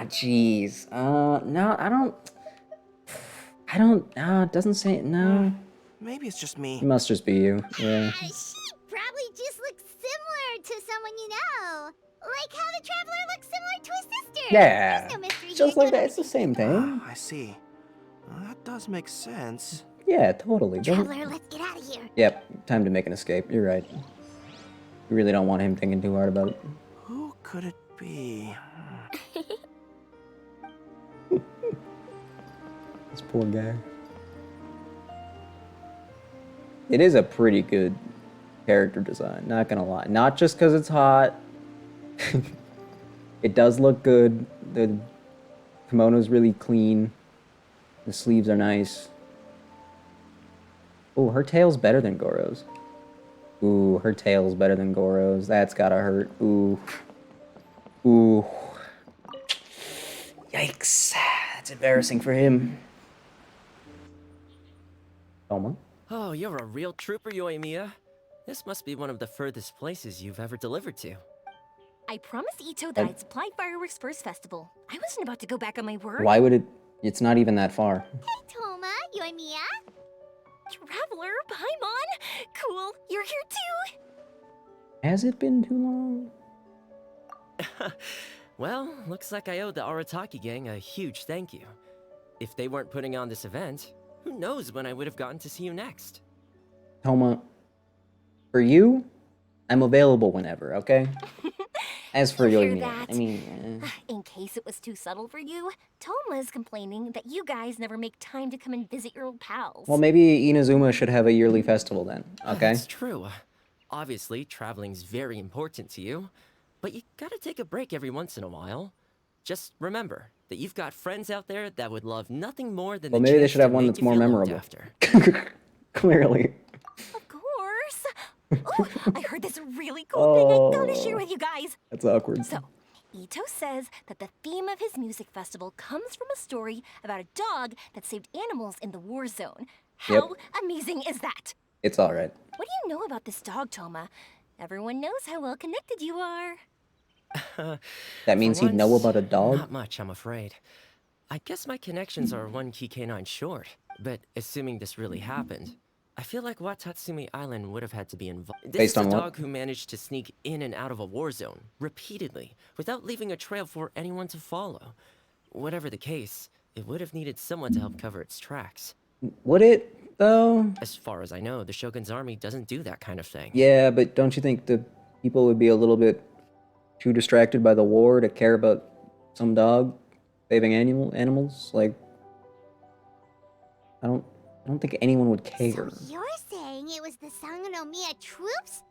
S1: Jeez. No, it doesn't say, no.
S8: Maybe it's just me.
S1: It must just be you, yeah.
S2: She probably just looks similar to someone you know. Like how the Traveler looks similar to his sister.
S1: Yeah,
S2: There's no mystery
S1: just
S2: here,
S1: like that, it's the same thing.
S8: I see. That does make sense.
S1: Yeah, totally.
S2: Traveler, let's get out of here.
S1: Yep, time to make an escape, you're right. You really don't want him thinking too hard about it.
S8: Who could it be?
S1: This poor guy. It is a pretty good character design, not gonna lie. Not just because it's hot. It does look good. The kimono's really clean. The sleeves are nice. Oh, her tail's better than Goro's. Ooh, her tail's better than Goro's. That's gotta hurt. Ooh. Ooh. Yikes. That's embarrassing for him. Toma.
S9: Oh, you're a real trooper, Yoimiya. This must be one of the furthest places you've ever delivered to.
S5: I promised Itto that I'd supply fireworks for his festival. I wasn't about to go back on my word.
S1: Why would it? It's not even that far.
S2: Hey, Toma, Yoimiya.
S5: Traveler, Paimon! Cool, you're here too!
S1: Has it been too long?
S9: Well, looks like I owe the Arataki gang a huge thank you. If they weren't putting on this event, who knows when I would have gotten to see you next.
S1: Toma, for you, I'm available whenever, okay? As for
S5: You hear
S1: Yoimiya,
S5: that?
S1: I mean,
S5: In case it was too subtle for you, Toma's complaining that you guys never make time to come and visit your old pals.
S1: well, maybe Inazuma should have a yearly festival then, okay?
S9: That's true. Obviously, traveling's very important to you, but you gotta take a break every once in a while. Just remember that you've got friends out there that would love nothing more than
S1: Well,
S9: the
S1: maybe they
S9: chance
S1: should have
S9: to
S1: one
S9: make
S1: that's
S9: you
S1: more
S9: feel looked
S1: memorable.
S9: after.
S1: Clearly.
S5: Of course! Oh, I heard this really cool thing I gotta share with you guys.
S1: That's awkward.
S5: So, Itto says that the theme of his music festival comes from a story about a dog that saved animals in the war zone. How amazing is that?
S1: It's alright.
S5: What do you know about this dog, Toma? Everyone knows how well connected you are.
S1: That means
S9: For
S1: he'd know
S9: once,
S1: about a dog?
S9: Not much, I'm afraid. I guess my connections are one key canine short, but assuming this really happened, I feel like Watatsumi Island would have had to be involved. This
S1: Based
S9: is
S1: on
S9: a
S1: what?
S9: dog who managed to sneak in and out of a war zone, repeatedly, without leaving a trail for anyone to follow. Whatever the case, it would have needed someone to help cover its tracks.
S1: Would it, though?
S9: As far as I know, the Shogun's army doesn't do that kind of thing.
S1: Yeah, but don't you think the people would be a little bit too distracted by the war to care about some dog saving animals? Like, I don't think anyone would care.
S2: So you're saying it was the Sangonomiya troops?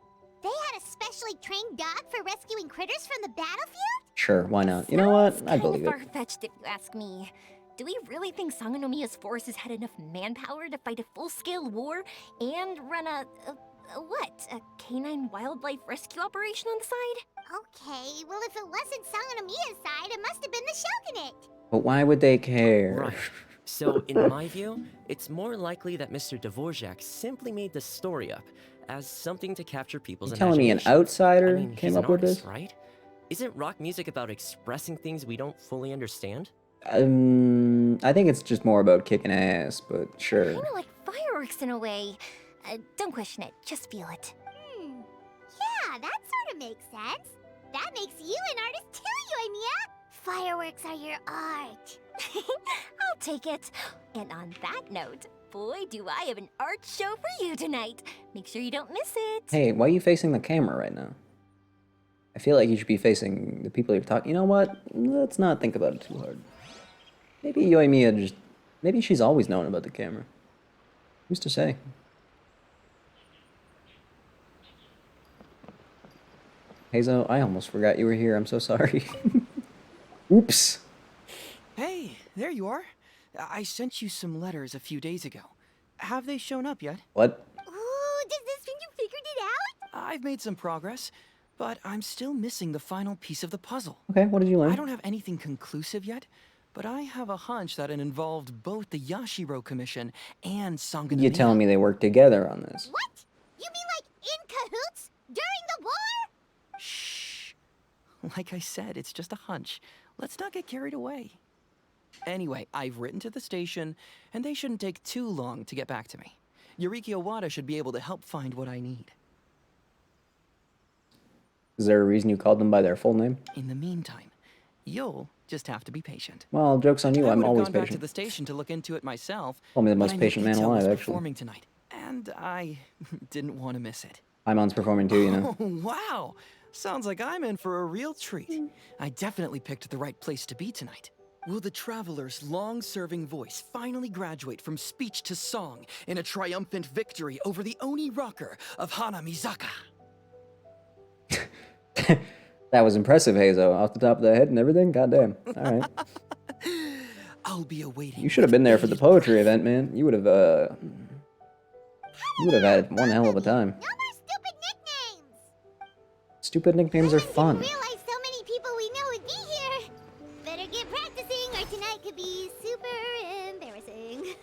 S2: They had a specially trained dog for rescuing critters from the battlefield?
S1: Sure, why not? You know what? I
S5: Sounds
S1: believe
S5: kinda
S1: it.
S5: far-fetched if you ask me. Do we really think Sangonomiya's forces had enough manpower to fight a full-scale war and run a canine wildlife rescue operation on the side?
S2: Okay, well if it wasn't Sangonomiya's side, it must have been the Shogunate.
S1: But why would they care?
S9: Right. So, in my view, it's more likely that Mr. Dvorak simply made the story up as something to capture people's
S1: You telling me an
S9: imagination.
S1: outsider
S9: I mean,
S1: came
S9: he's
S1: up
S9: an
S1: with
S9: artist,
S1: this?
S9: right? Isn't rock music about expressing things we don't fully understand?
S1: I think it's just more about kicking ass, but sure.
S5: Kinda like fireworks in a way. Don't question it, just feel it.
S2: Yeah, that sort of makes sense. That makes you an artist too, Yoimiya. Fireworks are your art.
S5: I'll take it. And on that note, boy, do I have an art show for you tonight. Make sure you don't miss it.
S1: Hey, why are you facing the camera right now? I feel like you should be facing the people you're talking. You know what? Let's not think about it too hard. Maybe Yoimiya just... Maybe she's always known about the camera. Who's to say? Hazo, I almost forgot you were here. I'm so sorry. Oops.
S6: Hey, there you are. I sent you some letters a few days ago. Have they shown up yet?
S1: What?
S2: Ooh, does this mean you figured it out?
S6: I've made some progress, but I'm still missing the final piece of the puzzle.
S1: Okay, what did you learn?
S6: I don't have anything conclusive yet, but I have a hunch that it involved both the Yashiro Commission and Sangonomiya.
S1: You telling me they worked together on this?
S2: What? You mean like in cahoots? During the war?
S6: Shh. Like I said, it's just a hunch. Let's not get carried away. Anyway, I've written to the station, and they shouldn't take too long to get back to me. Yuriki Owada should be able to help find what I need.
S1: Is there a reason you called them by their full name?
S6: In the meantime, you'll just have to be patient.
S1: Well, joke's on you.
S6: I
S1: I'm
S6: would have
S1: always
S6: gone back to
S1: patient.
S6: the station to look into it myself.
S1: Call me the
S6: but
S1: most
S6: I knew
S1: patient man
S6: Itto was
S1: alive, actually.
S6: performing tonight, and I didn't want to miss it.
S1: Paimon's performing too, you know.
S6: Oh, wow! Sounds like I'm in for a real treat. I definitely picked the right place to be tonight. Will the Traveler's long-serving voice finally graduate from speech to song in a triumphant victory over the Oni rocker of Hanamizaka?
S1: That was impressive, Hazo. Off the top of the head and everything? Goddamn. Alright.
S6: I'll be awaiting.
S1: You should have been there for the poetry event, man. You would have, You would have had one hell of a time.
S2: No more stupid nicknames!
S1: Stupid nicknames are fun.
S2: Didn't realize so many people we know would be here. Better get practicing or tonight could be super embarrassing.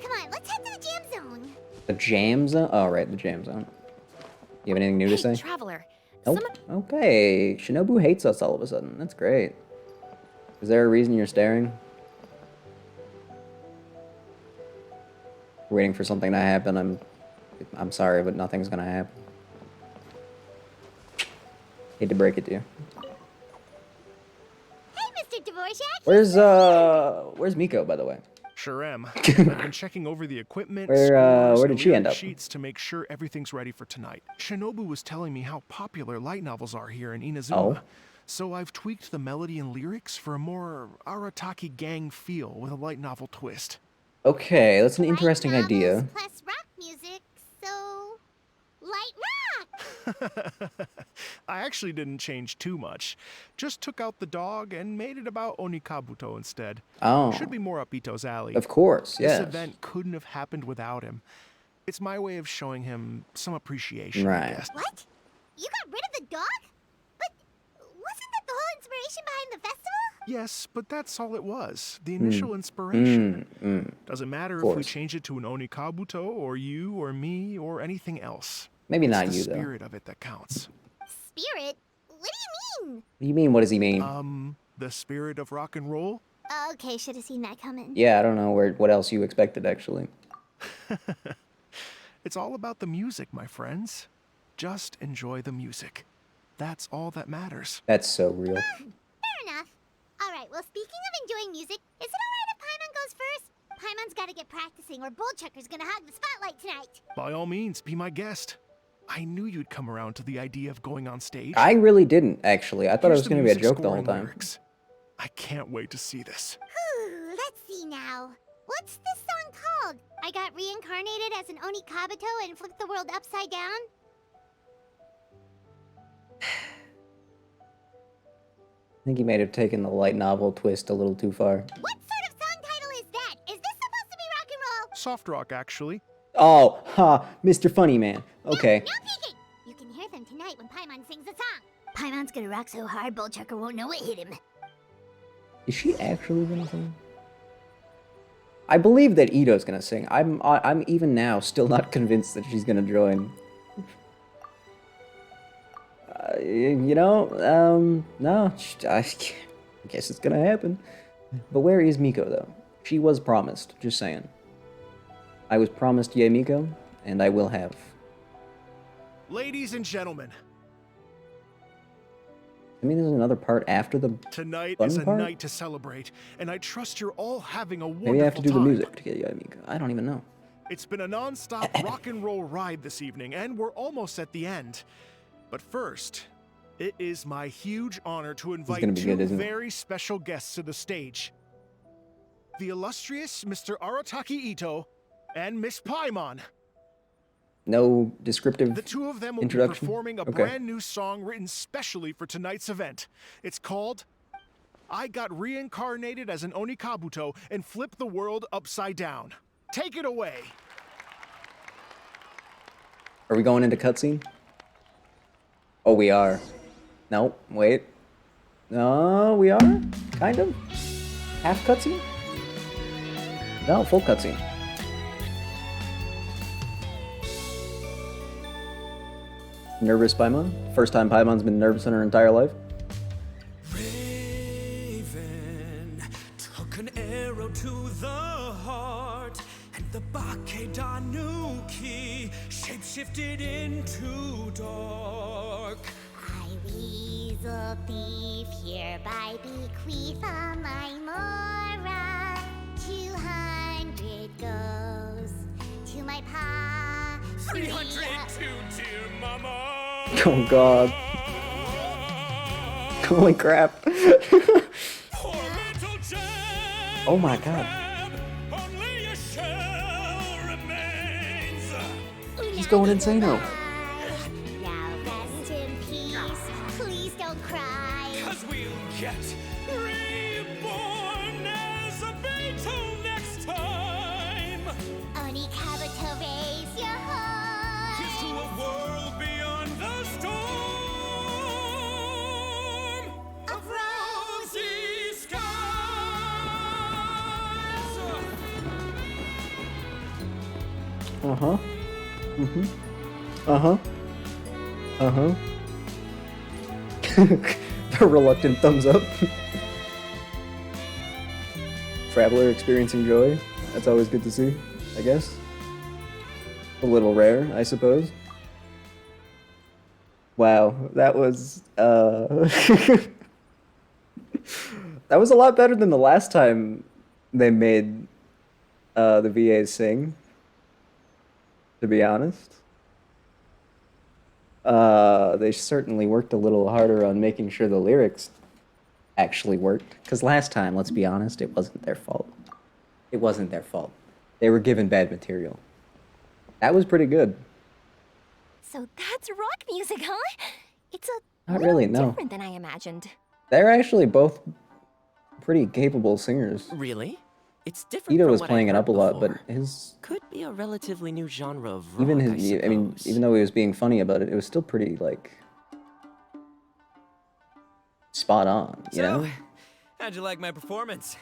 S2: Come on, let's head to the jam zone.
S1: The jam zone? Oh, right, the jam zone. You have anything new to say?
S5: Traveler,
S1: Nope. Okay. Shinobu hates us all of a sudden. That's great. Is there a reason you're staring? Waiting for something to happen. I'm sorry, but nothing's gonna happen. Hate to break it to you.
S2: Hey, Mr. Dvorak.
S1: Where's Miko, by the way?
S4: Sure am. I've been checking over the equipment,
S1: Where
S4: scores,
S1: did
S4: and
S1: she end
S4: lyric
S1: up?
S4: sheets to make sure everything's ready for tonight. Shinobu was telling me how popular light novels are here in Inazuma.
S1: Oh.
S4: So I've tweaked the melody and lyrics for a more Arataki gang feel with a light novel twist.
S1: Okay, that's an
S2: Light
S1: interesting
S2: novels
S1: idea.
S2: plus rock music, so light rock.
S4: I actually didn't change too much. Just took out the dog and made it about Onikabuto instead.
S1: Oh,
S4: Should be more up Ito's alley.
S1: of course,
S4: This
S1: yes.
S4: event couldn't have happened without him. It's my way of showing him some appreciation, I
S1: Right.
S4: guess.
S2: What? You got rid of the dog? But wasn't that the whole inspiration behind the festival?
S4: Yes, but that's all it was. The initial inspiration. Doesn't matter if we
S1: course.
S4: change it to an Onikabuto, or you, or me, or anything else.
S1: Maybe
S4: It's
S1: not
S4: the
S1: you, though.
S4: spirit of it that counts.
S2: Spirit? What do you mean?
S1: What do you mean? What does he mean?
S4: The spirit of rock and roll?
S2: Okay, should have seen that coming.
S1: Yeah, I don't know what else you expected, actually.
S4: It's all about the music, my friends. Just enjoy the music. That's all that matters.
S1: That's so real.
S2: Fair enough. Alright, well, speaking of enjoying music, is it alright if Paimon goes first? Paimon's gotta get practicing, or Bullchucker's gonna hog the spotlight tonight.
S4: By all means, be my guest. I knew you'd come around to the idea of going on stage.
S1: I really didn't, actually. I thought it
S4: Here's
S1: was
S4: the
S1: going to be a
S4: music
S1: joke the
S4: score
S1: whole
S4: and
S1: time.
S4: lyrics. I can't wait to see this.
S2: Whew, let's see now. What's this song called? I got reincarnated as an Onikabuto and flipped the world upside down?
S1: I think he may have taken the light novel twist a little too far.
S2: What sort of song title is that? Is this supposed to be rock and roll?
S4: Soft rock, actually.
S1: Oh, ha, Mr. Funny Man. Okay.
S2: No peeking! You can hear them tonight when Paimon sings the song. Paimon's gonna rock so hard, Bullchucker won't know it hit him.
S1: Is she actually gonna sing? I believe that Ito's gonna sing. I'm even now still not convinced that she's gonna join. No, I guess it's gonna happen. But where is Miko, though? She was promised, just saying. I was promised Yae Miko, and I will have.
S4: Ladies and gentlemen,
S1: I mean, there's another part after the
S4: tonight
S1: fun
S4: is a
S1: part?
S4: night to celebrate, and I trust you're all having a wonderful
S1: Maybe I have to do the
S4: time.
S1: music to get Yae Miko. I don't even know.
S4: It's been a non-stop rock and roll ride this evening, and we're almost at the end. But first, it is my huge honor to invite
S1: gonna be
S4: two
S1: good, isn't it?
S4: very special guests to the stage. The illustrious Mr. Arataki Itto and Miss Paimon.
S1: No descriptive
S4: The two of them will be
S1: introduction?
S4: performing a
S1: Okay.
S4: brand new song written specially for tonight's event. It's called I Got Reincarnated as an Onikabuto and Flipped the World Upside Down. Take it away.
S1: Are we going into cutscene? Oh, we are. No, wait. No, we are? Kind of? Half cutscene? No, full cutscene. Nervous Paimon? First time Paimon's been nervous in her entire life?
S3: Raven took an arrow to the heart, and the Bakedanuki shapeshifted into dark.
S2: I weasel thief hereby bequeath a my mora. 200 goes to my pa.
S3: 300 to dear mama.
S1: Oh god. Holy crap.
S3: Poor little gem.
S1: Oh my god.
S3: Only a shell remains.
S1: He's going insane-o.
S2: Now rest in peace. Please don't cry.
S3: 'Cause we'll get reborn as a Beetle next time.
S2: Onikabuto, raise your heart.
S3: Here's to a world beyond the storm of rosy skies.
S1: Uh-huh. Mm-hmm. Uh-huh. Uh-huh. A reluctant thumbs up. Traveler experiencing joy. That's always good to see, I guess. A little rare, I suppose. Wow, that was that was a lot better than the last time they made the VAs sing, to be honest. They certainly worked a little harder on making sure the lyrics actually worked. Because last time, let's be honest, it wasn't their fault. It wasn't their fault. They were given bad material. That was pretty good.
S5: So that's rock music, huh? It's a
S1: Not
S5: little
S1: really, no.
S5: different than I imagined.
S1: They're actually both pretty capable singers.
S9: Really? It's different
S1: Itto
S9: from
S1: was
S9: what
S1: playing
S9: I've
S1: it up a
S9: heard
S1: lot, but
S9: before.
S1: his
S9: Could be a relatively new genre of rock,
S1: even
S9: I
S1: his, I mean,
S9: suppose.
S1: even though he was being funny about it, it was still pretty like spot on, you know?
S3: How'd you like my performance?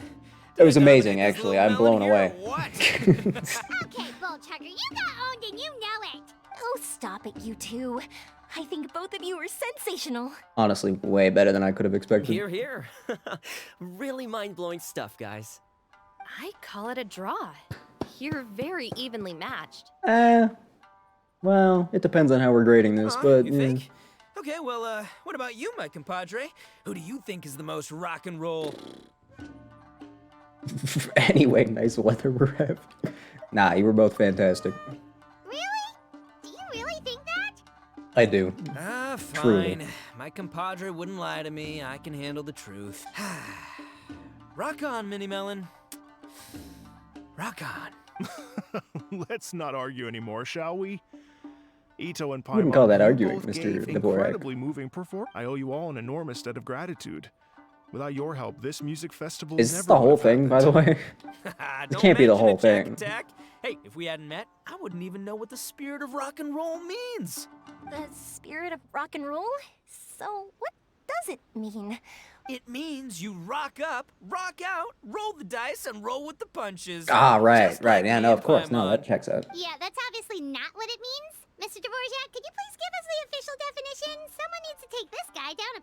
S1: It was
S3: Did I
S1: amazing,
S3: dominate this
S1: actually.
S3: little
S1: I'm blown
S3: melon here,
S1: away.
S3: or what?
S2: Okay, Bullchucker, you got owned and you know it.
S5: Oh, stop it, you two. I think both of you are sensational.
S1: Honestly, way better than I could have expected.
S9: Here, here. Really mind-blowing stuff, guys.
S10: I call it a draw. You're very evenly matched.
S1: Well, it depends on how we're grading this,
S3: Huh,
S1: but
S3: you
S1: yeah.
S3: think? Okay, well, what about you, my compadre? Who do you think is the most rock and roll?
S1: Anyway, nice weather we're having. Nah, you were both fantastic.
S2: Really? Do you really think that?
S1: I do.
S3: Ah,
S1: Truly.
S3: fine. My compadre wouldn't lie to me. I can handle the truth. Rock on, Mini Melon. Rock on.
S4: Let's not argue anymore, shall we? Itto and Paimon,
S1: Wouldn't call that
S4: you
S1: arguing,
S4: both
S1: Mr.
S4: gave
S1: Dvorak.
S4: incredibly moving performance. I owe you all an enormous debt of gratitude. Without your help, this music festival
S1: Is
S4: never
S1: this the
S4: would
S1: whole
S4: have
S1: thing, by the
S4: happened.
S1: way?
S3: Don't
S1: can't be the
S3: mention
S1: whole
S3: it, Jack
S1: thing.
S3: Attack. Hey, if we hadn't met, I wouldn't even know what the spirit of rock and roll means.
S5: The spirit of rock and roll? So, what does it mean?
S3: It means you rock up, rock out, roll the dice, and roll with the punches.
S1: Ah, right,
S3: Just
S1: right.
S3: like
S1: Yeah,
S3: me
S1: no,
S3: and
S1: of course. No,
S3: Paimon.
S1: that checks out.
S2: Yeah, that's obviously not what it means. Mr. Dvorak, could you please give us the official definition? Someone needs to take this guy down a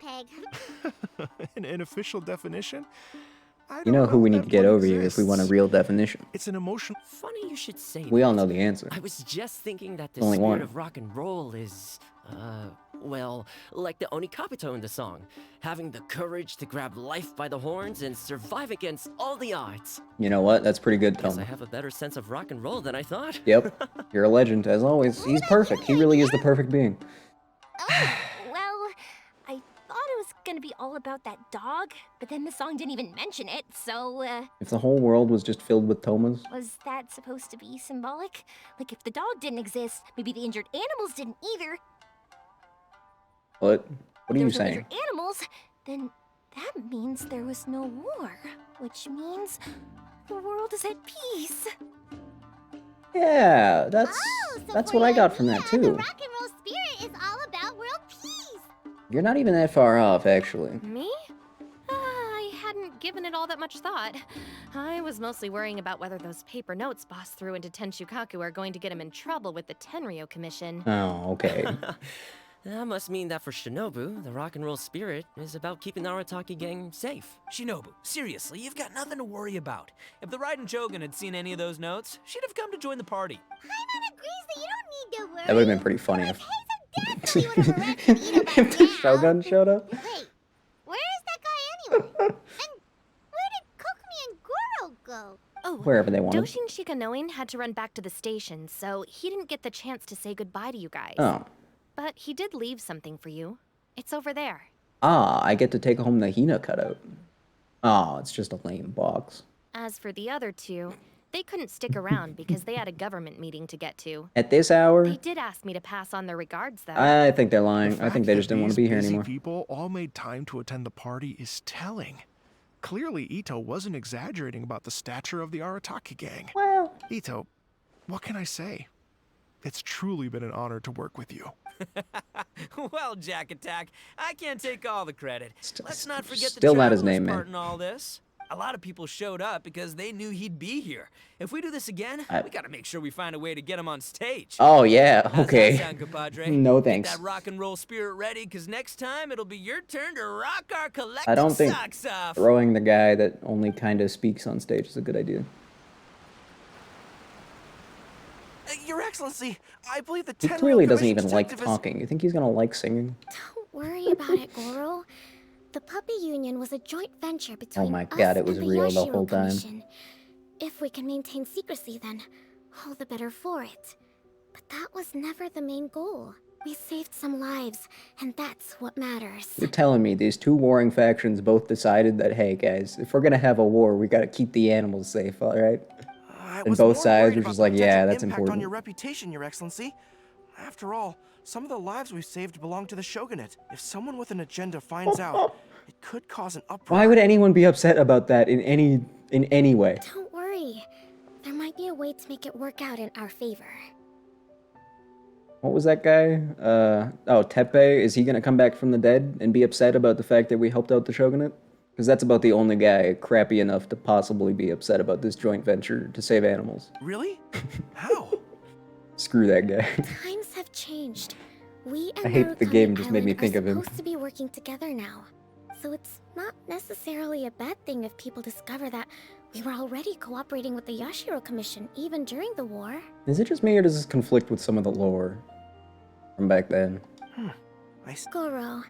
S2: peg.
S4: An official definition? I
S1: You
S4: don't
S1: know who we
S4: if
S1: need
S4: that
S1: to get
S4: one
S1: over here if we want a
S4: exists.
S1: real definition.
S4: It's an emotional.
S9: Funny you should say
S1: We all
S9: that.
S1: know the answer.
S9: I was just thinking that the
S1: Only
S9: spirit
S1: one.
S9: of rock and roll is, well, like the Onikapito in the song. Having the courage to grab life by the horns and survive against all the odds.
S1: You know what? That's pretty good,
S9: Guess I
S1: Tom.
S9: have a better sense of rock and roll than I thought.
S1: Yep. You're a legend, as always. He's perfect. He really is the perfect being.
S5: Oh, well, I thought it was gonna be all about that dog, but then the song didn't even mention it, so,
S1: If the whole world was just filled with Tomas,
S5: was that supposed to be symbolic? Like, if the dog didn't exist, maybe the injured animals didn't either.
S1: what? What are
S5: If
S1: you
S5: there was no
S1: saying?
S5: injured animals, then that means there was no war, which means the world is at peace.
S1: Yeah, that's
S2: Oh, so
S1: that's
S2: for
S1: what I
S2: you
S1: got
S2: and
S1: from
S2: me,
S1: that
S2: The
S1: too.
S2: rock and roll spirit is all about world peace.
S1: You're not even that far off, actually.
S10: Me? I hadn't given it all that much thought. I was mostly worrying about whether those paper notes Boss threw into Tenshukaku are going to get him in trouble with the Tenryo Commission.
S1: Oh, okay.
S9: That must mean that for Shinobu, the rock and roll spirit is about keeping the Arataki gang safe.
S3: Shinobu, seriously, you've got nothing to worry about. If the Raiden Shogun had seen any of those notes, she'd have come to join the party.
S2: Paimon agrees that you don't need to worry.
S1: That would have been pretty funny if,
S2: Definitely would have arrested Itto by
S1: if the
S2: now.
S1: Shogun showed up.
S2: Wait, where is that guy anyway? And where did Kokumi and Goro go?
S10: Oh,
S1: Wherever they wanted.
S10: Doshin Shikanoin had to run back to the station, so he didn't get the chance to say goodbye to you guys.
S1: Oh.
S10: But he did leave something for you. It's over there.
S1: Ah, I get to take home the Hina cutout. Oh, it's just a lame box.
S10: As for the other two, they couldn't stick around because they had a government meeting to get to.
S1: At this hour,
S10: They did ask me to pass on their regards, though.
S1: I think they're
S4: The
S1: lying. I
S4: fact
S1: think they
S4: that
S1: just didn't want to
S4: these
S1: be here
S4: busy
S1: anymore.
S4: People all made time to attend the party is telling. Clearly, Itto wasn't exaggerating about the stature of the Arataki gang.
S1: Well,
S4: Itto, what can I say? It's truly been an honor to work with you.
S3: Well, Jack Attack, I can't take all the credit. Let's not forget
S1: still
S3: the
S1: not his
S3: Traveler's
S1: name, man.
S3: part in all this. A lot of people showed up because they knew he'd be here. If we do this again, we gotta make sure we find a way to get him on stage.
S1: Oh yeah,
S3: How's
S1: okay.
S3: that sound, compadre?
S1: No
S3: Get
S1: thanks.
S3: that rock and roll spirit ready, because next time it'll be your turn to rock our
S1: I
S3: collective
S1: don't think
S3: socks off.
S1: throwing the guy that only kind of speaks on stage is a good idea.
S8: Your Excellency, I believe the
S1: He
S8: Tenryou
S1: clearly doesn't
S8: Commission
S1: even like
S8: detective is-
S1: talking. You think he's gonna like singing?
S2: Don't worry about it, Goro. The puppy union was a joint venture between
S1: my
S2: us
S1: God, it was
S2: and the
S1: real the
S2: Yashiro
S1: whole time.
S2: Commission. If we can maintain secrecy, then all the better for it. But that was never the main goal. We saved some lives, and that's what matters.
S1: You're telling me these two warring factions both decided that, hey guys, if we're gonna have a war, we gotta keep the animals safe, alright?
S8: I
S1: And
S8: was
S1: both
S8: more
S1: sides
S8: worried
S1: were
S8: about
S1: just
S8: the
S1: like, yeah,
S8: potential
S1: that's
S8: impact on
S1: important.
S8: your reputation, Your Excellency. After all, some of the lives we've saved belong to the shogunate. If someone with an agenda finds out, it could cause an uproar.
S1: Why would anyone be upset about that in any way?
S2: Don't worry. There might be a way to make it work out in our favor.
S1: What was that guy? Oh, Teppei, is he gonna come back from the dead and be upset about the fact that we helped out the shogunate? Because that's about the only guy crappy enough to possibly be upset about this joint venture to save animals.
S8: Really? How?
S1: Screw that guy.
S2: Times have changed. We and
S1: I hate the
S2: Narukami
S1: game just made me
S2: Island
S1: think
S2: are
S1: of him.
S2: supposed to be working together now. So it's not necessarily a bad thing if people discover that we were already cooperating with the Yashiro Commission even during the war.
S1: Is it just me or does this conflict with some of the lore from back then?
S2: Goro,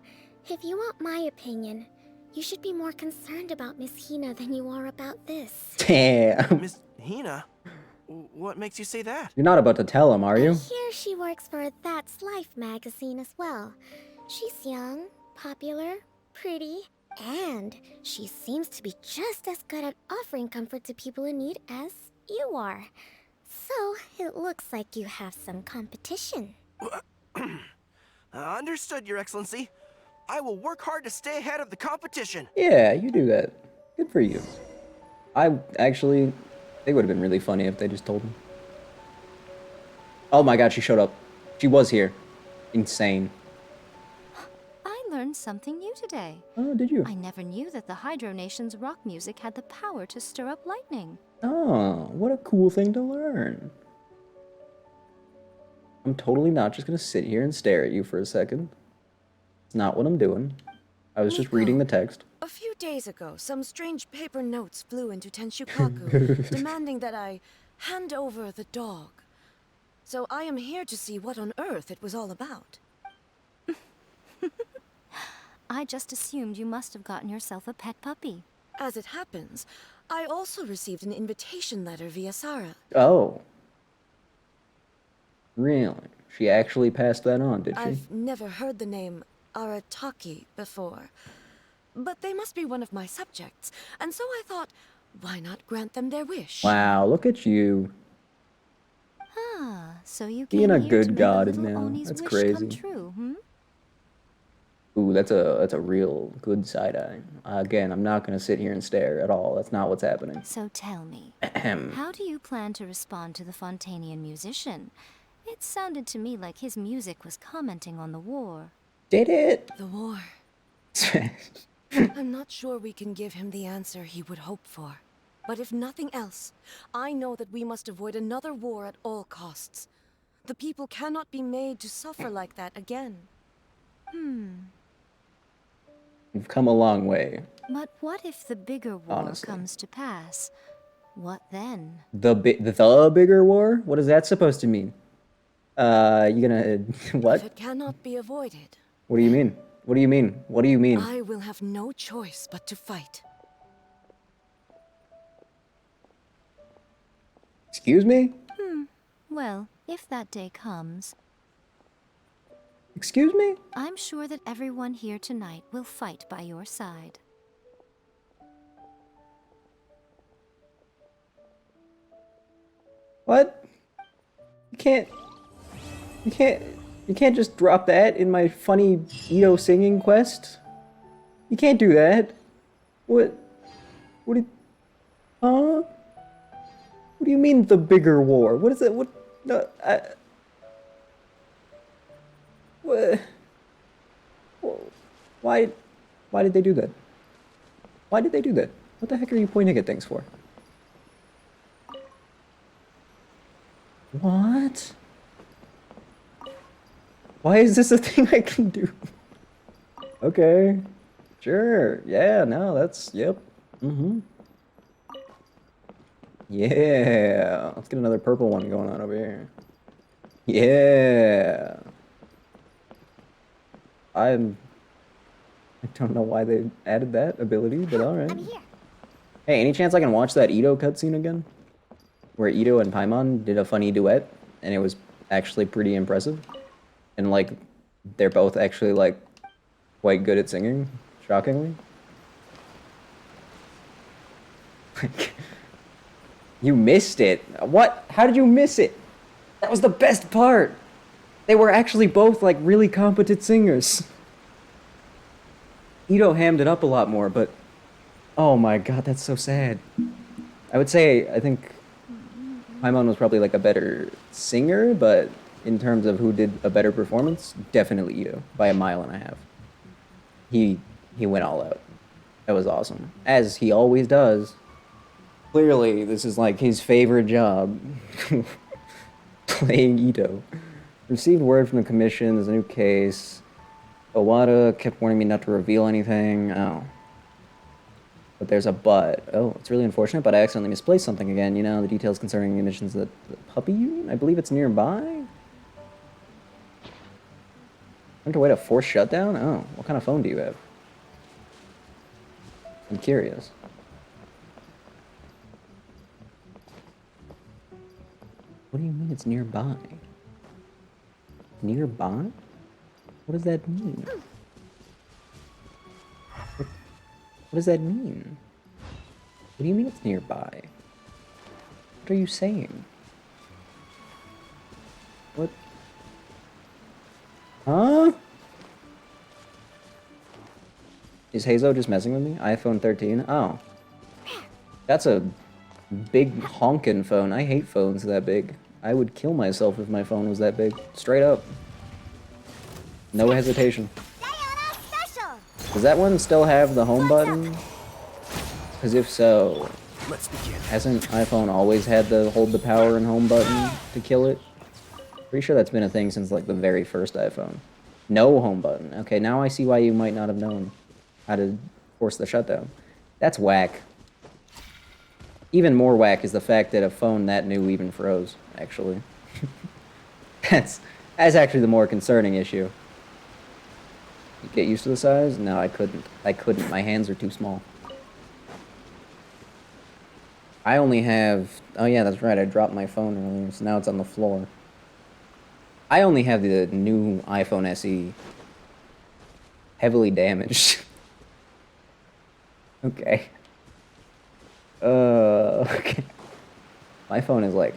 S2: if you want my opinion, you should be more concerned about Miss Hina than you are about this.
S1: Damn.
S8: Miss Hina? What makes you say that?
S1: You're not about to tell him, are
S2: I
S1: you?
S2: hear she works for That's Life magazine as well. She's young, popular, pretty, and she seems to be just as good at offering comfort to people in need as you are. So, it looks like you have some competition.
S8: Understood, Your Excellency. I will work hard to stay ahead of the competition.
S1: Yeah, you do that. Good for you. They would have been really funny if they just told him. Oh my god, she showed up. She was here. Insane.
S11: I learned something new today.
S1: Oh, did you?
S11: I never knew that the Hydro Nation's rock music had the power to stir up lightning.
S1: Oh, what a cool thing to learn. I'm totally not just gonna sit here and stare at you for a second. It's not what I'm doing. I was just reading the text.
S12: A few days ago, some strange paper notes flew into Tenshukaku, demanding that I hand over the dog. So I am here to see what on earth it was all about.
S11: I just assumed you must have gotten yourself a pet puppy.
S12: As it happens, I also received an invitation letter via Sarah.
S1: Oh. Really? She actually passed that on, did she?
S12: I've never heard the name Arataki before, but they must be one of my subjects, and so I thought, why not grant them their wish?
S1: Wow, look at you.
S11: Ah, so you
S1: Being
S11: came
S1: a
S11: here
S1: good
S11: to make
S1: god
S11: little
S1: now.
S11: Oni's
S1: That's
S11: wish
S1: crazy.
S11: come true, hmm?
S1: Ooh, that's a real good side eye. Again, I'm not gonna sit here and stare at all. That's not what's happening.
S11: So tell me,
S1: Ahem.
S11: how do you plan to respond to the Fontanian musician? It sounded to me like his music was commenting on the war.
S1: Did it?
S12: The war. I'm not sure we can give him the answer he would hope for. But if nothing else, I know that we must avoid another war at all costs. The people cannot be made to suffer like that again.
S1: We've come a long way.
S11: But what if the bigger war
S1: Honestly.
S11: comes to pass? What then?
S1: The bigger war? What is that supposed to mean? You gonna what?
S12: If it cannot be avoided,
S1: What do you mean? What do you mean? What do you mean?
S12: I will have no choice but to fight.
S1: Excuse me?
S11: Well, if that day comes,
S1: Excuse me?
S11: I'm sure that everyone here tonight will fight by your side.
S1: What? You can't just drop that in my funny Itto singing quest? You can't do that. What do huh? What do you mean the bigger war? What is it? What no what? Why did they do that? Why did they do that? What the heck are you pointing at things for? What? Why is this a thing I can do? Okay. Sure. Yeah, no, that's... Yep. Mm-hmm. Yeah. Let's get another purple one going on over here. Yeah. I don't know why they added that ability, but alright.
S2: I'm here.
S1: Hey, any chance I can watch that Itto cutscene again? Where Itto and Paimon did a funny duet, and it was actually pretty impressive. And, like, they're both actually, like, quite good at singing, shockingly. You missed it. What? How did you miss it? That was the best part. They were actually both, like, really competent singers. Itto hammed it up a lot more, but... Oh my god, that's so sad. I would say, I think... Paimon was probably, like, a better singer, but in terms of who did a better performance, definitely Itto, by 1.5 miles. He went all out. That was awesome. As he always does. Clearly, this is, like, his favorite job. Playing Itto. Received word from the commission, there's a new case. Owada kept warning me not to reveal anything. Oh. But there's a but. Oh, it's really unfortunate, but I accidentally misplaced something again. You know, the details concerning the emissions of the puppy union? I believe it's nearby? Underway to force shutdown? Oh, what kind of phone do you have? I'm curious. What do you mean it's nearby? Nearby? What does that mean? What does that mean? What do you mean it's nearby? What are you saying? What? Huh? Is Hazo just messing with me? iPhone 13? Oh. That's a big honkin' phone. I hate phones that big. I would kill myself if my phone was that big. Straight up. No hesitation. Does that one still have the home button? Because if so,
S6: Let's begin.
S1: hasn't iPhone always had the hold the power and home button to kill it? Pretty sure that's been a thing since, like, the very first iPhone. No home button. Okay, now I see why you might not have known how to force the shutdown. That's whack. Even more whack is the fact that a phone that new even froze, actually. That's actually the more concerning issue. You get used to the size? No, I couldn't. I couldn't. My hands are too small. I only have... Oh yeah, that's right. I dropped my phone earlier, so now it's on the floor. I only have the new iPhone SE. Heavily damaged. Okay. Okay. My phone is, like,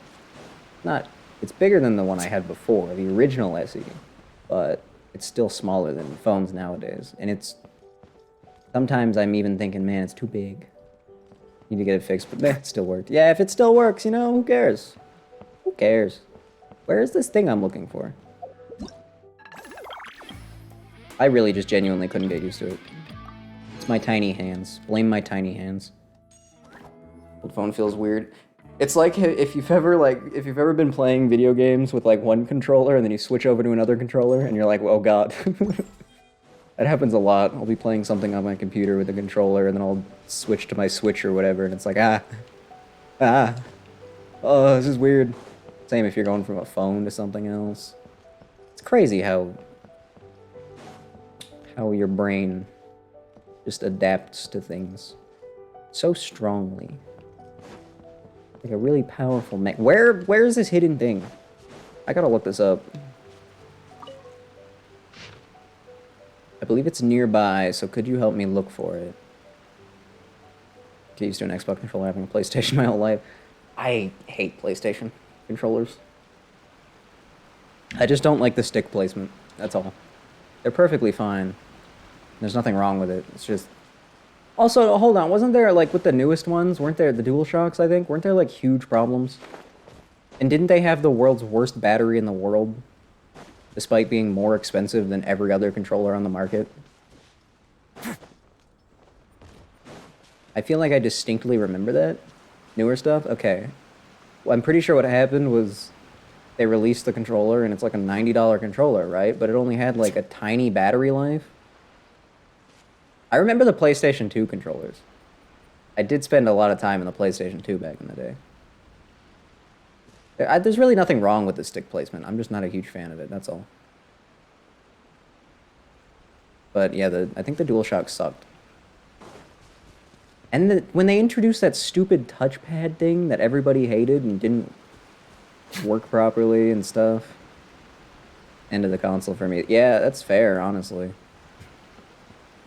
S1: not... It's bigger than the one I had before, the original SE. But it's still smaller than phones nowadays. And it's... Sometimes I'm even thinking, man, it's too big. Need to get it fixed, but it still worked. Yeah, if it still works, you know, who cares? Who cares? Where is this thing I'm looking for? I really just genuinely couldn't get used to it. It's my tiny hands. Blame my tiny hands. The phone feels weird. It's like if you've ever been playing video games with, like, one controller and then you switch over to another controller and you're like, oh god. That happens a lot. I'll be playing something on my computer with a controller and then I'll switch to my Switch or whatever and it's like, oh, this is weird. Same if you're going from a phone to something else. It's crazy how your brain just adapts to things so strongly. Like a really powerful mech. Where is this hidden thing? I gotta look this up. I believe it's nearby, so could you help me look for it? Get used to an Xbox controller having a PlayStation my whole life. I hate PlayStation controllers. I just don't like the stick placement, that's all. They're perfectly fine. There's nothing wrong with it, it's just... Also, hold on, wasn't there, like, with the newest ones, weren't there, the DualShocks, I think, weren't there, like, huge problems? And didn't they have the world's worst battery in the world? Despite being more expensive than every other controller on the market? I feel like I distinctly remember that. Newer stuff? Okay. Well, I'm pretty sure what happened was they released the controller, and it's like a $90 controller, right? But it only had like a tiny battery life. I remember the PlayStation 2 controllers. I did spend a lot of time in the PlayStation 2 back in the day. There's really nothing wrong with the stick placement. I'm just not a huge fan of it, that's all. But yeah, I think the DualShock sucked. And when they introduced that stupid touchpad thing that everybody hated and didn't work properly and stuff. End of the console for me. Yeah, that's fair, honestly.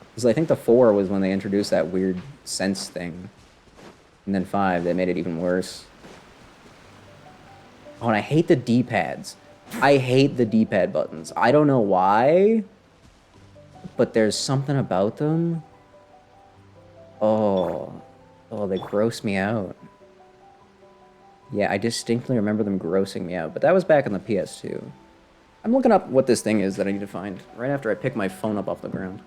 S1: Because I think the 4 was when they introduced that weird sense thing. And then 5, they made it even worse. Oh, and I hate the D-pads. I hate the D-pad buttons. I don't know why, but there's something about them. Oh, they gross me out. Yeah, I distinctly remember them grossing me out, but that was back on the PS2. I'm looking up what this thing is that I need to find right after I pick my phone up off the ground.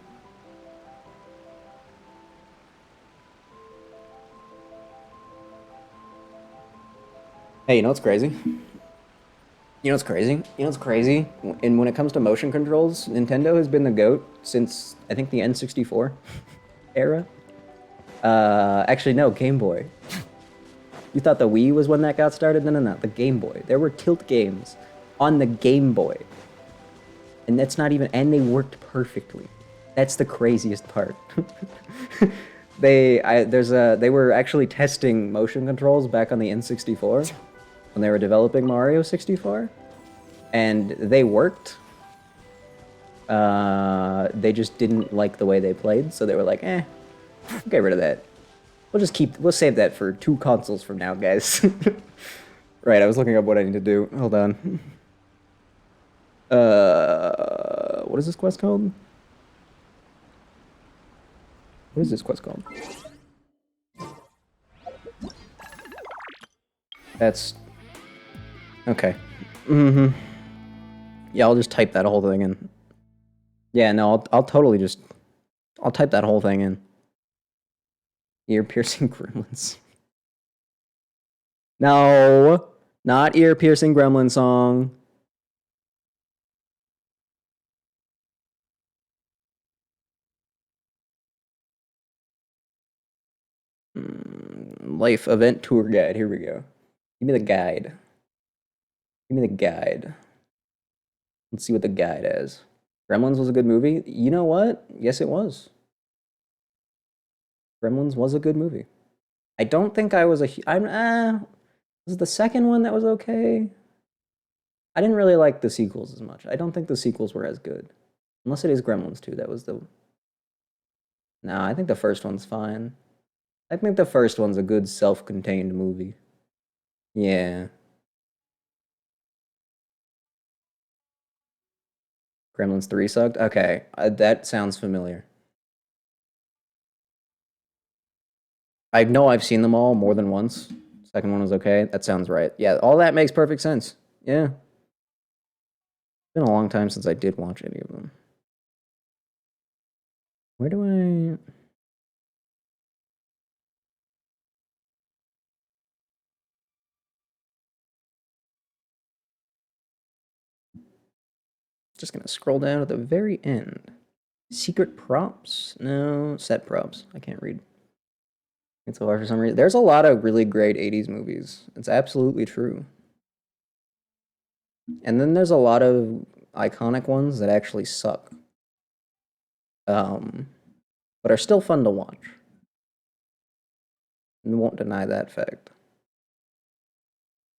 S1: Hey, you know what's crazy? You know what's crazy? You know what's crazy? And when it comes to motion controls, Nintendo has been the GOAT since, I think, the N64 era. Actually, no, Game Boy. You thought the Wii was when that got started? No, no, no, the Game Boy. There were tilt games on the Game Boy. And that's not even, and they worked perfectly. That's the craziest part. They were actually testing motion controls back on the N64 when they were developing Mario 64, and they worked. They just didn't like the way they played, so they were like, we'll get rid of that. We'll save that for 2 consoles from now, guys. Right, I was looking up what I need to do. Hold on. What is this quest called? What is this quest called? That's... Okay. Mm-hmm. Yeah, I'll just type that whole thing in. Yeah, no, I'll totally just... I'll type that whole thing in. Ear-piercing gremlins. No! Not ear-piercing gremlin song. Life event tour guide. Here we go. Give me the guide. Give me the guide. Let's see what the guide is. Gremlins was a good movie. You know what? Yes, it was. Gremlins was a good movie. I don't think I was was it the second one that was okay? I didn't really like the sequels as much. I don't think the sequels were as good. Unless it is Gremlins 2. That was the... No, I think the first one's fine. I think the first one's a good self-contained movie. Yeah. Gremlins 3 sucked? Okay, that sounds familiar. I know I've seen them all more than once. Second one was okay. That sounds right. Yeah, all that makes perfect sense. Yeah. It's been a long time since I did watch any of them. Where do I... Just gonna scroll down at the very end. Secret props? No, set props. I can't read. It's so hard for some reason. There's a lot of really great 80s movies. It's absolutely true. And then there's a lot of iconic ones that actually suck. But are still fun to watch. And won't deny that fact.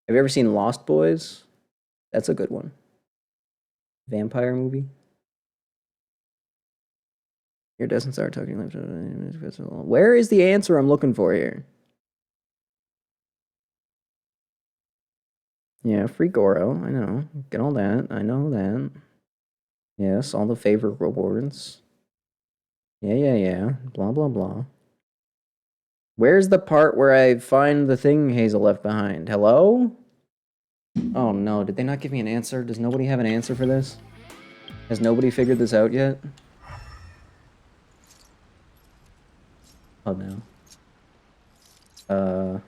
S1: Have you ever seen Lost Boys? That's a good one. Vampire movie. Here doesn't start talking. Where is the answer I'm looking for here? Yeah, free Goro. I know. Get all that. I know that. Yes, all the favorite rewards. Yeah. Blah, blah, blah. Where's the part where I find the thing Hazel left behind? Hello? Oh no, did they not give me an answer? Does nobody have an answer for this? Has nobody figured this out yet? Oh no. Uh...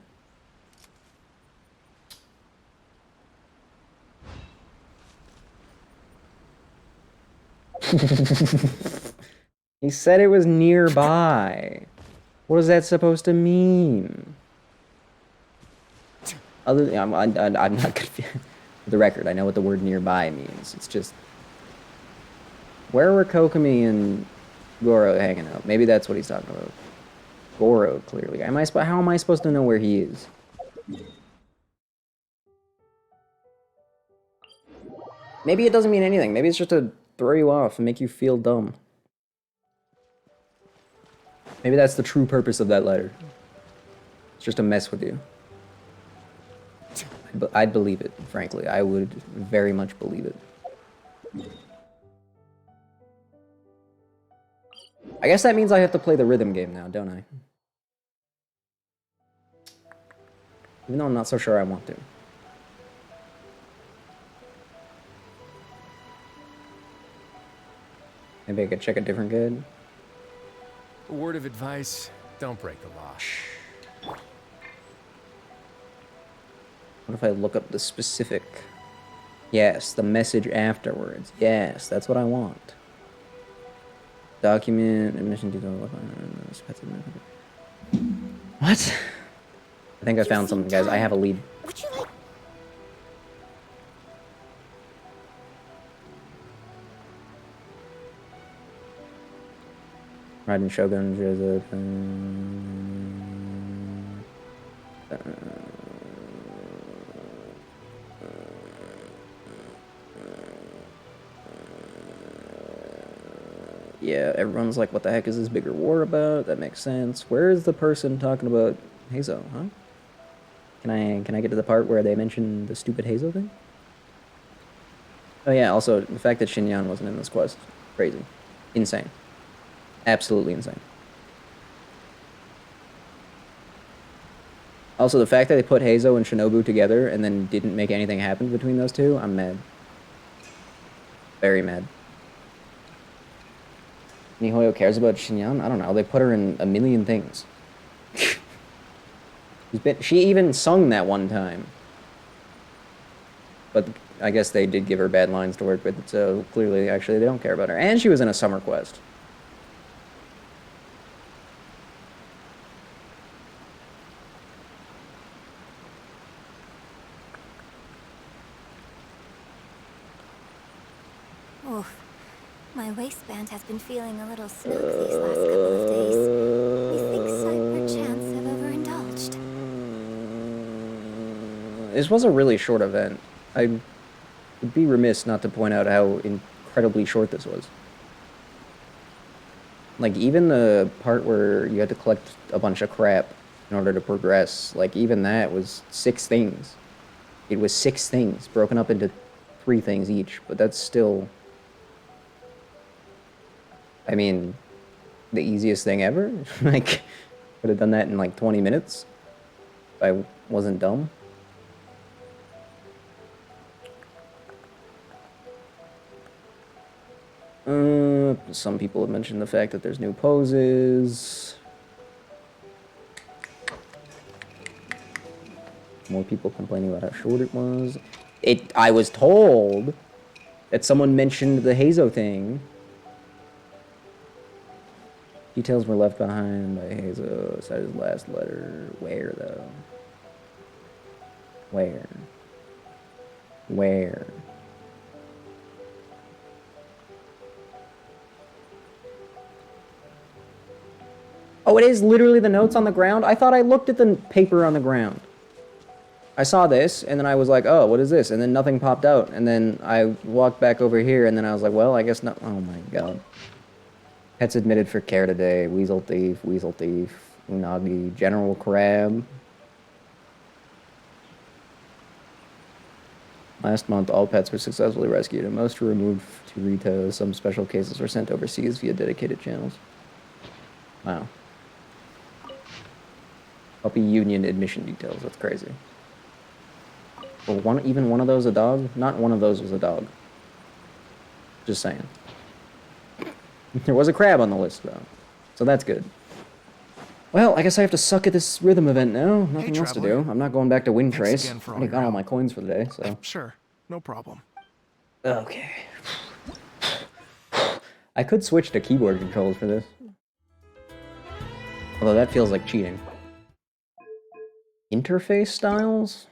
S1: He said it was nearby. What is that supposed to mean? Other than, I'm not confused. For the record, I know what the word nearby means. It's just... Where were Kokomi and Goro hanging out? Maybe that's what he's talking about. Goro, clearly. How am I supposed to know where he is? Maybe it doesn't mean anything. Maybe it's just to throw you off and make you feel dumb. Maybe that's the true purpose of that letter. It's just to mess with you. I'd believe it, frankly. I would very much believe it. I guess that means I have to play the rhythm game now, don't I? Even though I'm not so sure I want to. Maybe I could check a different guide.
S7: A word of advice, don't break the law.
S1: What if I look up the specific... Yes, the message afterwards. Yes, that's what I want. Document, admission detail... What? I think I found something, guys. I have a lead.
S2: Would you like...
S1: Riding Shogun, Joseph... yeah, everyone's like, what the heck is this bigger war about? That makes sense. Where is the person talking about Hazo, huh? Can I get to the part where they mention the stupid Hazo thing? Oh yeah, also, the fact that Shinyan wasn't in this quest. Crazy. Insane. Absolutely insane. Also, the fact that they put Hazo and Shinobu together and then didn't make anything happen between those two, I'm mad. Very mad. Mihoyo cares about Shinyan? I don't know. They put her in a million things. She even sung that one time. But I guess they did give her bad lines to work with, so clearly, actually, they don't care about her. And she was in a summer quest.
S11: Oof. My waistband has been feeling a little snug these last couple of days. Methinks I perchance have overindulged.
S1: This was a really short event. I would be remiss not to point out how incredibly short this was. Like, even the part where you had to collect a bunch of crap in order to progress, like, even that was 6 things. It was 6 things, broken up into 3 things each, but that's still... I mean, the easiest thing ever. Like, would have done that in like 20 minutes if I wasn't dumb. Some people have mentioned the fact that there's new poses. More people complaining about how short it was. I was told that someone mentioned the Hazo thing. Details were left behind by Hazo. Said his last letter. Where, though? Where? Where? Oh, it is literally the notes on the ground? I thought I looked at the paper on the ground. I saw this, and then I was like, oh, what is this? And then nothing popped out. And then I walked back over here, and then I was like, well, I guess not. Oh, my God. Pets admitted for care today. Weasel Thief, Unagi, General Crab. Last month, all pets were successfully rescued, and most were removed to Rito. Some special cases were sent overseas via dedicated channels. Wow. Puppy union admission details. That's crazy. Well, even one of those a dog? Not one of those was a dog. Just saying. There was a crab on the list, though. So that's good. Well, I guess I have to suck at this rhythm event now. Nothing else to
S4: Traveler.
S1: do. I'm not going back to windtrace.
S4: again for
S1: I
S4: all
S1: already
S4: your
S1: got all my
S4: help.
S1: coins for the day, so.
S4: Sure, no problem.
S1: Okay. I could switch to keyboard controls for this. Although that feels like cheating. Interface styles?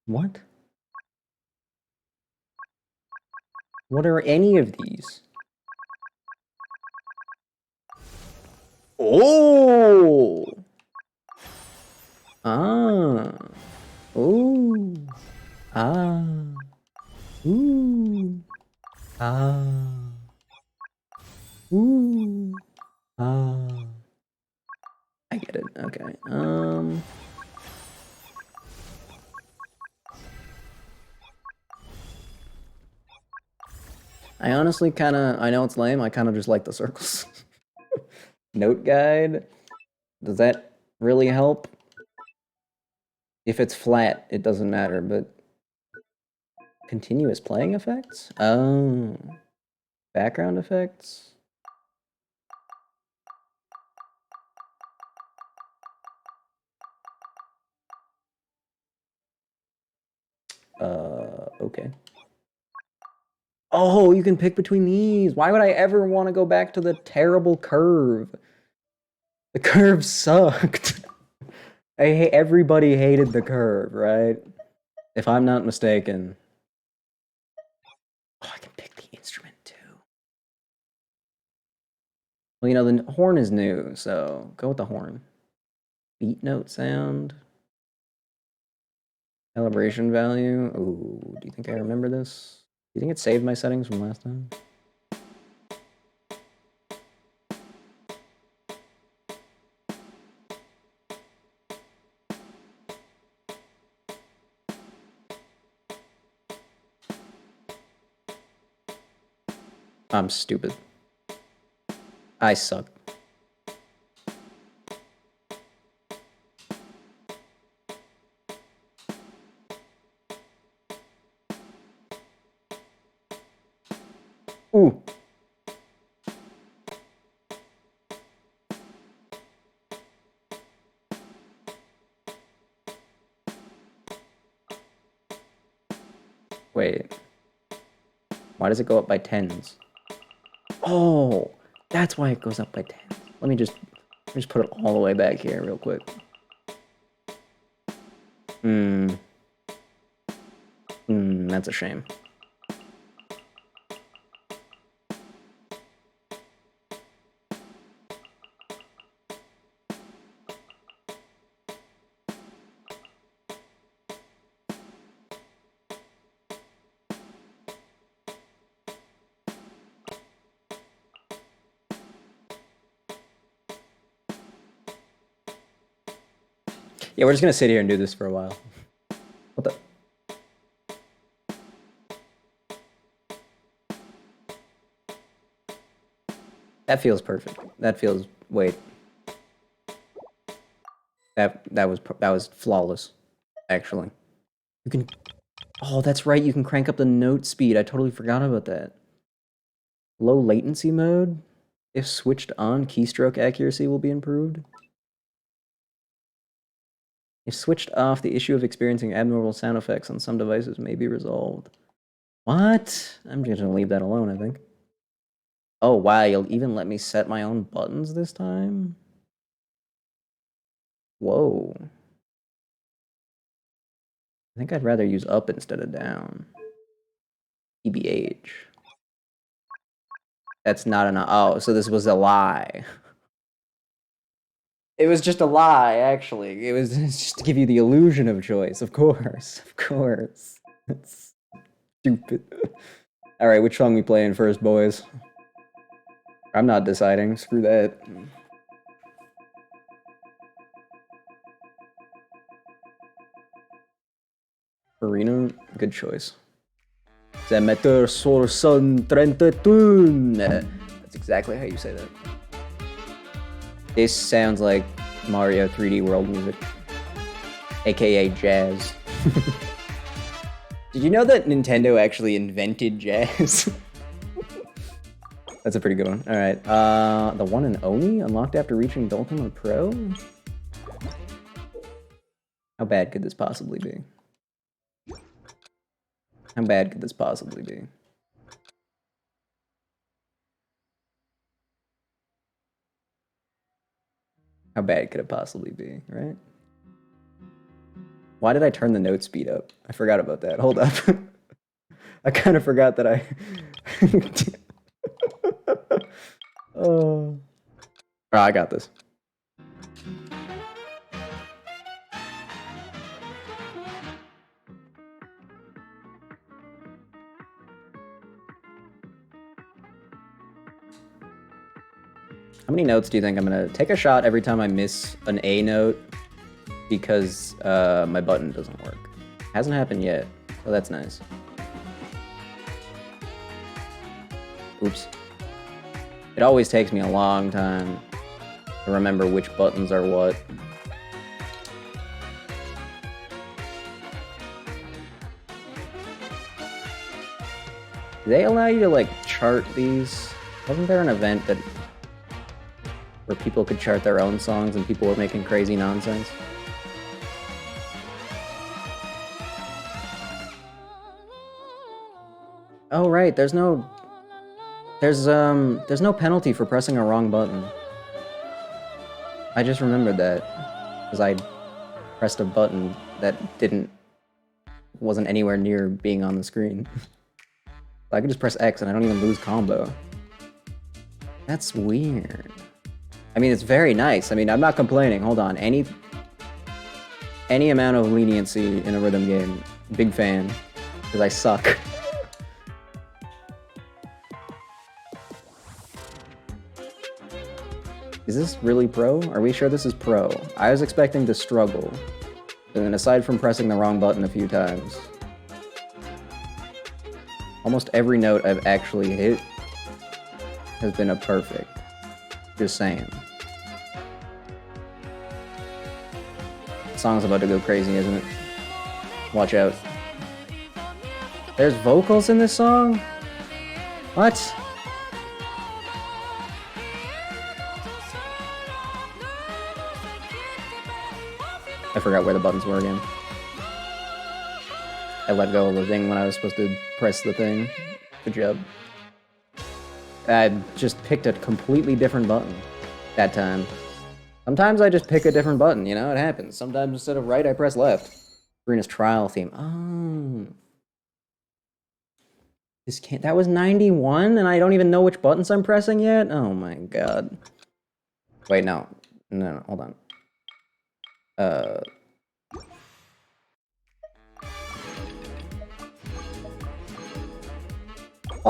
S1: What? What are any of these? Oh! Ah. Ooh. Ah. Ooh. Ah. Ooh. Ah. I get it. Okay. I honestly I know it's lame, I kinda just like the circles. Note guide? Does that really help? If it's flat, it doesn't matter, but... Continuous playing effects? Oh. Background effects? Okay. Oh, you can pick between these. Why would I ever want to go back to the terrible curve? The curve sucked. Everybody hated the curve, right? If I'm not mistaken. Oh, I can pick the instrument too. Well, you know, the horn is new, so go with the horn. Beat note sound. Calibration value. Ooh, do you think I remember this? Do you think it saved my settings from last time? I'm stupid. I suck. Ooh. Wait. Why does it go up by tens? Oh, that's why it goes up by tens. Let me just put it all the way back here real quick. That's a shame. Yeah, we're just gonna sit here and do this for a while. What the? That feels perfect. That feels, wait. That was flawless, actually. You can, oh, that's right, you can crank up the note speed. I totally forgot about that. Low latency mode? If switched on, keystroke accuracy will be improved. If switched off, the issue of experiencing abnormal sound effects on some devices may be resolved. What? I'm just gonna leave that alone, I think. Oh, wow, you'll even let me set my own buttons this time? Whoa. I think I'd rather use up instead of down. TBH. That's not enough. Oh, so this was a lie. It was just a lie, actually. It was just to give you the illusion of choice. Of course. Of course. That's stupid. Alright, which song we playing first, boys? I'm not deciding. Screw that. Arena? Good choice. Zemeter sur son 31. That's exactly how you say that. This sounds like Mario 3D World music, aka jazz. Did you know that Nintendo actually invented jazz? That's a pretty good one. All right. The one and only unlocked after reaching Dolphin on Pro. How bad could this possibly be? How bad could this possibly be? How bad could it possibly be, right? Why did I turn the note speed up? I forgot about that. Hold up. I kind of forgot that I... Oh, I got this. How many notes do you think I'm gonna take a shot every time I miss an A note because my button doesn't work? Hasn't happened yet, so that's nice. Oops. It always takes me a long time to remember which buttons are what. Do they allow you to like chart these? Wasn't there an event that where people could chart their own songs and people were making crazy nonsense? Oh right, there's no penalty for pressing a wrong button. I just remembered that because I pressed a button that wasn't anywhere near being on the screen. I can just press X and I don't even lose combo. That's weird. I mean, it's very nice. I mean, I'm not complaining. Hold on. Any amount of leniency in a rhythm game, big fan, because I suck. Is this really pro? Are we sure this is pro? I was expecting to struggle. And then aside from pressing the wrong button a few times, almost every note I've actually hit has been a perfect. Just saying. The song's about to go crazy, isn't it? Watch out. There's vocals in this song? What? I forgot where the buttons were again. I let go of the thing when I was supposed to press the thing. Good job. I just picked a completely different button that time. Sometimes I just pick a different button, you know, it happens. Sometimes instead of right, I press left. Serena's trial theme. Oh. This can't, that was 91 and I don't even know which buttons I'm pressing yet? Oh my god. Wait, no. No, hold on. Oh,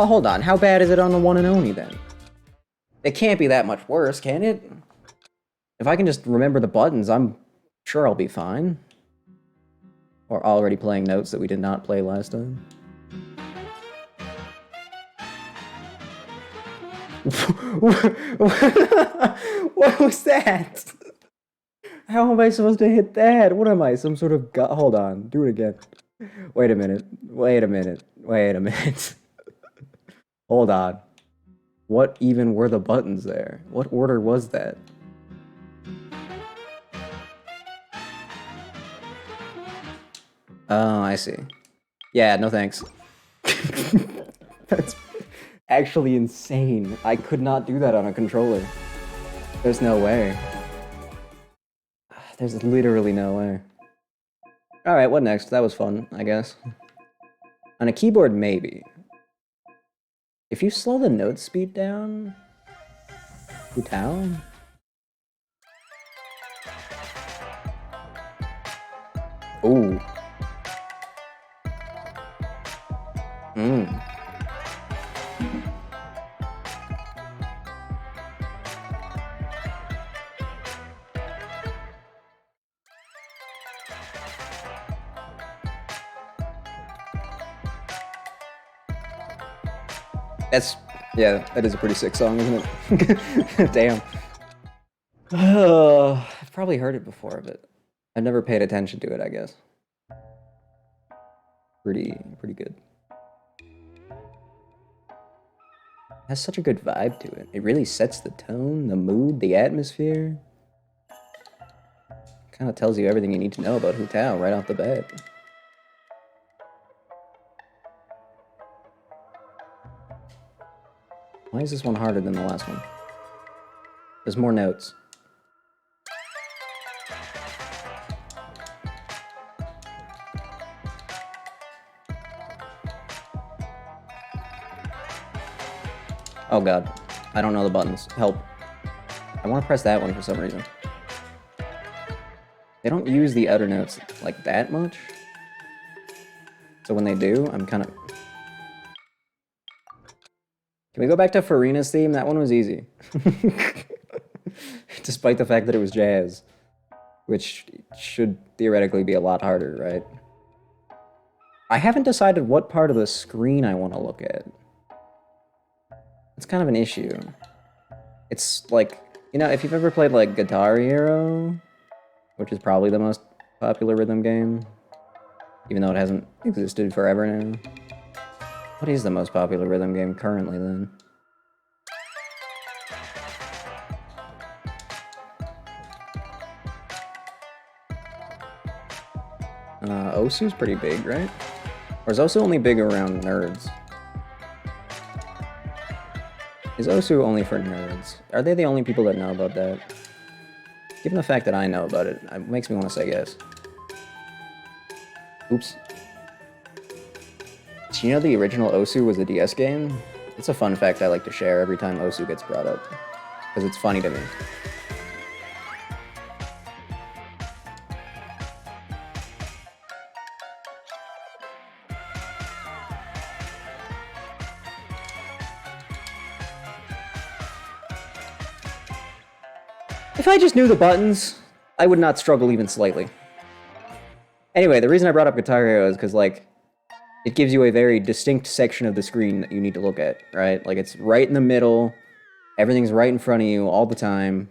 S1: hold on. How bad is it on the one and only then? It can't be that much worse, can it? If I can just remember the buttons, I'm sure I'll be fine. Or already playing notes that we did not play last time. What was that? How am I supposed to hit that? What am I, some sort of god? Hold on, do it again. Wait a minute. Wait a minute. Wait a minute. Hold on. What even were the buttons there? What order was that? Oh, I see. Yeah, no thanks. That's actually insane. I could not do that on a controller. There's no way. There's literally no way. Alright, what next? That was fun, I guess. On a keyboard, maybe. If you slow the note speed down... Utao? Ooh. Mmm. Yeah, that is a pretty sick song, isn't it? Damn. I've probably heard it before, but I've never paid attention to it, I guess. pretty good. Has such a good vibe to it. It really sets the tone, the mood, the atmosphere. Kind of tells you everything you need to know about Hu Tao right off the bat. Why is this one harder than the last one? There's more notes. Oh god, I don't know the buttons. Help. I want to press that one for some reason. They don't use the outer notes like that much. So when they do, I'm kind of... Can we go back to Farina's theme? That one was easy. Despite the fact that it was jazz. Which should theoretically be a lot harder, right? I haven't decided what part of the screen I want to look at. It's kind of an issue. It's like, you know, if you've ever played like Guitar Hero, which is probably the most popular rhythm game, even though it hasn't existed forever now. What is the most popular rhythm game currently then? Osu's pretty big, right? Or is Osu only big around nerds? Is Osu only for nerds? Are they the only people that know about that? Given the fact that I know about it, it makes me want to say yes. Oops. Do you know the original Osu was a DS game? It's a fun fact I like to share every time Osu gets brought up. Because it's funny to me. If I just knew the buttons, I would not struggle even slightly. Anyway, the reason I brought up Guitar Hero is because, like, it gives you a very distinct section of the screen that you need to look at, right? Like, it's right in the middle, everything's right in front of you all the time.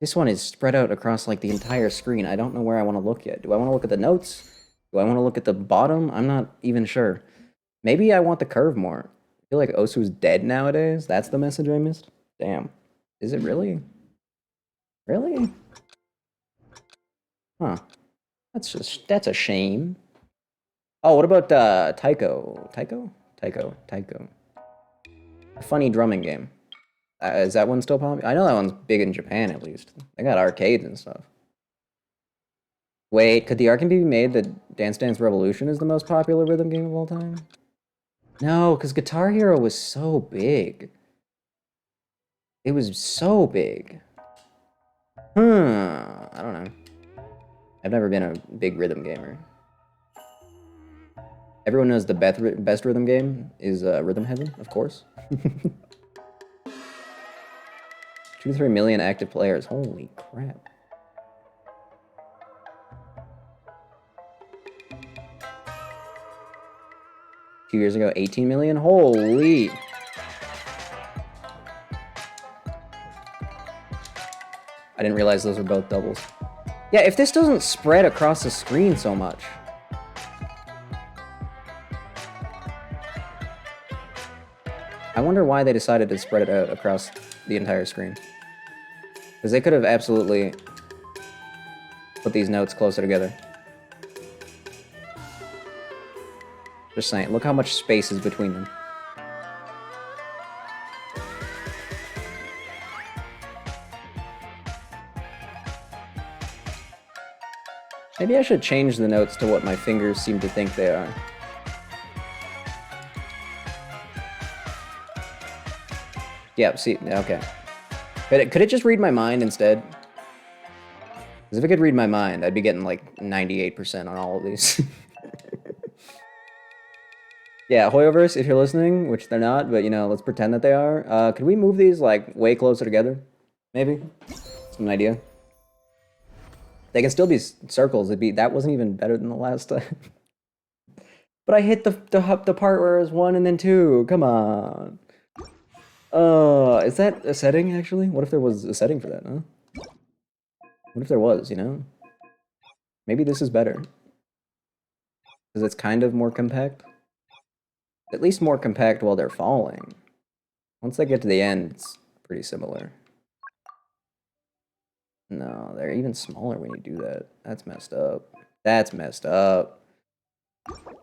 S1: This one is spread out across, like, the entire screen. I don't know where I want to look yet. Do I want to look at the notes? Do I want to look at the bottom? I'm not even sure. Maybe I want the curve more. I feel like Osu's dead nowadays. That's the message I missed? Damn. Is it really? Really? Huh. That's a shame. Oh, what about Taiko? Taiko? Taiko. A funny drumming game. Is that one still popular? I know that one's big in Japan, at least. They got arcades and stuff. Wait, could the argument be made that Dance Dance Revolution is the most popular rhythm game of all time? No, because Guitar Hero was so big. It was so big. I don't know. I've never been a big rhythm gamer. Everyone knows the best rhythm game is Rhythm Heaven, of course. 2 to 3 million active players. Holy crap. Two years ago, 18 million? Holy. I didn't realize those were both doubles. Yeah, if this doesn't spread across the screen so much. I wonder why they decided to spread it out across the entire screen. Because they could have absolutely put these notes closer together. Just saying, look how much space is between them. Maybe I should change the notes to what my fingers seem to think they are. Yeah, see, okay. Could it just read my mind instead? Because if it could read my mind, I'd be getting like 98% on all of these. Yeah, Hoyoverse, if you're listening, which they're not, but you know, let's pretend that they are. Could we move these like way closer together? Maybe? Some idea. They can still be circles. That wasn't even better than the last time. But I hit the part where it was 1 and then 2. Come on. Is that a setting actually? What if there was a setting for that, huh? What if there was, you know? Maybe this is better. Because Because it's kind of more compact. At least more compact while they're falling. Once they get to the end, it's pretty similar. No, they're even smaller when you do that. That's messed up. That's messed up.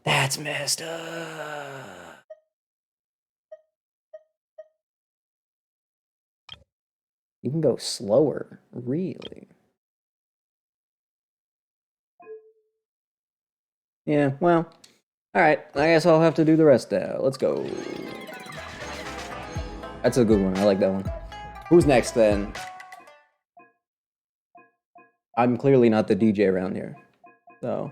S1: That's messed up. You can go slower, really. Yeah, well, alright, I guess I'll have to do the rest now. Let's go. That's a good one, I like that one. Who's next then? I'm clearly not the DJ around here, so.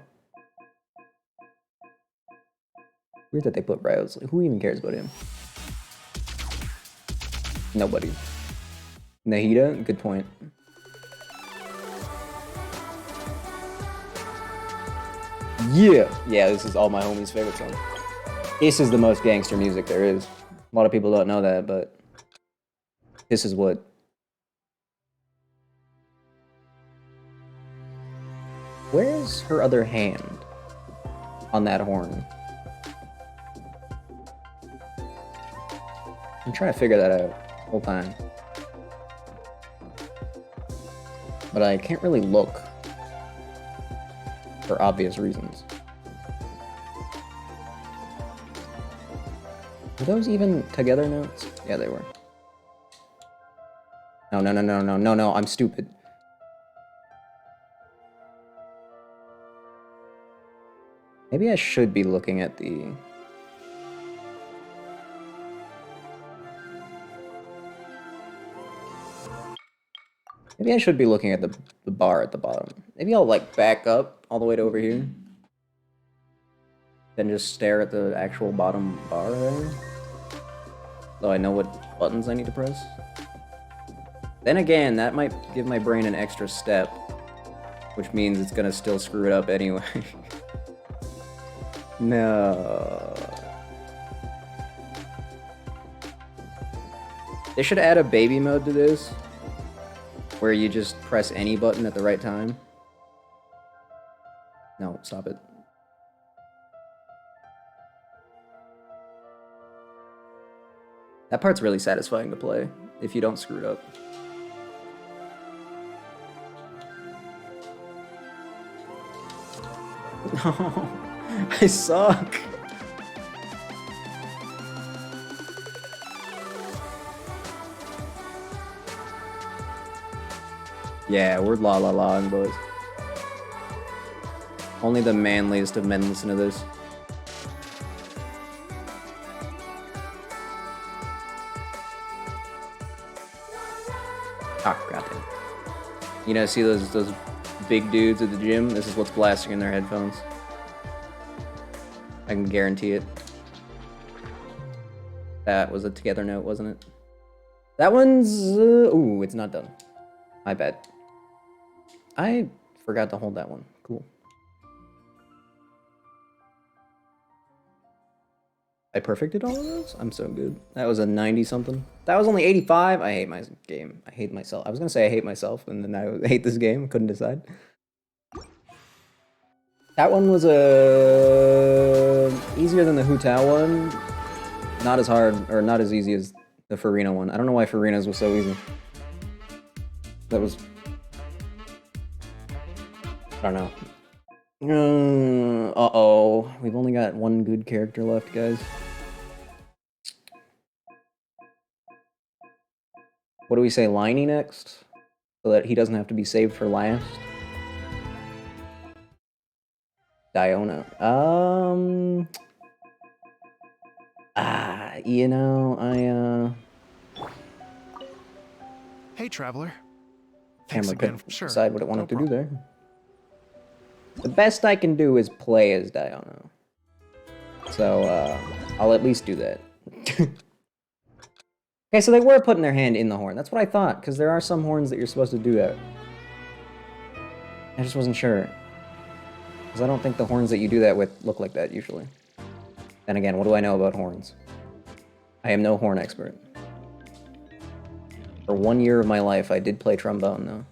S1: Weird that they put Rose. Like, who even cares about him? Nobody. Nahida? Good point. Yeah! Yeah, this is all my homies' favorite song. This is the most gangster music there is. A lot of people don't know that, but this is what. Where's her other hand on that horn? I'm trying to figure that out the whole time. But I can't really look for obvious reasons. Were those even together notes? Yeah, they were. No, no, no, no, no, no, no, I'm stupid. Maybe I should be looking at the... Maybe I should be looking at the bar at the bottom. Maybe I'll like back up all the way to over here. Then just stare at the actual bottom bar there. So I know what buttons I need to press. Then again, that might give my brain an extra step. Which means it's gonna still screw it up anyway. No. They should add a baby mode to this, where you just press any button at the right time. No, stop it. That part's really satisfying to play, if you don't screw it up. No, I suck. Yeah, we're la la laing, boys. Only the manliest of men listen to this. Ah, goddamn. You know, see those big dudes at the gym? This is what's blasting in their headphones. I can guarantee it. That was a together note, wasn't it? That one's... ooh, it's not done. My bad. I forgot to hold that one. Cool. I perfected all of those? I'm so good. That was a 90-something. That was only 85? I hate my game. I hate myself. I was gonna say I hate myself, and then I hate this game. Couldn't decide. That one was easier than the Hu Tao one. Not as hard, or not as easy as the Farina one. I don't know why Farina's was so easy. That was... I don't know. Uh-oh. We've only got one good character left, guys. What do we say, Liney next? So that he doesn't have to be saved for last? Diona. You know,
S4: Hey, traveler. Thanks
S1: Camera
S4: again.
S1: could
S4: Sure.
S1: decide what it wanted
S4: No
S1: to do
S4: problem.
S1: there. The best I can do is play as Diona. So, I'll at least do that. Okay, so they were putting their hand in the horn. That's what I thought, because there are some horns that you're supposed to do that. I just wasn't sure. Because I don't think the horns that you do that with look like that, usually. Then again, what do I know about horns? I am no horn expert. For 1 year of my life, I did play trombone, though.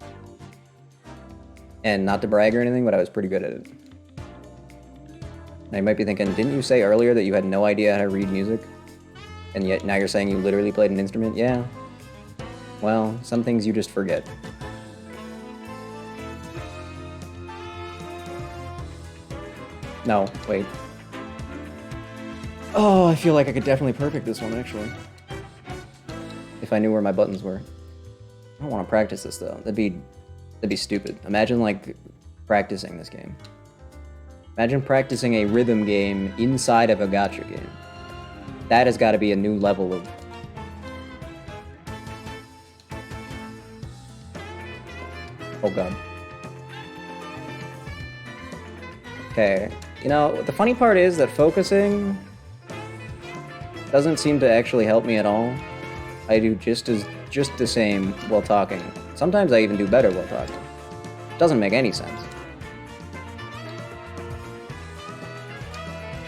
S1: And not to brag or anything, but I was pretty good at it. Now you might be thinking, didn't you say earlier that you had no idea how to read music? And yet now you're saying you literally played an instrument? Yeah. Well, some things you just forget. No, wait. Oh, I feel like I could definitely perfect this one, actually. If I knew where my buttons were. I don't want to practice this, though. That'd be stupid. Imagine, like, practicing this game. Imagine practicing a rhythm game inside of a gacha game. That has got to be a new level of... Oh, God. Okay. You know, the funny part is that focusing doesn't seem to actually help me at all. I do just the same while talking. Sometimes I even do better while talking. It doesn't make any sense.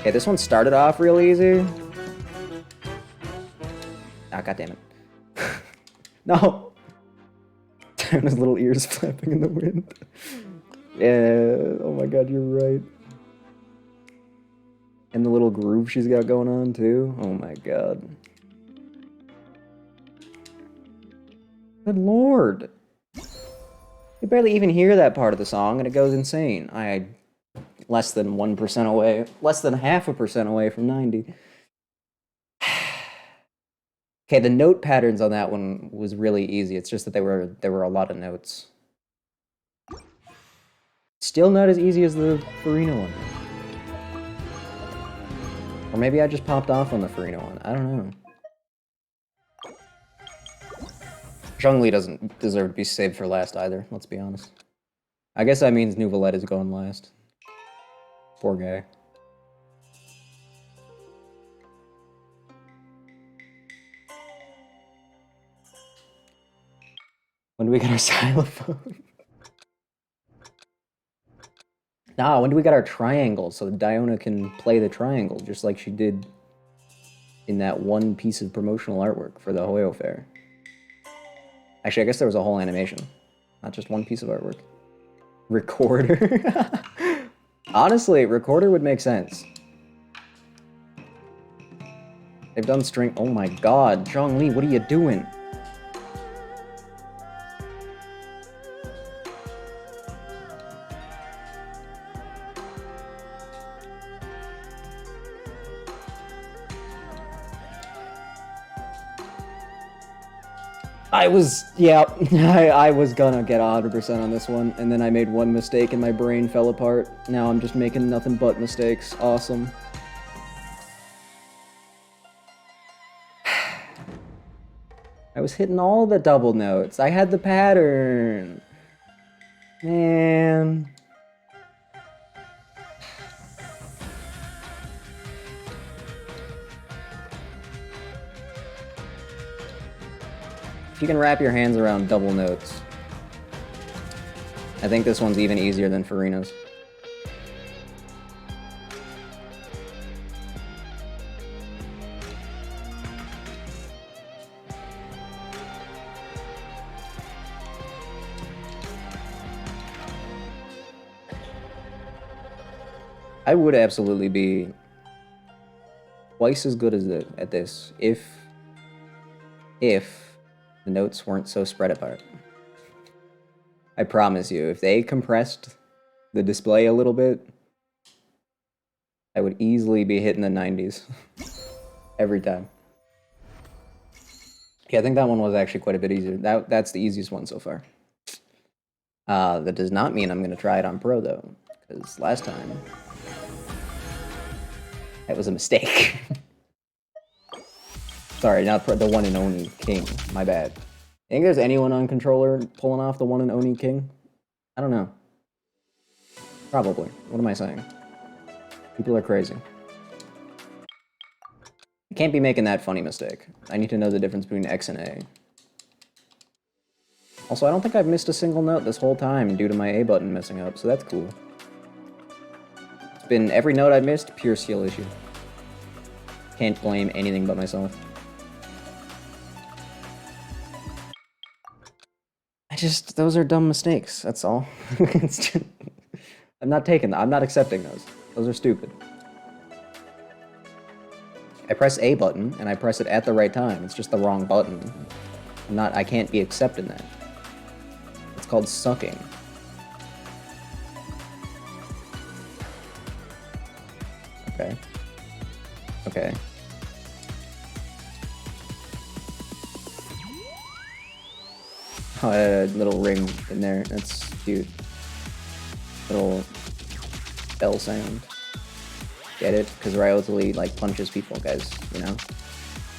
S1: Okay, this one started off real easy. Ah, goddammit. No! His little ears flapping in the wind. Yeah, oh my god, you're right. And the little groove she's got going on, too. Oh my god. Good lord. You barely even hear that part of the song, and it goes insane. Less than 1% away, less than 0.5% away from 90. Okay, the note patterns on that one was really easy. It's just that there were a lot of notes. Still not as easy as the Farina one. Or maybe I just popped off on the Farina one. I don't know. Zhongli doesn't deserve to be saved for last either, let's be honest. I guess that means Nouvelette is going last. Poor guy. When do we get our xylophone? Nah, when do we get our triangle so Diona can play the triangle just like she did in that one piece of promotional artwork for the Hoyo Fair? Actually, I guess there was a whole animation, not just one piece of artwork. Recorder? Honestly, recorder would make sense. They've done string. Oh my god, Zhongli, what are you doing? I was gonna get 100% on this one, and then I made one mistake and my brain fell apart. Now I'm just making nothing but mistakes. Awesome. I was hitting all the double notes. I had the pattern. Man. If you can wrap your hands around double notes, I think this one's even easier than Farina's. I would absolutely be twice as good as at this if the notes weren't so spread apart. I promise you, if they compressed the display a little bit, I would easily be hitting the 90s every time. Yeah, I think that one was actually quite a bit easier. That's the easiest one so far. That does not mean I'm going to try it on Pro, though, because last time, that was a mistake. Sorry, not the one and only king. My bad. You think there's anyone on controller pulling off the one and only king? I don't know. Probably. What am I saying? People are crazy. I can't be making that funny mistake. I need to know the difference between X and A. Also, I don't think I've missed a single note this whole time due to my A button messing up, so that's cool. It's been every note I've missed, pure skill issue. Can't blame anything but myself. Those are dumb mistakes, that's all. I'm not taking them. I'm not accepting those. Those are stupid. I press A button, and I press it at the right time. It's just the wrong button. I can't be accepting that. It's called sucking. Okay. Okay. Oh, a little ring in there. That's cute. Little bell sound. Get it? Because Ryotali, like, punches people, guys, you know?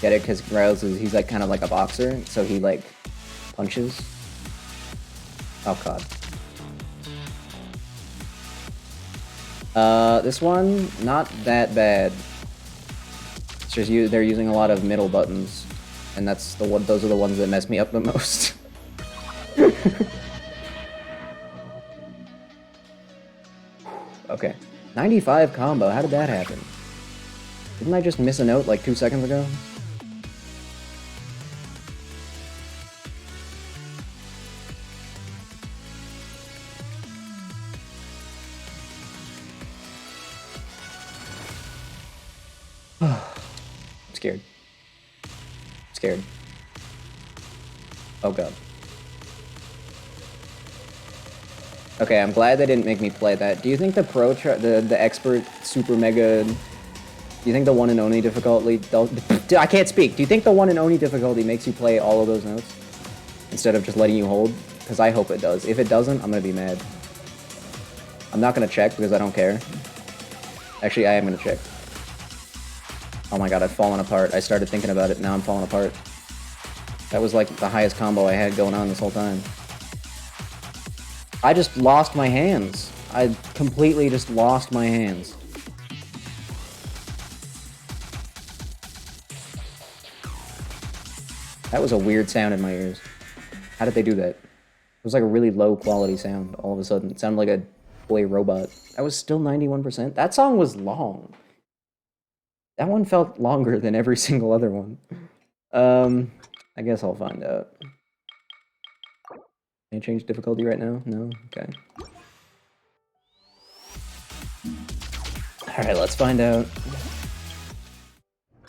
S1: Get it? Because Ryotali, he's, like, kind of like a boxer, so he, like, punches. Oh, God. This one, not that bad. It's just they're using a lot of middle buttons, and those are the ones that mess me up the most. Okay. 95 combo, how did that happen? Didn't I just miss a note like 2 seconds ago? I'm scared. I'm scared. Oh god. Okay, I'm glad they didn't make me play that. Do you think the the expert super mega, do you think the one and only difficulty, I can't speak. Do you think the one and only difficulty makes you play all of those notes instead of just letting you hold? Because I hope it does. If it doesn't, I'm gonna be mad. I'm not gonna check because I don't care. Actually, I am gonna check. Oh my god, I've fallen apart. I started thinking about it, now I'm falling apart. That was like the highest combo I had going on this whole time. I just lost my hands. I completely just lost my hands. That was a weird sound in my ears. How did they do that? It was like a really low quality sound all of a sudden. It sounded like a toy robot. That was still 91%. That song was long. That one felt longer than every single other one. I guess I'll find out. Can I change difficulty right now? No? Okay. Alright, let's find out.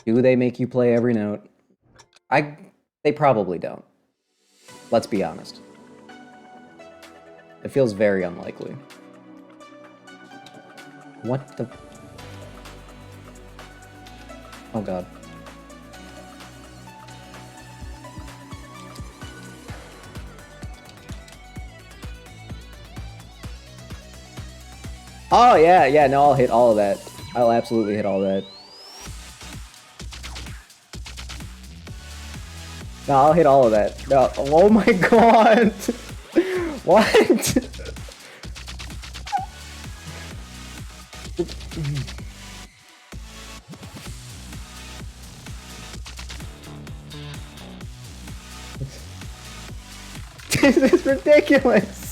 S1: Do they make you play every note? They probably don't. Let's be honest. It feels very unlikely. What the... Oh god. Oh, yeah, no, I'll hit all of that. I'll absolutely hit all that. No, I'll hit all of that. No, oh my god! What? This is ridiculous!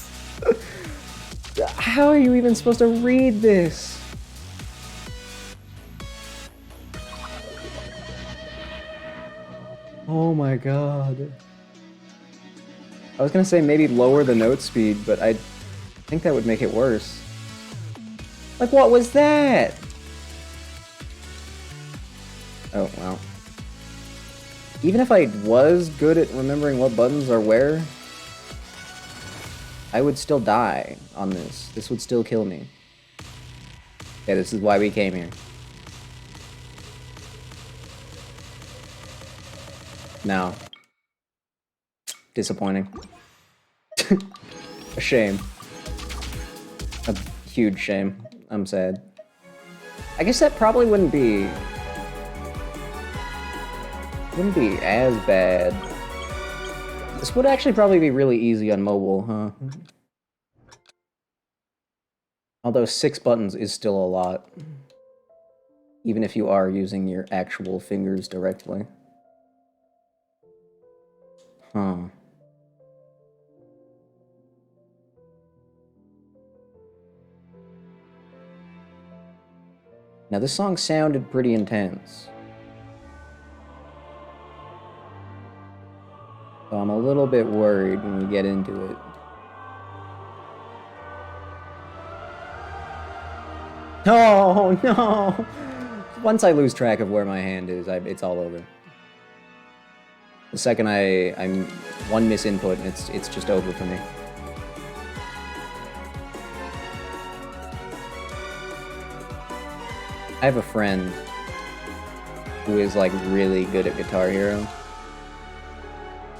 S1: How are you even supposed to read this? Oh my god. I was gonna say maybe lower the note speed, but I think that would make it worse. Like, what was that? Oh, wow. Even if I was good at remembering what buttons are where, I would still die on this. This would still kill me. Yeah, this is why we came here. No. Disappointing. A shame. A huge shame. I'm sad. I guess that probably wouldn't be as bad. This would actually probably be really easy on mobile, huh? Although 6 buttons is still a lot. Even if you are using your actual fingers directly. Huh. Now this song sounded pretty intense. So I'm a little bit worried when we get into it. Oh no! Once I lose track of where my hand is, it's all over. The second I'm one misinput, it's just over for me. I have a friend who is like really good at Guitar Hero,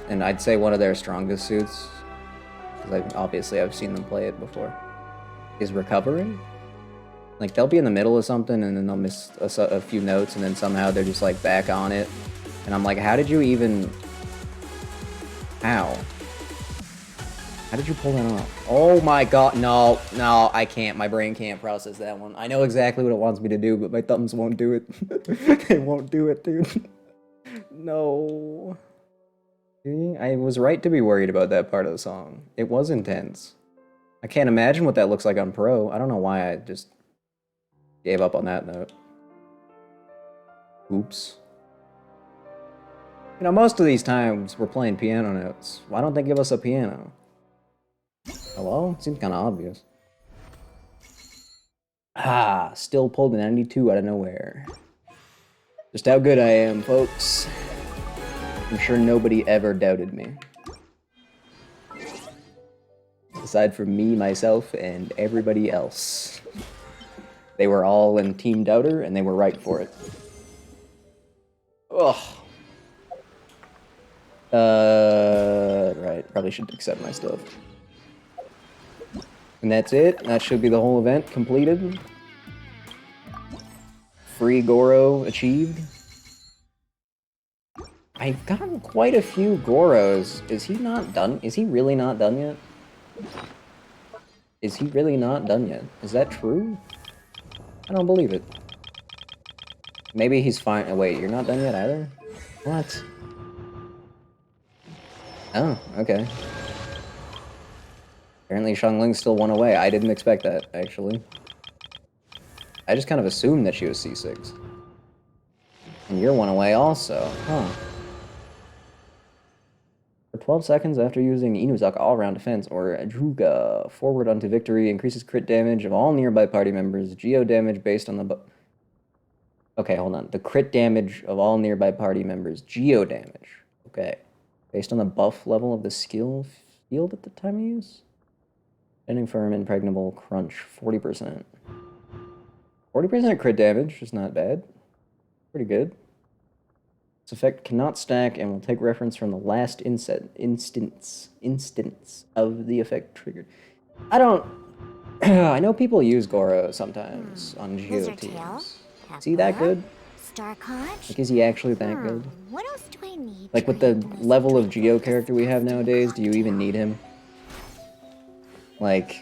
S1: and I'd say one of their strongest suits, because obviously I've seen them play it before, is recovery. Like, they'll be in the middle of something, and then they'll miss a few notes, and then somehow they're just, like, back on it. And I'm like, how did you even... How? How did you pull that off? Oh my god, no, I can't. My brain can't process that one. I know exactly what it wants me to do, but my thumbs won't do it. They won't do it, dude. No. See? I was right to be worried about that part of the song. It was intense. I can't imagine what that looks like on Pro. I don't know why I just... gave up on that note. Oops. You know, most of these times we're playing piano notes. Why don't they give us a piano? Hello? Seems kind of obvious. Ah, still pulled a 92 out of nowhere. Just how good I am, folks. I'm sure nobody ever doubted me. Aside from me, myself, and everybody else. They were all in Team Doubter, and they were right for it. Ugh. Right. Probably should accept my stuff. And that's it. That should be the whole event completed. Free Goro achieved. I've gotten quite a few Goros. Is he not done? Is he really not done yet? Is he really not done yet? Is that true? I don't believe it. Maybe he's fine. Oh, wait, you're not done yet either? What? Oh, okay. Apparently Xiangling still won away. I didn't expect that, actually. I just kind of assumed that she was C6. And you're one away also, huh? For 12 seconds after using Inuzaka all-round defense or Druga forward onto victory increases crit damage of all nearby party members, geo damage based on the okay, hold on. The crit damage of all nearby party members, geo damage. Okay. Based on the buff level of the skill field at the time of use? Standing firm, impregnable, crunch, 40%. 40% crit damage is not bad. Pretty good. This effect cannot stack and will take reference from the last instance of the effect triggered. I don't... I know people use Goro sometimes on Geo teams. Is he that good? Like, is he actually that good?
S2: What else do I need?
S1: Like, with the level of Geo character we have nowadays, do you even need him? Like...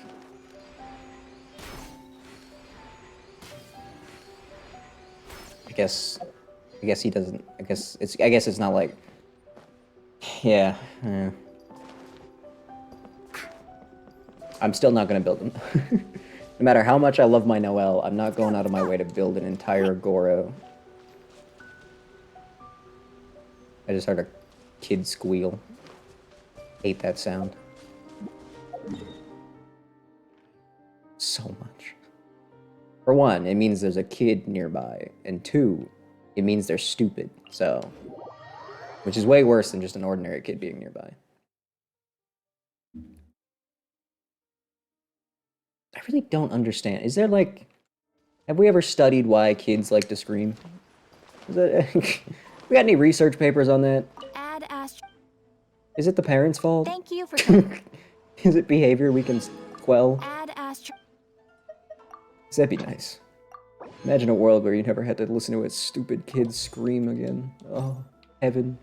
S1: I guess he doesn't. I guess it's not like. Yeah. I'm still not gonna build him. No matter how much I love my Noelle, I'm not going out of my way to build an entire Goro. I just heard a kid squeal. Hate that sound. So much. For one, it means there's a kid nearby, and two, it means they're stupid, so... Which is way worse than just an ordinary kid being nearby. I really don't understand. Is there, like... Have we ever studied why kids like to scream? Is that... We got any research papers on that? Is it the parents' fault?
S5: Thank you for...
S1: Is it behavior we can quell? That'd be nice. Imagine a world where you never had to listen to a stupid kid scream again. Oh, heaven.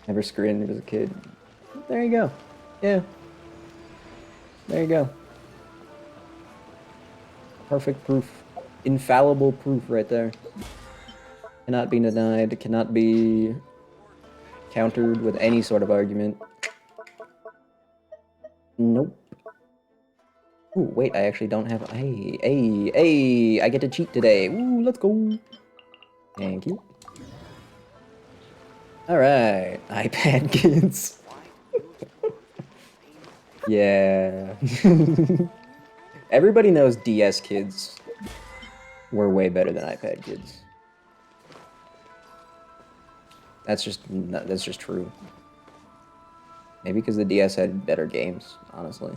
S1: Never screamed as a kid. There you go. Yeah. There you go. Perfect proof. Infallible proof right there. Cannot be denied, cannot be countered with any sort of argument. Nope. Ooh, wait, I actually don't have... Hey, I get to cheat today. Ooh, let's go. Thank you. Alright, iPad kids. Yeah. Everybody knows DS kids were way better than iPad kids. That's just true. Maybe because the DS had better games, honestly.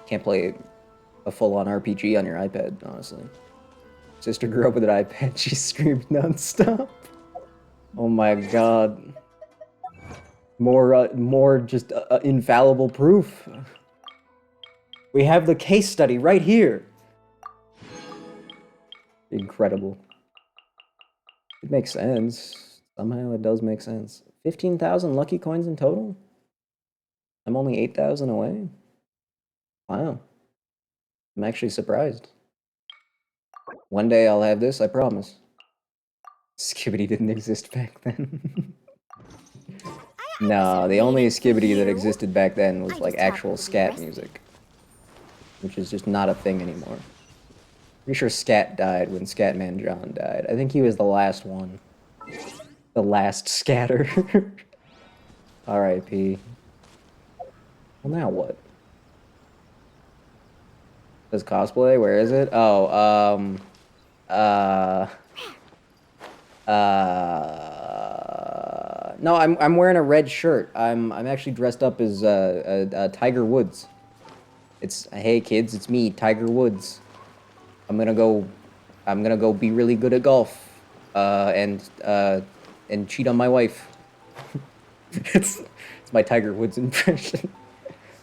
S1: Can't play a full-on RPG on your iPad, honestly. Sister grew up with an iPad. She screamed nonstop. Oh my god. More just infallible proof. We have the case study right here. Incredible. It makes sense. Somehow it does make sense. 15,000 lucky coins in total? I'm only 8,000 away? Wow. I'm actually surprised. One day I'll have this, I promise. Skibidi didn't exist back then. No, the only Skibidi that existed back then was like actual scat music. Which is just not a thing anymore. Pretty sure Scat died when Scatman John died. I think he was the last one. The last scatter. R.I.P. Well, now what? Does cosplay? Where is it? Oh, no, I'm wearing a red shirt. I'm actually dressed up as Tiger Woods. It's hey kids, it's me, Tiger Woods. I'm gonna go be really good at golf, and cheat on my wife. it's my Tiger Woods impression.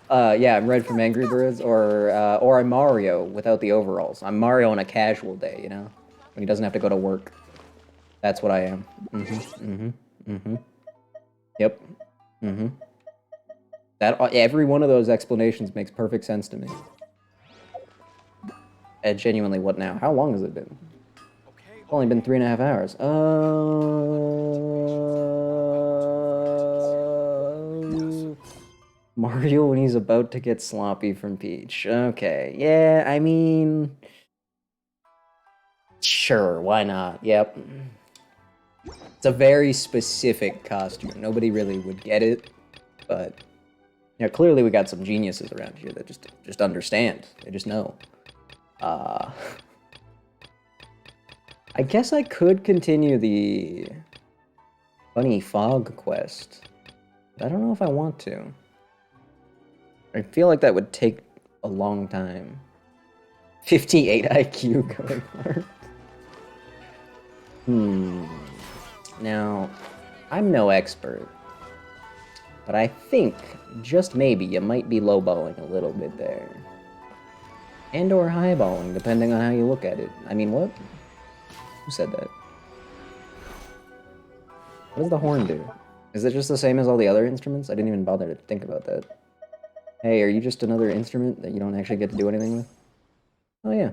S1: Yeah, I'm Red from Angry Birds, or I'm Mario without the overalls. I'm Mario on a casual day, you know, when he doesn't have to go to work. That's what I am. Yep. That every one of those explanations makes perfect sense to me. Genuinely, what now? How long has it been? It's only been 3.5 hours. Mario when he's about to get sloppy from Peach. Okay, yeah, I mean... Sure, why not? Yep. It's a very specific costume. Nobody really would get it, but... You know, clearly we got some geniuses around here that just understand. They just know. I guess I could continue the Bunny Fog quest, but I don't know if I want to. I feel like that would take a long time. 58 IQ going hard. Now, I'm no expert, but I think, just maybe, you might be lowballing a little bit there. And or highballing, depending on how you look at it. I mean, what? Who said that? What does the horn do? Is it just the same as all the other instruments? I didn't even bother to think about that. Hey, are you just another instrument that you don't actually get to do anything with? Oh, yeah.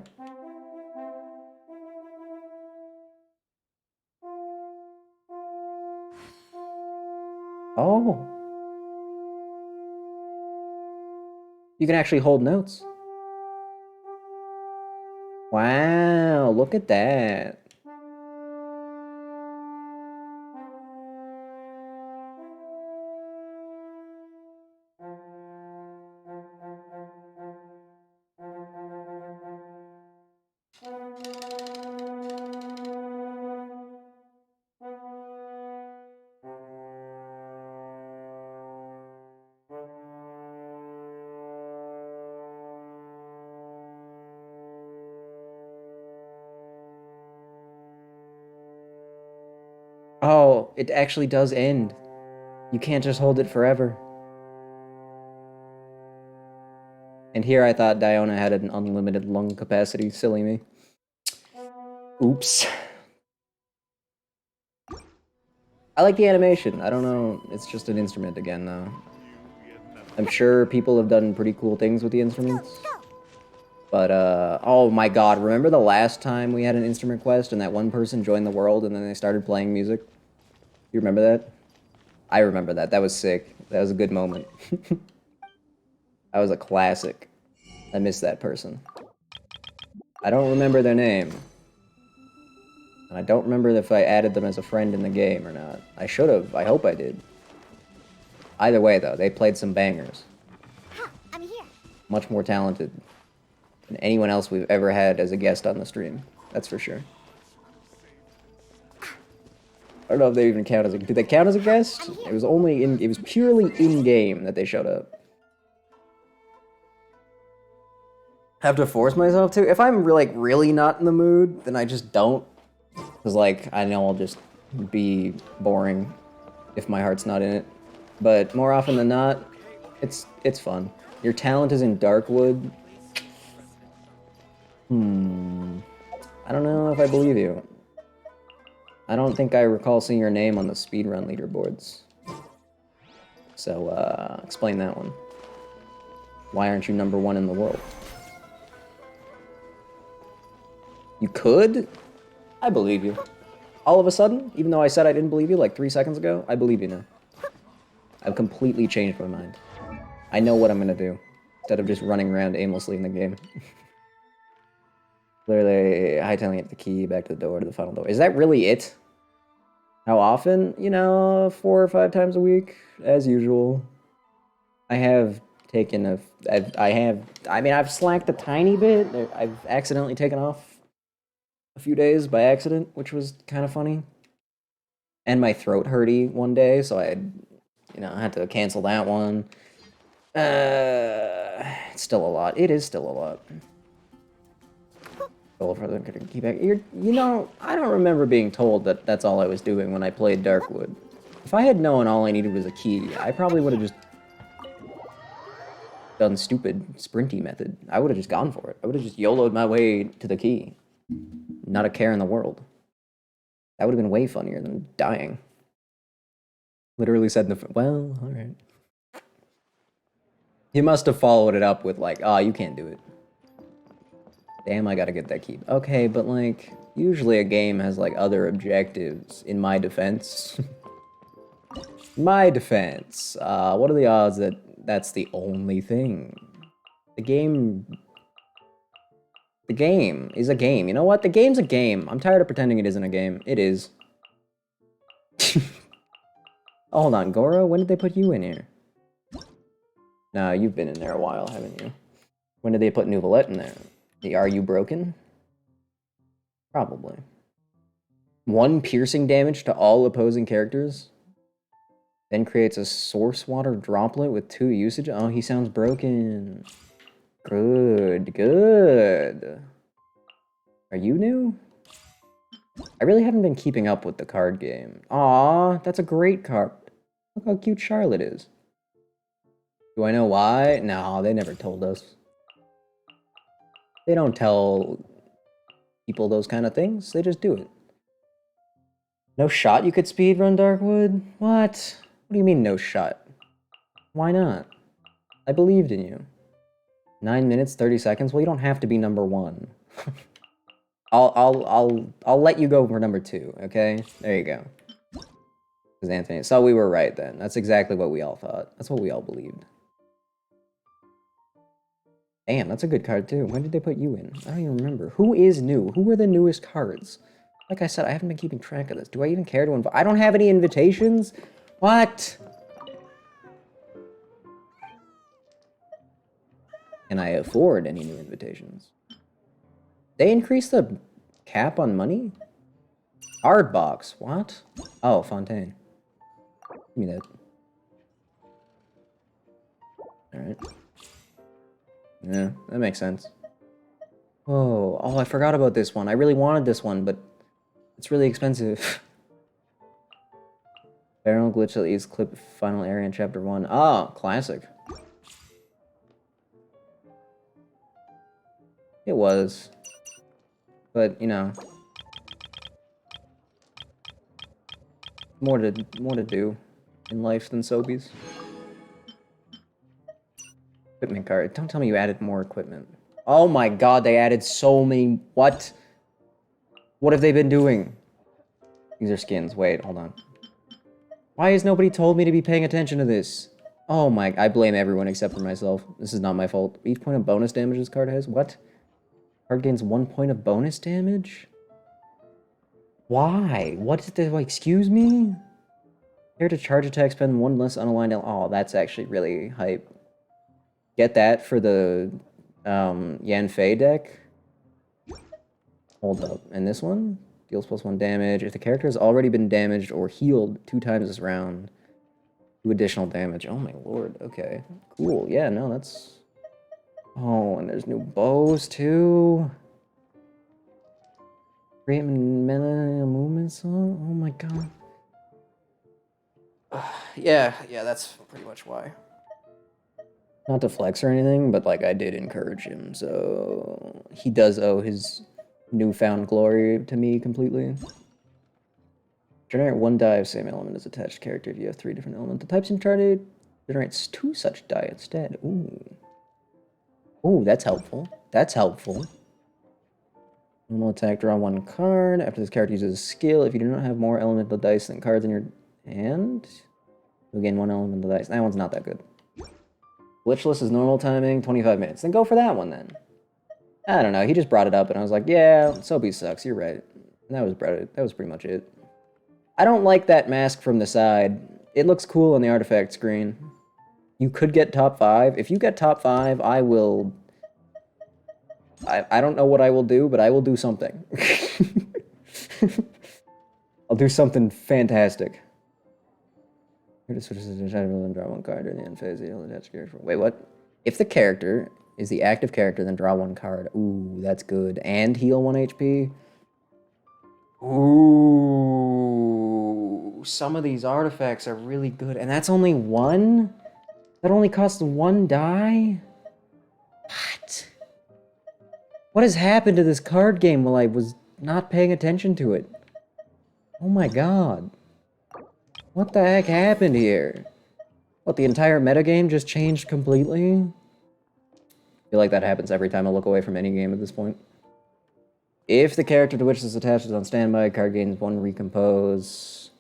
S1: Oh. You can actually hold notes. Wow, look at that. Oh, it actually does end. You can't just hold it forever. And here I thought Diona had an unlimited lung capacity. Silly me. Oops. I like the animation. I don't know. It's just an instrument again, though. I'm sure people have done pretty cool things with the instruments. But, oh my god, remember the last time we had an instrument quest and that one person joined the world and then they started playing music? You remember that? I remember that. That was sick. That was a good moment. That was a classic. I miss that person. I don't remember their name. And I don't remember if I added them as a friend in the game or not. I should have. I hope I did. Either way, though, they played some bangers.
S2: I'm here.
S1: Much more talented than anyone else we've ever had as a guest on the stream. That's for sure. I don't know if they even count as a... Did they count as a guest? It was only in... It was purely in-game that they showed up. Have to force myself to? If I'm, like, really not in the mood, then I just don't. Because, like, I know I'll just be boring if my heart's not in it. But more often than not, it's fun. Your talent is in Darkwood. I don't know if I believe you. I don't think I recall seeing your name on the speedrun leaderboards. So, explain that one. Why aren't you #1 in the world? You could? I believe you. All of a sudden, even though I said I didn't believe you like 3 seconds ago, I believe you now. I've completely changed my mind. I know what I'm gonna do, instead of just running around aimlessly in the game. Literally, hightailing it the key back to the door, to the final door. Is that really it? How often? You know, 4 or 5 times a week, as usual. I have taken a... I mean, I've slacked a tiny bit. I've accidentally taken off a few days by accident, which was kind of funny. And my throat hurty one day, so I had to cancel that one. It's still a lot. It is still a lot. You know, I don't remember being told that that's all I was doing when I played Darkwood. If I had known all I needed was a key, I probably would have just done stupid sprinty method. I would have just gone for it. I would have just YOLO'd my way to the key. Not a care in the world. That would have been way funnier than dying. Literally said in the... Well, alright. He must have followed it up with like, you can't do it. Damn, I gotta get that key. Okay, but like, usually a game has like other objectives, in my defense. My defense. What are the odds that that's the only thing? The game is a game. You know what? The game's a game. I'm tired of pretending it isn't a game. It is. Oh, hold on, Goro, when did they put you in here? No, you've been in there a while, haven't you? When did they put Nouvelette in there? Are you broken? Probably. 1 piercing damage to all opposing characters? Then creates a source water droplet with 2 usage? Oh, he sounds broken. Good, good. Are you new? I really haven't been keeping up with the card game. Aw, that's a great card. Look how cute Charlotte is. Do I know why? No, they never told us. They don't tell people those kind of things. They just do it. No shot you could speedrun Darkwood? What? What do you mean no shot? Why not? I believed in you. 9 minutes, 30 seconds? Well, you don't have to be #1. I'll let you go for #2, okay? There you go. Because Anthony, so we were right then. That's exactly what we all thought. That's what we all believed. Damn, that's a good card too. When did they put you in? I don't even remember. Who is new? Who are the newest cards? Like I said, I haven't been keeping track of this. Do I even care to invite? I don't have any invitations? What? Can I afford any new invitations? They increased the cap on money? Card box. What? Oh, Fontaine. Give me that. Alright. Yeah, that makes sense. Oh, I forgot about this one. I really wanted this one, but it's really expensive. Barrel glitch that leaves clip final area in chapter 1. Oh, classic. It was. But, you know. More to do in life than Sobeys. Equipment card. Don't tell me you added more equipment. Oh my god, they added so many... What? What have they been doing? These are skins. Wait, hold on. Why has nobody told me to be paying attention to this? Oh my... I blame everyone except for myself. This is not my fault. Each point of bonus damage this card has? What? Card gains 1 point of bonus damage? Why? What did they... Excuse me? Here to charge attack, spend 1 less unaligned... Oh, that's actually really hype. Get that for the Yan Fei deck. Hold up. And this one? Deals +1 damage. If the character has already been damaged or healed 2 times this round, 2 additional damage. Oh my lord. Okay. Cool. Yeah, no, that's... Oh, and there's new bows too. Create melee movements. Oh my god. Yeah, that's pretty much why. Not to flex or anything, but like I did encourage him, so he does owe his newfound glory to me completely. Generate 1 die of same element as attached character if you have 3 different elemental types in charted. Generates 2 such die instead. Ooh. Ooh, that's helpful. That's helpful. Normal attack, draw 1 card. After this character uses a skill, if you do not have more elemental dice than cards in your hand, you'll gain 1 elemental dice. That one's not that good. Glitchless is normal timing, 25 minutes. Then go for that one then. I don't know, he just brought it up and I was like, yeah, Sobe sucks, you're right. And that was pretty much it. I don't like that mask from the side. It looks cool on the artifact screen. You could get top 5. If you get top 5, I will... I don't know what I will do, but I will do something. I'll do something fantastic. Here to switch to the and draw 1 card during the end phase. Wait, what? If the character is the active character, then draw 1 card. Ooh, that's good. And heal 1 HP. Ooh, some of these artifacts are really good. And that's only 1? That only costs 1 die? What? What has happened to this card game while I was not paying attention to it? Oh my god. What the heck happened here? What, the entire metagame just changed completely? I feel like that happens every time I look away from any game at this point. If the character to which this attached is on standby, card gains 1 recompose.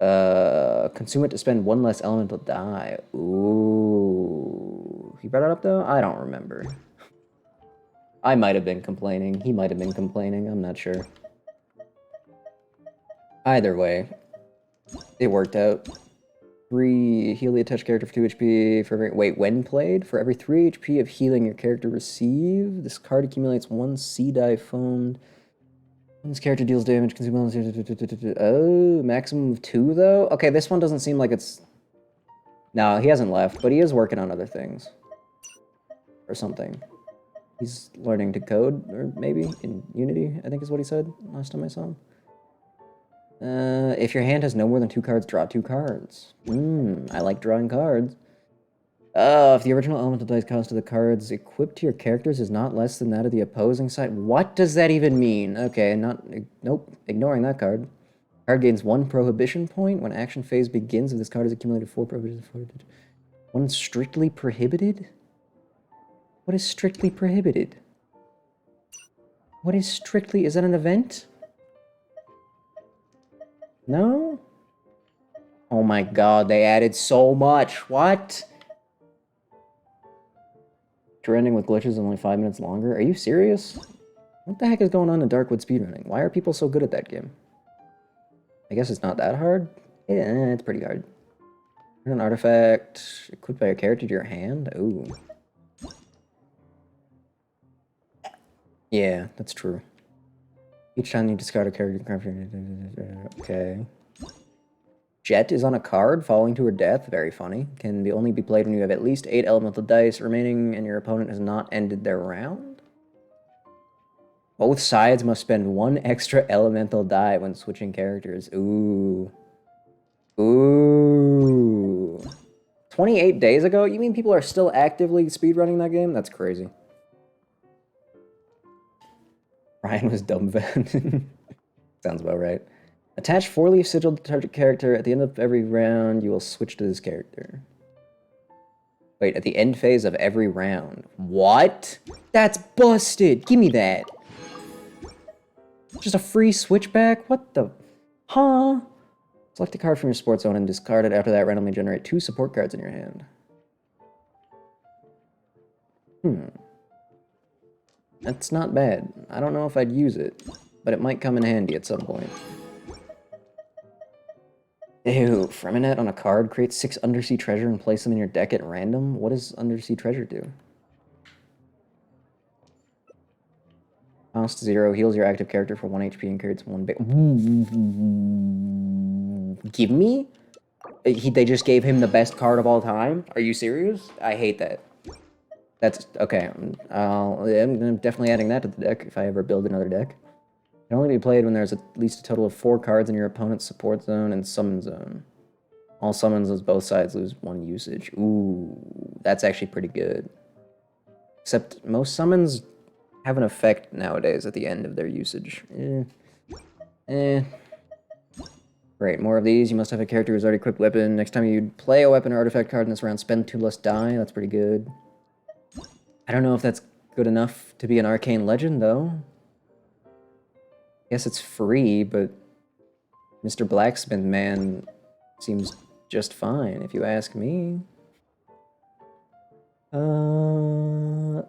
S1: Consume it to spend 1 less elemental die. Ooh. He brought it up though? I don't remember. I might have been complaining. He might have been complaining. I'm not sure. Either way, it worked out. 3 heal the attached character for 2 HP for every... Wait, when played? For every 3 HP of healing your character receive, this card accumulates 1 C die foamed. When this character deals damage, consume... Oh, maximum of 2 though? Okay, this one doesn't seem like it's... No, he hasn't left, but he is working on other things. Or something. He's learning to code, or maybe in Unity, I think is what he said last time I saw him. If your hand has no more than 2 cards, draw 2 cards. I like drawing cards. If the original elemental dice cost of the cards equipped to your characters is not less than that of the opposing side. What does that even mean? Okay, nope, ignoring that card. Card gains 1 prohibition point when action phase begins if this card has accumulated 4 prohibitions. 1 strictly prohibited? What is strictly prohibited? What is strictly... Is that an event? No? Oh my god, they added so much. What? Trending with glitches only 5 minutes longer? Are you serious? What the heck is going on in Darkwood speedrunning? Why are people so good at that game? I guess it's not that hard? Yeah, it's pretty hard. An artifact equipped by a character to your hand? Ooh. Yeah, that's true. Each time you discard a character... Okay. Jet is on a card, falling to her death. Very funny. Can only be played when you have at least 8 elemental dice remaining and your opponent has not ended their round. Both sides must spend 1 extra elemental die when switching characters. Ooh. Ooh. 28 days ago? You mean people are still actively speedrunning that game? That's crazy. Ryan was dumbfounded. Sounds about right. Attach 4-leaf sigil to target character. At the end of every round, you will switch to this character. Wait, at the end phase of every round. What? That's busted! Give me that! Just a free switchback? What the... Huh? Select a card from your sports zone and discard it. After that, randomly generate 2 support cards in your hand. That's not bad. I don't know if I'd use it, but it might come in handy at some point. Ew, Fremonet on a card, create 6 undersea treasure and place them in your deck at random? What does undersea treasure do? cost 0, heals your active character for 1 HP and creates 1 big. Give me? They just gave him the best card of all time? Are you serious? I hate that. That's okay. I'm definitely adding that to the deck if I ever build another deck. It can only be played when there's at least a total of 4 cards in your opponent's support zone and summon zone. All summons as both sides lose 1 usage. Ooh, that's actually pretty good. Except most summons have an effect nowadays at the end of their usage. Great, more of these. You must have a character who's already equipped weapon. Next time you play a weapon or artifact card in this round, spend 2 less die. That's pretty good. I don't know if that's good enough to be an arcane legend, though. Guess it's free, but Mr. Blacksmith Man seems just fine, if you ask me.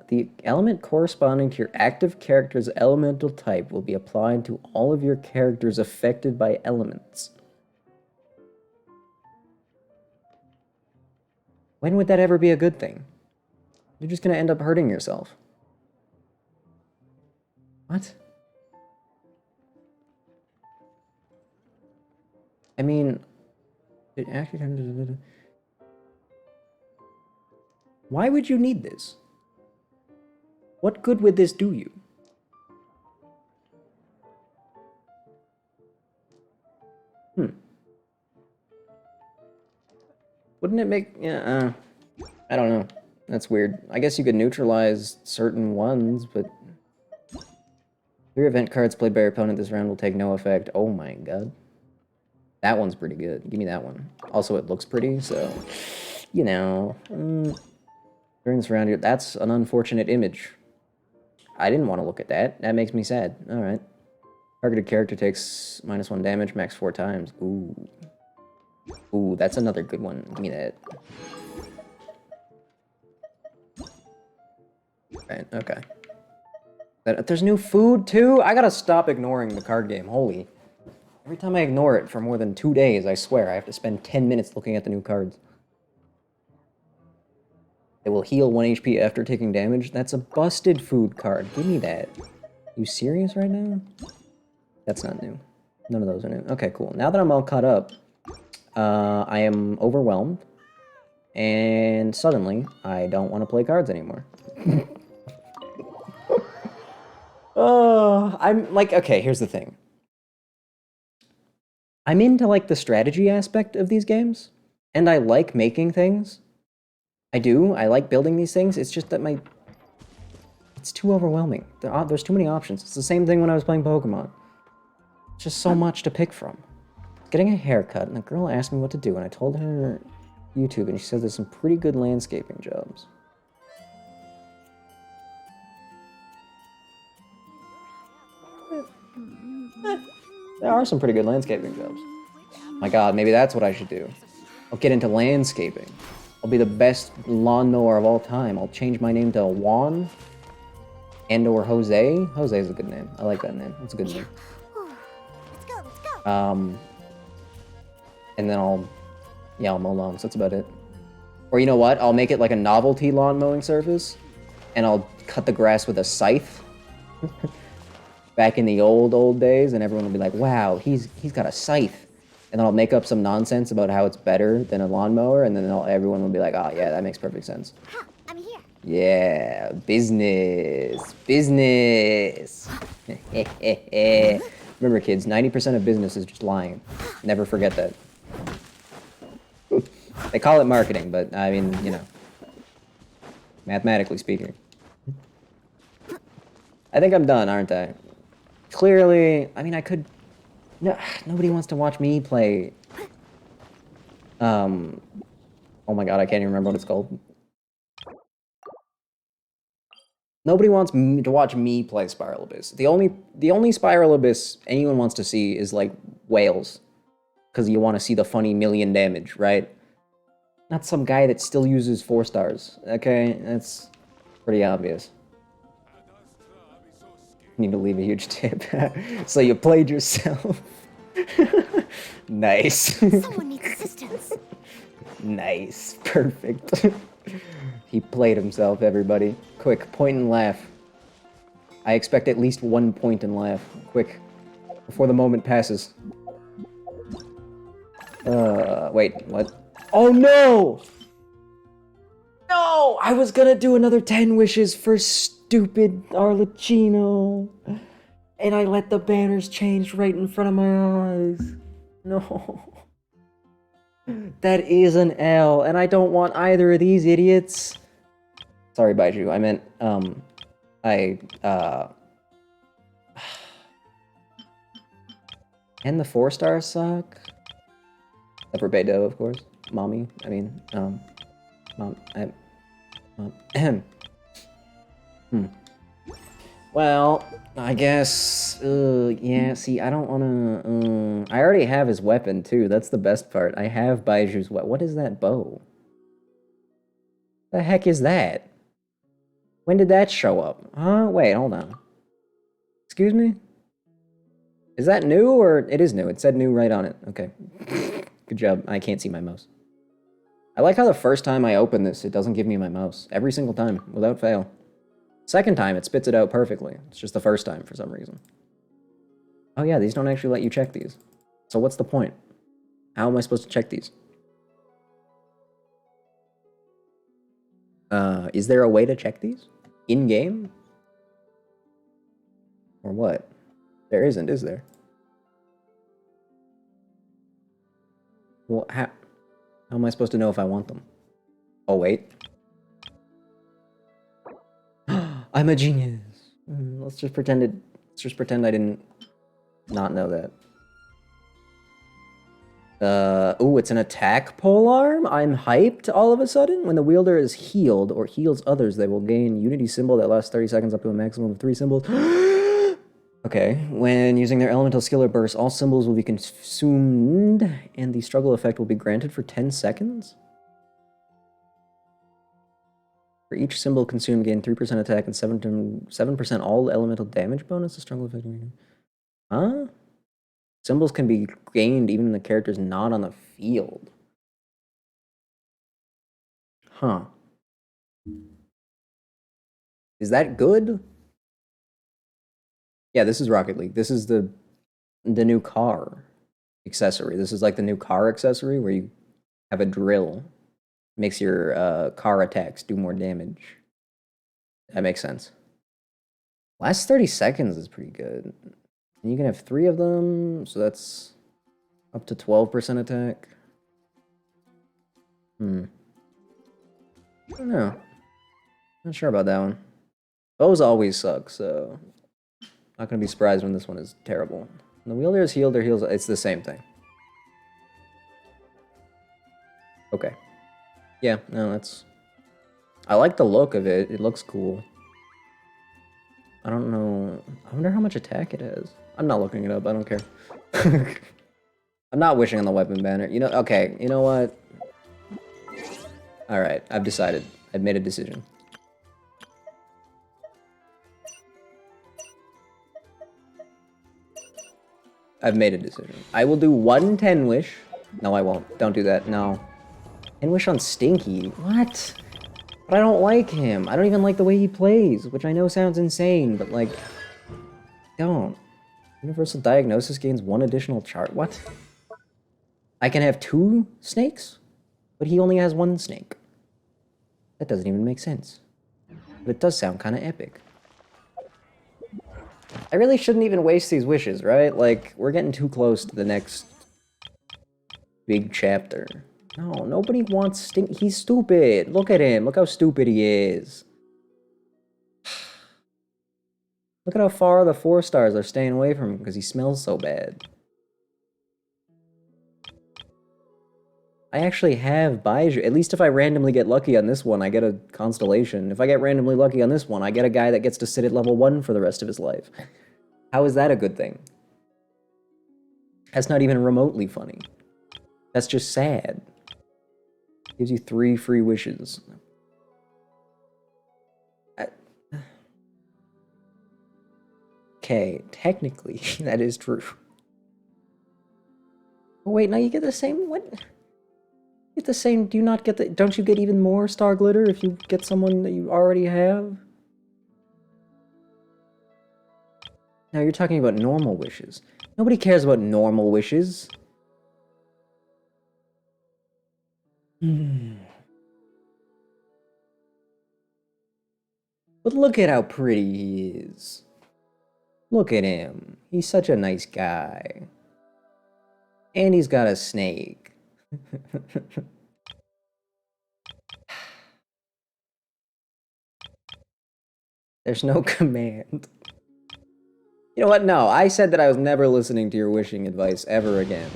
S1: The element corresponding to your active character's elemental type will be applied to all of your characters affected by elements. When would that ever be a good thing? You're just gonna end up hurting yourself. What? I mean, it actually... Why would you need this? What good would this do you? Wouldn't it make... Yeah, I don't know. That's weird. I guess you could neutralize certain ones, but... 3 event cards played by your opponent this round will take no effect. Oh my god. That one's pretty good. Give me that one. Also, it looks pretty, so... You know... During this round here, that's an unfortunate image. I didn't want to look at that. That makes me sad. Alright. Targeted character takes -1 damage, max 4 times. Ooh. Ooh, that's another good one. Give me that. Right, okay. There's new food, too? I gotta stop ignoring the card game. Holy. Every time I ignore it for more than 2 days, I swear, I have to spend 10 minutes looking at the new cards. It will heal 1 HP after taking damage. That's a busted food card. Give me that. You serious right now? That's not new. None of those are new. Okay, cool. Now that I'm all caught up, I am overwhelmed. And suddenly, I don't want to play cards anymore. I'm like, okay, here's the thing. I'm into like the strategy aspect of these games. And I like making things. I do. I like building these things. It's just that it's too overwhelming. There's too many options. It's the same thing when I was playing Pokemon. It's just so much to pick from. Getting a haircut, and the girl asked me what to do, and I told her YouTube, and she said there's some pretty good landscaping jobs. There are some pretty good landscaping jobs. My god, maybe that's what I should do. I'll get into landscaping. I'll be the best lawnmower of all time. I'll change my name to Juan and/or Jose. Jose is a good name. I like that name. It's a good name.
S2: Let's go.
S1: And then I'll mow lawns. That's about it. Or you know what? I'll make it like a novelty lawn mowing service, and I'll cut the grass with a scythe. Back in the old days, and everyone will be like, "Wow, he's got a scythe." And then I'll make up some nonsense about how it's better than a lawnmower, and then everyone will be like, "Oh yeah, that makes perfect sense."
S2: Huh, I'm here.
S1: Yeah, business. Remember, kids, 90% of business is just lying. Never forget that. They call it marketing, but I mean, you know, mathematically speaking. I think I'm done, aren't I? Clearly, I mean, I could... No, nobody wants to watch me play... Oh my god, I can't even remember what it's called. Nobody wants to watch me play Spiral Abyss. The only Spiral Abyss anyone wants to see is, like, whales. Because you want to see the funny million damage, right? Not some guy that still uses 4 stars, okay? That's pretty obvious. Need to leave a huge tip. So you played yourself. Nice.
S2: Someone needs assistance.
S1: Nice. Perfect. He played himself, everybody. Quick, point and laugh. I expect at least 1 point and laugh. Quick. Before the moment passes. Wait, what? Oh no! No! I was gonna do another 10 wishes for stupid Arlecchino. And I let the banners change right in front of my eyes. No. That is an L, and I don't want either of these idiots. Sorry, Baiju. I meant, and the 4-stars suck? Except for Beidou, of course. Mommy, I mean, Well, I guess, yeah, see, I don't wanna, I already have his weapon, too. That's the best part. I have Baiju's weapon. What is that bow? The heck is that? When did that show up? Huh? Wait, hold on. Excuse me? Is that new, or it is new? It said new right on it. Okay. Good job. I can't see my mouse. I like how the first time I open this, it doesn't give me my mouse. Every single time, without fail. Second time, it spits it out perfectly. It's just the first time for some reason. Oh yeah, these don't actually let you check these. So what's the point? How am I supposed to check these? Is there a way to check these? In-game? Or what? There isn't, is there? Well, how am I supposed to know if I want them? Oh, wait. I'm a genius. Let's just pretend I didn't not know that. Ooh, it's an attack polearm? I'm hyped all of a sudden. When the wielder is healed or heals others, they will gain Unity symbol that lasts 30 seconds up to a maximum of 3 symbols. Okay, when using their elemental skill or burst, all symbols will be consumed, and the struggle effect will be granted for 10 seconds? For each symbol consumed, gain 3% attack and 7% all elemental damage bonus. The struggle effect. Huh? Symbols can be gained even when the character's not on the field. Huh. Is that good? Yeah, this is Rocket League. This is the new car accessory. This is like the new car accessory where you have a drill. Makes your car attacks do more damage. That makes sense. Last 30 seconds is pretty good. And you can have 3 of them, so that's up to 12% attack. I don't know. Not sure about that one. Bows always suck, so not gonna be surprised when this one is terrible. When the wielder is healed or heals, it's the same thing. Okay. Yeah, no, that's... I like the look of it. It looks cool. I don't know... I wonder how much attack it has. I'm not looking it up. I don't care. I'm not wishing on the weapon banner. You know, okay, you know what? Alright, I've decided. I've made a decision. I've made a decision. I will do 1 10 wish. No, I won't. Don't do that. No. 10 wish on Stinky? What? But I don't like him. I don't even like the way he plays, which I know sounds insane, but like... Don't. Universal Diagnosis gains 1 additional chart. What? I can have 2 snakes? But he only has 1 snake. That doesn't even make sense. But it does sound kind of epic. I really shouldn't even waste these wishes, right? Like, we're getting too close to the next big chapter. No, nobody wants Stink. He's stupid. Look at him. Look how stupid he is. Look at how far the 4 stars are staying away from him because he smells so bad. I actually have Baiju. At least if I randomly get lucky on this one, I get a constellation. If I get randomly lucky on this one, I get a guy that gets to sit at level 1 for the rest of his life. How is that a good thing? That's not even remotely funny. That's just sad. Gives you 3 free wishes. Okay, technically, that is true. Oh, wait, now you get the same... What? You get the same... Do you not get the... Don't you get even more star glitter if you get someone that you already have? No, you're talking about normal wishes. Nobody cares about normal wishes. But look at how pretty he is. Look at him. He's such a nice guy. And he's got a snake. There's no command. You know what? No, I said that I was never listening to your wishing advice ever again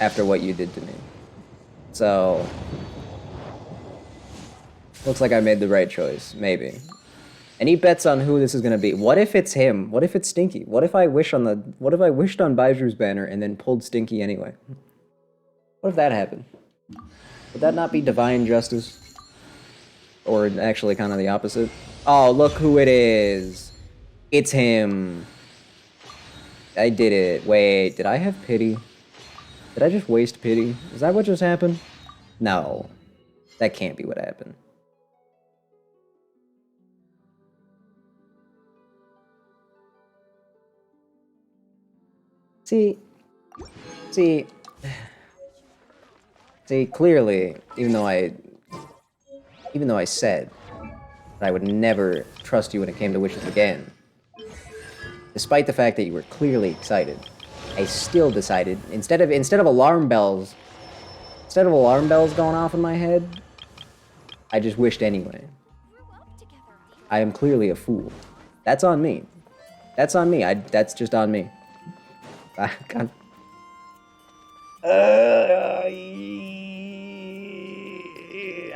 S1: after what you did to me. So, looks like I made the right choice, maybe. Any bets on who this is gonna be? What if it's him? What if it's Stinky? What if I wished on Baiju's banner and then pulled Stinky anyway? What if that happened? Would that not be divine justice? Or actually kind of the opposite? Oh, look who it is. It's him. I did it. Wait, did I have pity? Did I just waste pity? Is that what just happened? No. That can't be what happened. See, clearly, even though I said that I would never trust you when it came to wishes again, despite the fact that you were clearly excited, I still decided, instead of alarm bells going off in my head, I just wished anyway. I am clearly a fool. That's on me. That's on me. That's just on me. God. I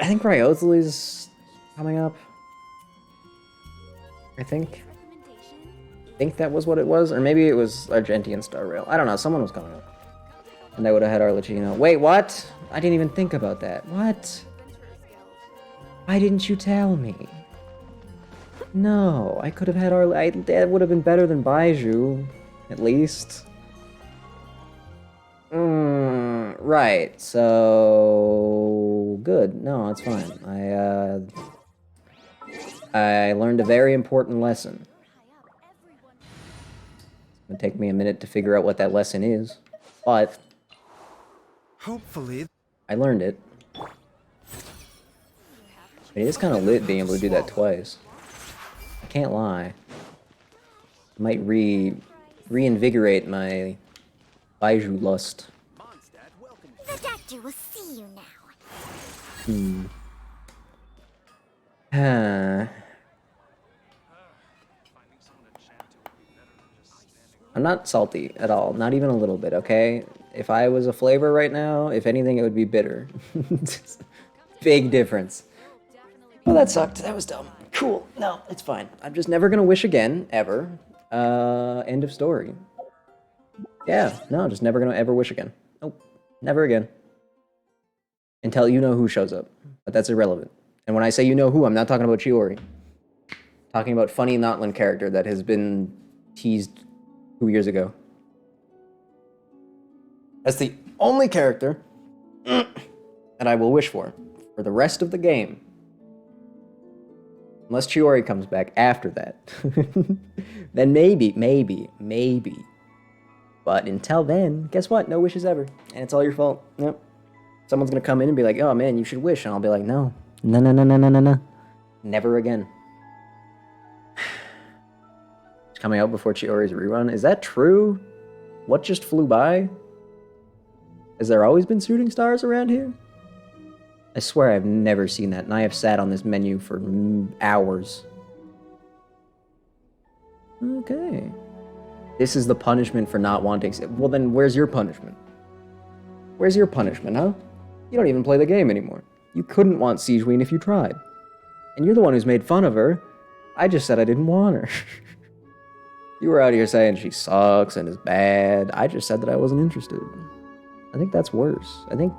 S1: think Ryothali's coming up. I think that was what it was, or maybe it was Argentian Star Rail. I don't know. Someone was coming up, and I would have had Arlecchino. Wait, what? I didn't even think about that. What? Why didn't you tell me? No, I could have had that would have been better than Baiju, at least. Right, so good. No, it's fine. I learned a very important lesson. It's gonna take me a minute to figure out what that lesson is, but
S8: hopefully
S1: I learned it. I mean, it's kind of lit being able to do that twice. I can't lie. I might reinvigorate my Baiju lust.
S2: The doctor will see you now.
S1: I'm not salty at all, not even a little bit, okay? If I was a flavor right now, if anything, it would be bitter. Big difference. Well, that sucked. That was dumb. Cool. No, it's fine. I'm just never gonna wish again, ever. End of story. Yeah, no, just never gonna ever wish again. Nope. Never again. Until you know who shows up. But that's irrelevant. And when I say you know who, I'm not talking about Chiori. I'm talking about funny Notland character that has been teased 2 years ago. That's the only character that I will wish for the rest of the game. Unless Chiori comes back after that. Then maybe. But until then, guess what? No wishes ever. And it's all your fault. Yep. Someone's gonna come in and be like, oh man, you should wish. And I'll be like, no. No. Never again. It's coming out before Chiori's rerun. Is that true? What just flew by? Has there always been shooting stars around here? I swear I've never seen that, and I have sat on this menu for hours. Okay. This is the punishment for not wanting... Well, then where's your punishment? Where's your punishment, huh? You don't even play the game anymore. You couldn't want Siege Queen if you tried. And you're the one who's made fun of her. I just said I didn't want her. You were out here saying she sucks and is bad. I just said that I wasn't interested. I think that's worse. I think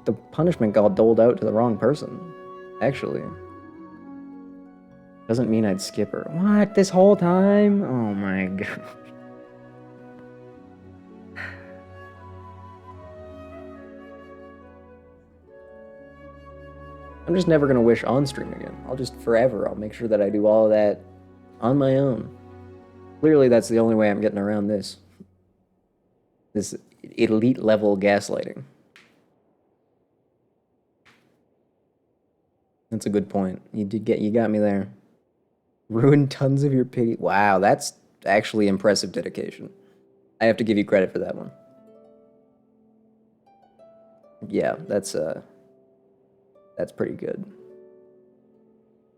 S1: the punishment got doled out to the wrong person, actually. Doesn't mean I'd skip her. What? This whole time? Oh my god. I'm just never gonna wish on stream again. I'll make sure that I do all of that on my own. Clearly, that's the only way I'm getting around this. This elite level gaslighting. That's a good point. You got me there. Ruined tons of your pity. Wow, that's actually impressive dedication. I have to give you credit for that one. Yeah, that's pretty good.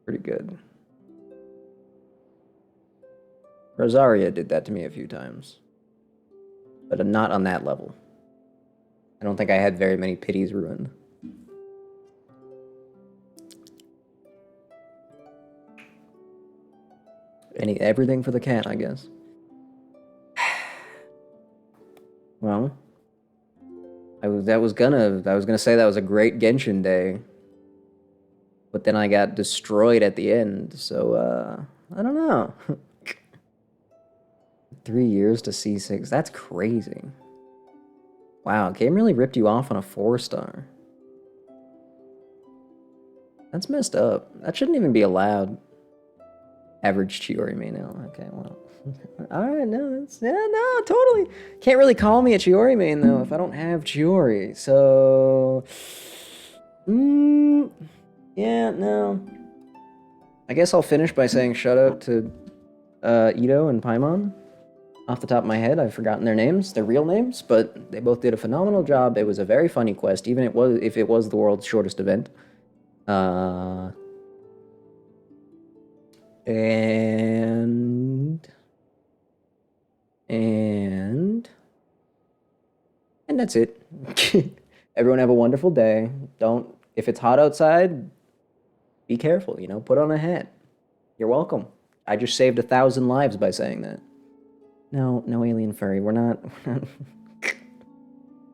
S1: Pretty good. Rosaria did that to me a few times. But not on that level. I don't think I had very many pities ruined. Everything for the cat, I guess. Well, I was gonna say that was a great Genshin day. But then I got destroyed at the end, so I don't know. 3 years to C6, that's crazy. Wow, game really ripped you off on a 4-star. That's messed up. That shouldn't even be allowed. Average Chiori main now. Okay, well. Alright, no, that's... Yeah, no, totally. Can't really call me a Chiori main, though, if I don't have Chiori. So... yeah, no. I guess I'll finish by saying shout out to Itto and Paimon. Off the top of my head, I've forgotten their names, their real names, but they both did a phenomenal job. It was a very funny quest, even if it was the world's shortest event. And that's it. Everyone have a wonderful day. If it's hot outside, be careful, you know, put on a hat. You're welcome. I just saved 1,000 lives by saying that. No alien furry. We're not.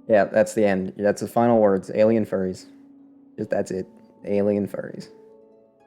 S1: Yeah, that's the end. That's the final words. Alien furries. That's it. Alien furries.